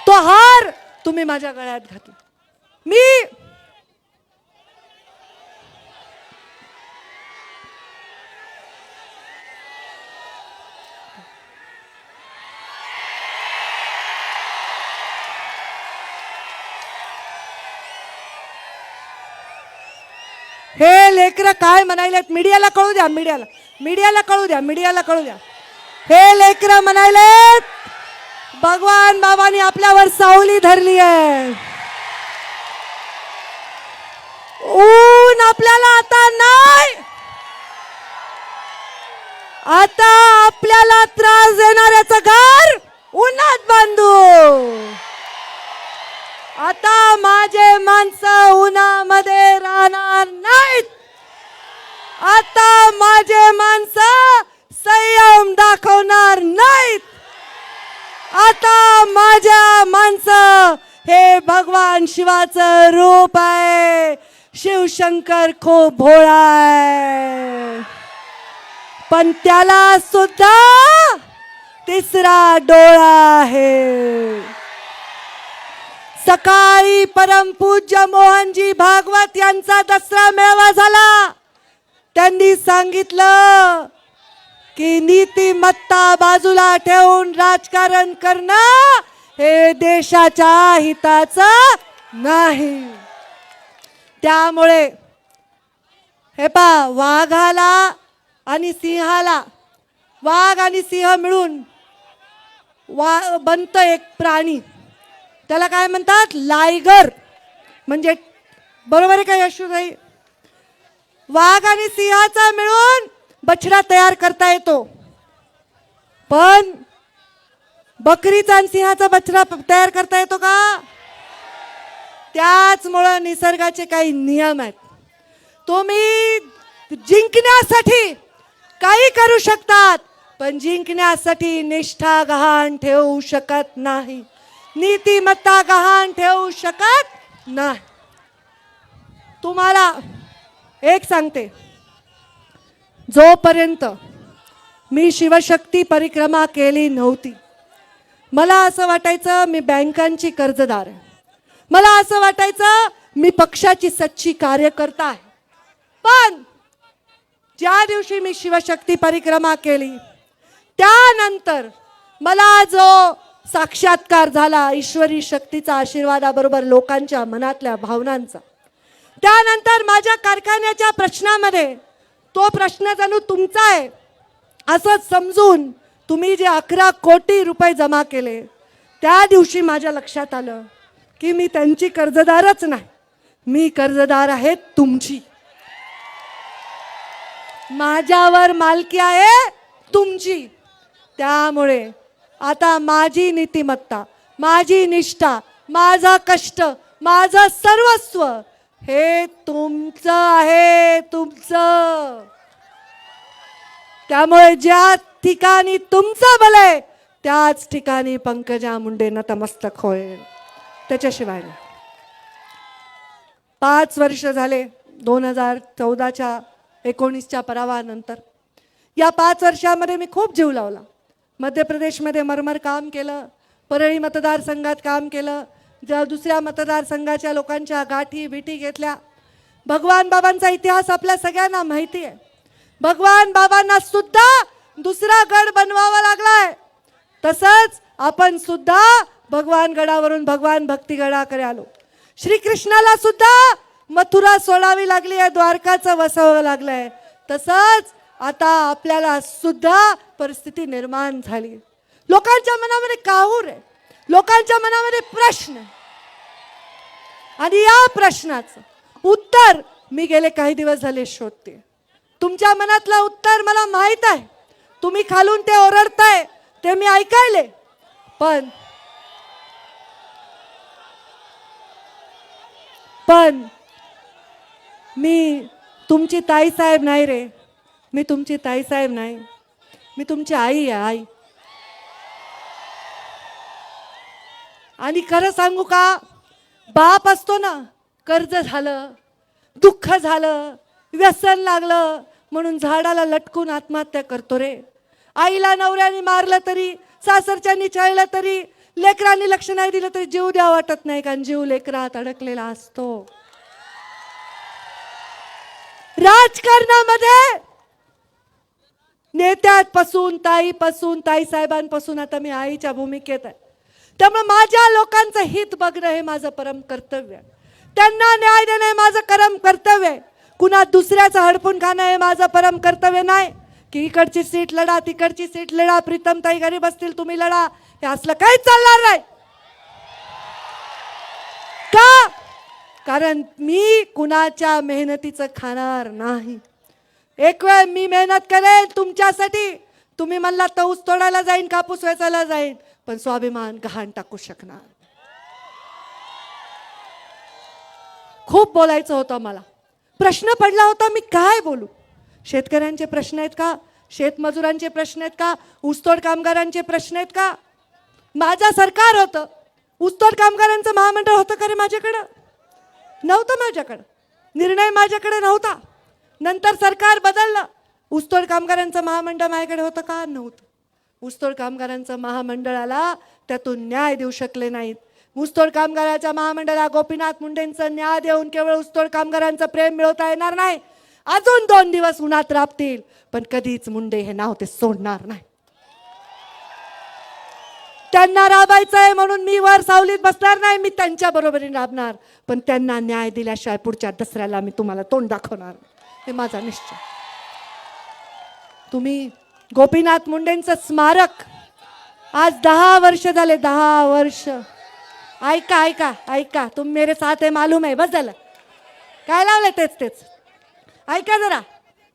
तो हार तुम्ही माझ्या गळ्यात घातला. मी हे लेकरं काय म्हणायलेत, मीडियाला कळू द्या, मीडियाला कळू द्या. हे लेकरं म्हणायलेत भगवान बाबांनी आपल्यावर सावली धरली आहे. ऊन आपल्याला आता नाही, आता आपल्याला त्रास देणाऱ्याचं घर उन्हात बांधू. आता माझे माणसं उन्हामध्ये राहणार नाहीत. आता माझे माणसं संयम दाखवणार नाहीत. आता माझ्या माणसं हे भगवान शिवाचं रूप आहे. शिवशंकर खूप भोळा आहे, पण त्याला सुद्धा तिसरा डोळा आहे. सकाळी परमपूज्य मोहनजी भागवत यांचा दसरा मेळावा झाला. त्यांनी सांगितलं की नीतिमत्ता बाजूला ठेवून राजकारण करणं हे देशाच्या हिताचं नाही. त्यामुळे हे पहा, वाघाला आणि सिंहाला, वाघ आणि सिंह मिळून बनतं एक प्राणी, त्याला काय म्हणतात, लायगर. म्हणजे बरोबर आहे का यशोदाई? वाघ आणि सिंहाचा मिळून बछडा तयार करता येतो, पण बकरीचा आणि सिंहाचा बछडा तयार करता येतो का? त्याचमुळं निसर्गाचे काही नियम आहेत. तुम्ही जिंकण्यासाठी काही करू शकतात, पण जिंकण्यासाठी निष्ठा गहाण ठेवू शकत नाही, नीतिमत्ता गहाण ठेवू शकत नाही. तुम्हाला एक सांगते, जोपर्यंत मी शिवशक्ती परिक्रमा केली नव्हती, मला असं वाटायचं मी बँकांची कर्जदार आहे, मला असं वाटायचं मी पक्षाची सच्ची कार्यकर्ता आहे. पण ज्या दिवशी मी शिवशक्ती परिक्रमा केली त्यानंतर मला जो साक्षात्कार झाला ईश्वरी शक्तीचा आशीर्वादाबरोबर लोकांच्या मनातल्या भावनांचा, त्यानंतर माझ्या कारखान्याच्या प्रश्नामध्ये तो प्रश्न जणू तुमचा आहे असं समजून तुम्ही जे 11 कोटी रुपये जमा केले त्या दिवशी माझ्या लक्षात आलं की मी त्यांची कर्जदारच नाही, मी कर्जदार आहे तुमची. माझ्यावर मालकी आहे तुमची. त्यामुळे आता माझी नीतिमत्ता, माझी निष्ठा, माझा कष्ट, माझं सर्वस्व हे तुमचं आहे, तुमचं. त्यामुळे ज्या ठिकाणी तुमचं बल आहे त्याच ठिकाणी पंकजा मुंडे नतमस्तक होईल, त्याच्याशिवाय नाही. 5 वर्ष झाले 2014च्या 19च्या पराभवानंतर. या 5 वर्षामध्ये मी खूप जीव लावला. मध्य प्रदेशमध्ये मरमर काम केलं, परळी मतदारसंघात काम केलं, ज्या दुसऱ्या मतदारसंघाच्या लोकांच्या गाठी बिठी घेतल्या. भगवान बाबांचा इतिहास आपल्या सगळ्यांना माहिती आहे. भगवान बाबांना सुद्धा दुसरा गड बनवावा लागलाय, तसंच आपण सुद्धा भगवान गडावरून भगवान भक्ती गडाकडे आलो. श्रीकृष्णाला सुद्धा मथुरा सोडावी लागली आहे, द्वारकाचं वसावं लागलंय. तसंच आता आपल्याला सुद्धा परिस्थिती निर्माण झाली. लोकांच्या मनामध्ये काहूर आहे, लोकांच्या मनामध्ये प्रश्न आहे. आणि या प्रश्नाचं उत्तर मी गेले काही दिवस झाले शोधते. तुमच्या मनातलं उत्तर मला माहित आहे. तुम्ही खालून ते ओरडताय ते मी ऐकायले, पण मी तुमची ताईसाहेब नाही रे, मी तुमची ताईसाहेब नाही, मी तुमची आई आहे, आई. आणि खरं सांगू का, बाप असतो ना, कर्ज झालं, दुःख झालं, व्यसन लागलं म्हणून झाडाला लटकून आत्महत्या करतो रे. आईला नवऱ्याने मारलं तरी, सासरच्यांनी छळलं तरी, लेकरांनी लक्ष नाही दिलं तरी जीव द्या वाटत नाही, कारण जीव लेकरात अडकलेला असतो. राजकारणामध्ये नेत्यापासून ताईसाहेबांपासून आता मी आईच्या भूमिकेत आहे. त्यामुळे माझ्या लोकांचं हित बघणं हे माझं परम कर्तव्य आहे. त्यांना न्याय देणं हे माझं परम कर्तव्य आहे. कुणा दुसऱ्याचं हडपून खाणं हे माझं परम कर्तव्य नाही की इकडची सीट लढा, तिकडची सीट लढा, प्रीतमताई घरी बसतील तुम्ही लढा, हे असलं काही चालणार नाही. का? कारण मी कुणाच्या मेहनतीचं खाणार नाही. एक वेळ मी मेहनत करेन तुमच्यासाठी, तुम्ही म्हणला तर ऊस तोडायला जाईन, कापूस वेचायला जाईन, पण स्वाभिमान गहाण टाकू शकणार. खूप बोलायचं होतं मला, प्रश्न पडला होता मी काय बोलू. शेतकऱ्यांचे प्रश्न आहेत का, शेतमजुरांचे प्रश्न आहेत का, ऊसतोड कामगारांचे प्रश्न आहेत का. माझं सरकार होतं, ऊसतोड कामगारांचं महामंडळ होतं का रे माझ्याकडं? नव्हतं माझ्याकडं, निर्णय माझ्याकडे नव्हता. नंतर सरकार बदललं, ऊसतोड कामगारांचं महामंडळ माझ्याकडे होतं का? नव्हतं. ऊसतोड कामगारांचं महामंडळाला त्यातून न्याय देऊ शकले नाहीत. ऊसतोड कामगाराच्या महामंडळाला गोपीनाथ मुंडेंचं न्याय देऊन केवळ ऊसतोड कामगारांचं प्रेम मिळवता येणार नाही. अजून 2 दिवस उन्हात राबतील, पण कधीच मुंडे हे नाव ते सोडणार नाही. त्यांना राबायचं आहे म्हणून मी वर सावलीत बसणार नाही, मी त्यांच्या बरोबरीने राबणार, पण त्यांना न्याय दिल्याशिवाय पुढच्या दसऱ्याला मी तुम्हाला तोंड दाखवणार, हे माझा निश्चय. तुम्ही गोपीनाथ मुंडेंचं स्मारक आज 10 वर्ष झाले, 10 वर्ष. ऐका ऐका ऐका, तुम मेरे साथ है मालूम है, बस झालं. काय लावलंय तेच ऐका जरा.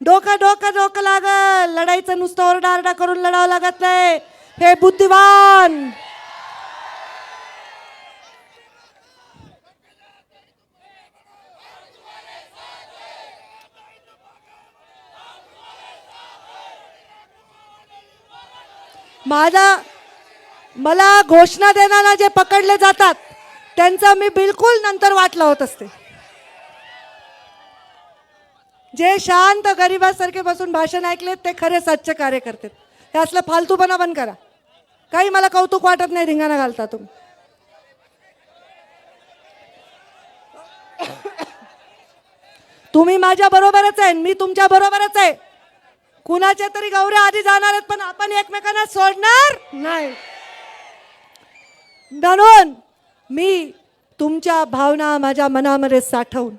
डोकं लागल, लढाईचं नुसतं ओरडाआरडा करून लढावं लागत नाही. हे बुद्धिवान मला घोषणा देणारा जे पकडले जातात त्यांचा मी बिलकुल नंतर वाट लावत असते. जे शांत गरिबासारखे बसून भाषण ऐकलेत ते खरे सच्चे कार्य करतात. हे असलं फालतूपणा बंद करा. काही मला कौतुक वाटत नाही, धिंगाणा घालता तुम्ही. तुम्ही माझ्या बरोबरच आहे, मी तुमच्या बरोबरच आहे. कुणाच्या तरी गौऱ्या आधी जाणार आहेत, पण आपण एकमेकांना सोडणार नाही. म्हणून मी तुमच्या भावना माझ्या मनामध्ये साठवून,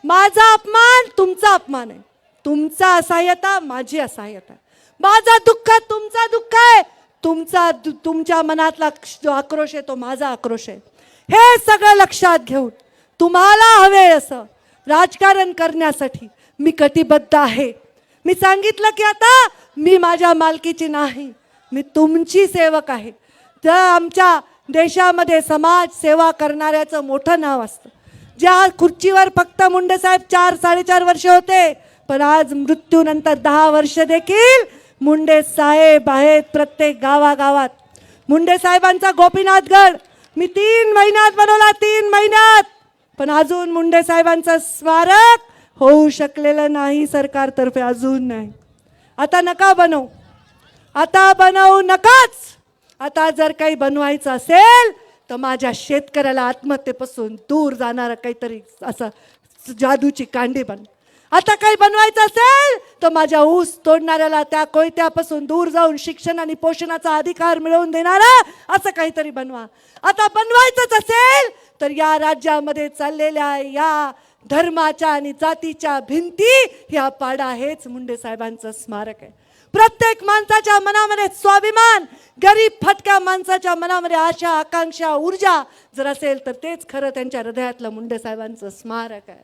माझा अपमान तुमचा अपमान आहे, तुमचा असहाय्यता माझी असहाय्यता. माझा दुःख तुमचा दुःख आहे, तुमच्या मनातला जो आक्रोश आहे तो माझा आक्रोश आहे. हे सगळं लक्षात घेऊन तुम्हाला हवे असं राजकारण करण्यासाठी मी कटिबद्ध आहे. मी सांगितलं की आता मी माझ्या मालकीची नाही, मी तुमची सेवक आहे. तर आमच्या देशामध्ये समाज सेवा करणाऱ्याचं मोठं नाव असतं. ज्या खुर्चीवर फक्त मुंडे साहेब 4-4.5 वर्ष होते, पण आज मृत्यूनंतर 10 वर्ष देखील मुंडे साहेब आहेत प्रत्येक गावागावात. मुंडे साहेबांचा गोपीनाथगड मी 3 महिन्यात बनवला, 3 महिन्यात. पण अजून मुंडे साहेबांचं स्मारक होऊ शकलेलं नाही सरकारतर्फे, अजून नाही. आता नका बनवू, आता बनवू नकाच. आता जर काही बनवायचं असेल तर माझ्या शेतकऱ्याला आत्महत्येपासून दूर जाणारं काहीतरी असं जादूची कांडी बन. आता काही बनवायचं असेल तर माझ्या ऊस तोडणाऱ्याला त्या कोयत्यापासून दूर जाऊन शिक्षण आणि पोषणाचा अधिकार मिळवून देणारा असं काहीतरी बनवा. आता बनवायचंच असेल तर या राज्यामध्ये चाललेल्या या धर्माच्या आणि जातीच्या भिंती ह्या पाडा, हेच मुंडे साहेबांचं स्मारक आहे. प्रत्येक माणसाच्या मनामध्ये स्वाभिमान, गरीब फटक्या माणसाच्या मनामध्ये आशा, आकांक्षा, ऊर्जा जर असेल तर तेच खरं त्यांच्या हृदयातलं मुंडे साहेबांचं स्मारक आहे.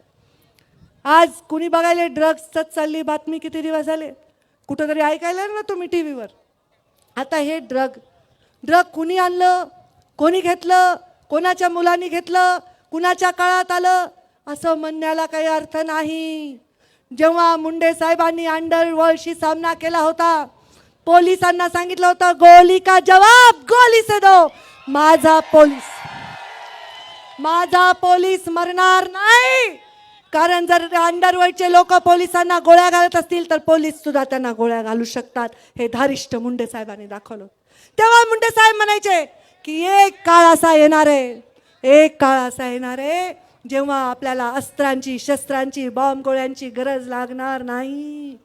आज कुणी बघायला ड्रग्सच चालली बातमी, किती दिवस झाले कुठंतरी ऐकायला ना तुम्ही टी व्हीवर. आता हे ड्रग कुणी आणलं, कोणी घेतलं, कोणाच्या मुलांनी घेतलं, कुणाच्या काळात आलं असं म्हणण्याला काही अर्थ नाही. जेव्हा मुंडे साहेबांनी अंडरवर्ल्डशी सामना केला होता, पोलिसांना सांगितलं होतं गोली का जवाब गोली से दो. माझा पोलीस मरणार नाही. कारण जर अंडरवर्ल्डचे लोक पोलिसांना गोळ्या घालत असतील तर पोलीस सुद्धा त्यांना गोळ्या घालू शकतात. हे धारिष्ट मुंडे साहेबांनी दाखवलं. तेव्हा मुंडे साहेब म्हणायचे की एक काळ असा येणार आहे, एक काळ असा येणार आहे जेव्हा आपल्याला अस्त्रांची, शस्त्रांची, बॉम्ब गोळ्यांची गरज लागणार नाही.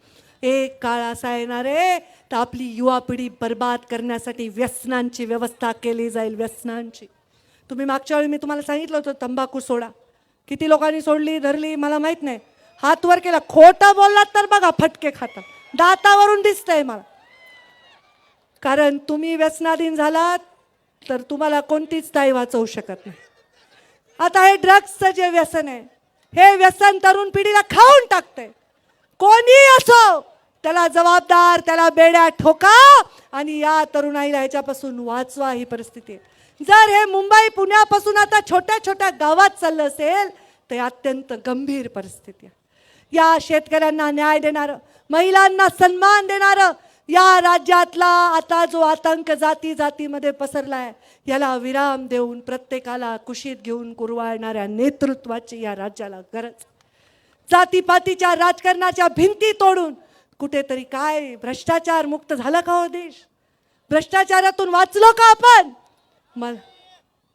एक काळ असा येणार आहे तर आपली युवा पिढी बर्बाद करण्यासाठी व्यसनांची व्यवस्था केली जाईल, व्यसनांची. तुम्ही मागच्या वेळी मी तुम्हाला सांगितलं होतं तंबाखू सोडा. किती लोकांनी सोडली, धरली मला माहीत नाही. हात वर केला. खोटं बोललात तर बघा फटके खाता, दातावरून दिसतंय मला. कारण तुम्ही व्यसनाधीन झालात तर तुम्हाला कोणतीच ताई वाचवू शकत नाही. आता हे ड्रग्सचं जे व्यसन आहे, हे व्यसन तरुण पिढीला खाऊन टाकतंय. कोणी असो त्याला जबाबदार, त्याला बेड्या ठोका आणि या तरुणाईला ह्याच्यापासून वाचवा, ही परिस्थिती आहे. जर हे मुंबई पुण्यापासून आता छोट्या छोट्या गावात चाललं असेल तर अत्यंत गंभीर परिस्थिती आहे. या शेतकऱ्यांना न्याय देणारं, महिलांना सन्मान देणारं, या राज्यातला आता जो आतंक जाती जातीमध्ये पसरला आहे याला विराम देऊन प्रत्येकाला कुशीत घेऊन कुरवाळणाऱ्या नेतृत्वाची या राज्याला गरज. जातीपातीच्या राजकारणाच्या भिंती तोडून कुठेतरी काय भ्रष्टाचार मुक्त झाला का हो देश? भ्रष्टाचारातून वाचलो का आपण?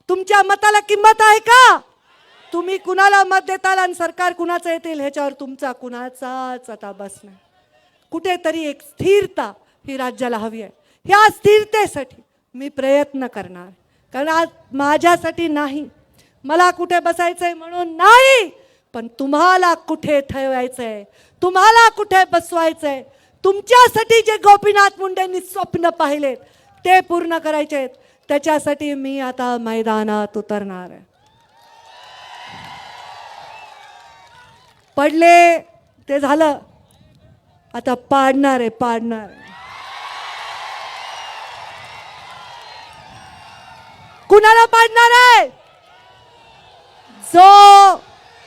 तुमच्या मताला किंमत आहे का? तुम्ही कुणाला मत देताल आणि सरकार कुणाचं येतील ह्याच्यावर तुमचा कुणाचाच आता बस नाही. कुठेतरी एक स्थिरता ही राज्याला हवी आहे. ह्या स्थिरतेसाठी मी प्रयत्न करणार. कारण आज माझ्यासाठी नाही, मला कुठे बसायचंय म्हणून नाही, पण तुम्हाला कुठे ठेवायचंय, तुम्हाला कुठे बसवायचंय, तुमच्यासाठी जे गोपीनाथ मुंडेंनी स्वप्न पाहिलेत ते पूर्ण करायचे आहेत. त्याच्यासाठी मी आता मैदानात उतरणार आहे. पडले ते झालं, आता पाडणार आहे, पाडणार आहे. कुणाला पाडणार आहे? जो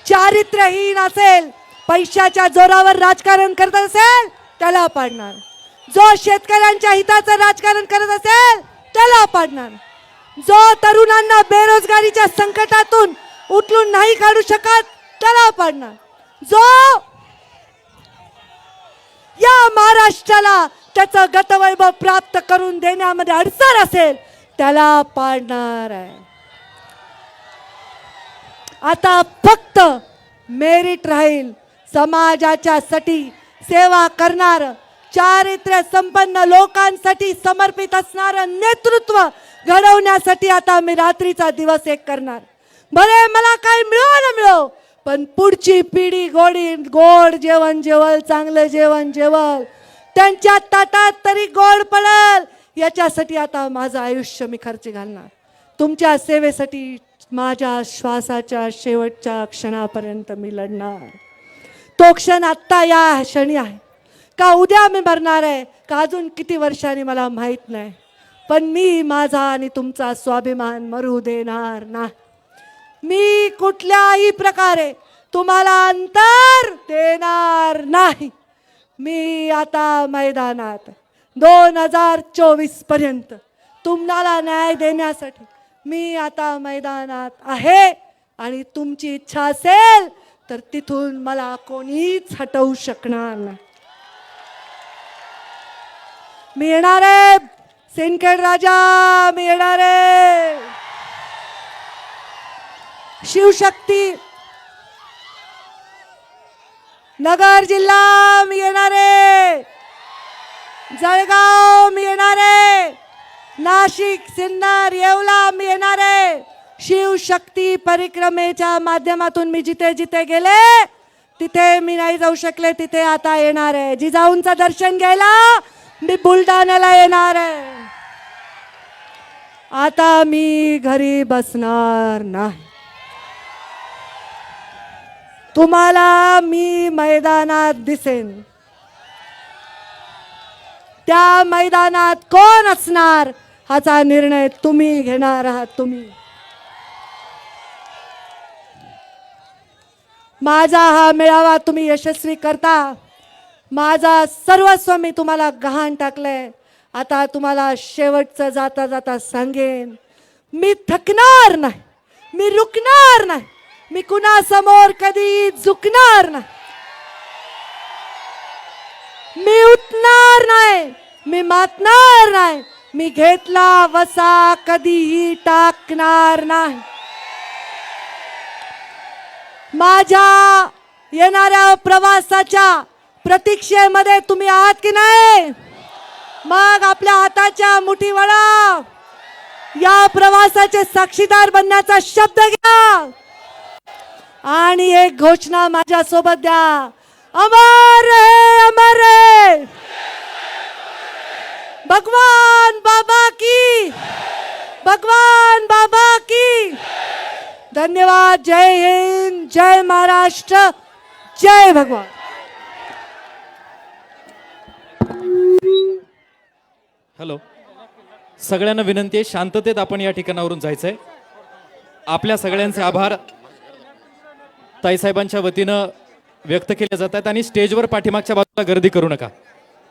चारित्र्यहीन असेल, पैशाच्या जोरावर राजकारण करत असेल त्याला पाडणार. जो शेतकऱ्यांच्या हिताचं राजकारण करत असेल त्याला पाडणार. जो तरुणांना बेरोजगारीच्या संकटातून उचलून नाही काढू शकत त्याला पाडणार. जो या महाराष्ट्राला त्याचं गतवैभव प्राप्त करून देण्यामध्ये अडचण असेल त्याला पाडणार आहे. आता फक्त मेरिट राहील. समाजाच्या साठी सेवा करणार, चारित्र्य संपन्न लोकांसाठी समर्पित असणारं नेतृत्व घडवण्यासाठी आता मी रात्रीचा दिवस एक करणार. भले मला काय मिळो न मिळो, पण पुढची पिढी गोड जेवण जेवल, चांगलं जेवण जेवल, त्यांच्या ताटात तरी गोड पडेल याच्यासाठी आता माझं आयुष्य मी खर्च घालणार. तुमच्या सेवेसाठी माझ्या श्वासाच्या शेवटच्या क्षणापर्यंत मी लढणार. तो क्षण आत्ता या क्षणी आहे का उद्या मी मरणार आहे का अजून किती वर्षांनी मला माहीत नाही. पण मी माझा आणि तुमचा स्वाभिमान मरू देणार नाही. मी कुठल्याही प्रकारे तुम्हाला अंतर देणार नाही. मी आता मैदानात 2024 पर्यंत तुम्हाला न्याय देण्यासाठी मी आता मैदानात आहे. आणि तुमची इच्छा असेल तर तिथून मला कोणीच हटवू शकणार नाही. मी येणार आहे सिंदखेड राजा, मी येणार आहे. शिवशक्ती नगर जिल्हा मी येणार आहे. जळगाव मी येणार आहे. नाशिक, सिन्नर, येवला मी येणार आहे. शिवशक्ती परिक्रमेच्या माध्यमातून मी जिथे जिथे गेले तिथे मी नाही जाऊ शकले तिथे आता येणार आहे. जिजाऊंचं दर्शन घ्यायला मी बुलढाण्याला येणार आहे. आता मी घरी बसणार नाही. तुम्हाला मी मैदानात दिसेन. त्या मैदानात कोण असणार हाचा निर्णय तुम्ही घेणार आहात. तुम्ही माझा हा मेळावा तुम्ही यशस्वी करता. माझा सर्वस्व मी तुम्हाला गहाण टाकलंय. आता तुम्हाला शेवटचं जाता जाता सांगेन, मी थकणार नाही, मी रुकणार नाही, मी कुणासमोर कधी झुकणार नाही, मी उठणार नाही, मी मातणार नाही, मी घेतला वसा कधीही टाकणार नाही. माझ्या येणाऱ्या प्रवासाच्या प्रतीक्षेमध्ये तुम्ही आहात की नाही? मग आपल्या हाताच्या मुठी वळा. या प्रवासाचे साक्षीदार बनण्याचा शब्द घ्या आणि एक घोषणा माझ्या सोबत द्या. अमर है, अमर है, भगवान बाबा की, भगवान बाबा की. धन्यवाद. जय हिंद, जय महाराष्ट्र, जय भगवान. हॅलो, सगळ्यांना विनंती आहे, शांततेत आपण या ठिकाणावरून जायचंय. आपल्या सगळ्यांचे आभार ताईसाहेबांच्या वतीनं व्यक्त केले जात आहेत आणि स्टेजवर पाठीमागच्या बाजूला गर्दी करू नका.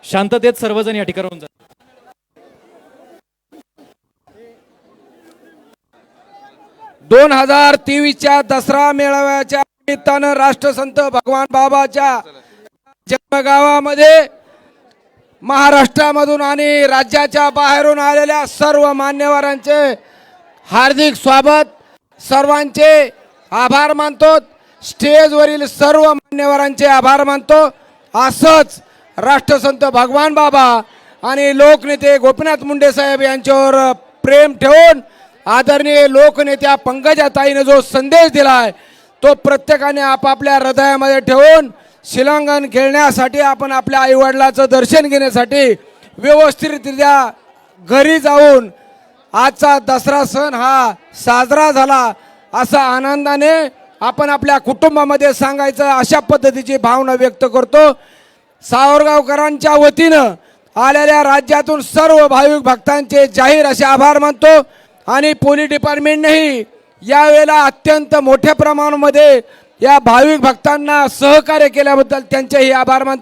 शांततेत सर्वजण या ठिकाणावरून जा. 2023च्या दसरा मेळाव्याच्या निमित्तानं राष्ट्रसंत भगवान बाबाच्या जन्मगावामध्ये महाराष्ट्रामधून आणि राज्याच्या बाहेरून आलेल्या सर्व मान्यवरांचे हार्दिक स्वागत. सर्वांचे आभार मानतो. स्टेजवरील सर्व मान्यवरांचे आभार मानतो. असंच राष्ट्रसंत भगवान बाबा आणि लोकनेते गोपीनाथ मुंडे साहेब यांच्यावर प्रेम ठेवून आदरणीय लोकनेत्या पंकजाताईने जो संदेश दिलाय तो प्रत्येकाने आपापल्या हृदयामध्ये ठेवून शिलांगण खेळण्यासाठी आपण आपल्या आईवडिलाचं दर्शन घेण्यासाठी व्यवस्थितरित्या घरी जाऊन आजचा दसरा सण हा साजरा झाला असा आनंदाने आपण आपल्या कुटुंबामध्ये सांगायचं अशा पद्धतीची भावना व्यक्त करतो. सावरगावकरांच्या वतीनं आलेल्या राज्यातून सर्व भाविक भक्तांचे जाहीर असे आभार मानतो आणि पोलीस डिपार्टमेंटनेही यावेळेला अत्यंत मोठ्या प्रमाणामध्ये या भाविक भक्तांना सहकार्य केल्याबद्दल त्यांचेही आभार मानतो.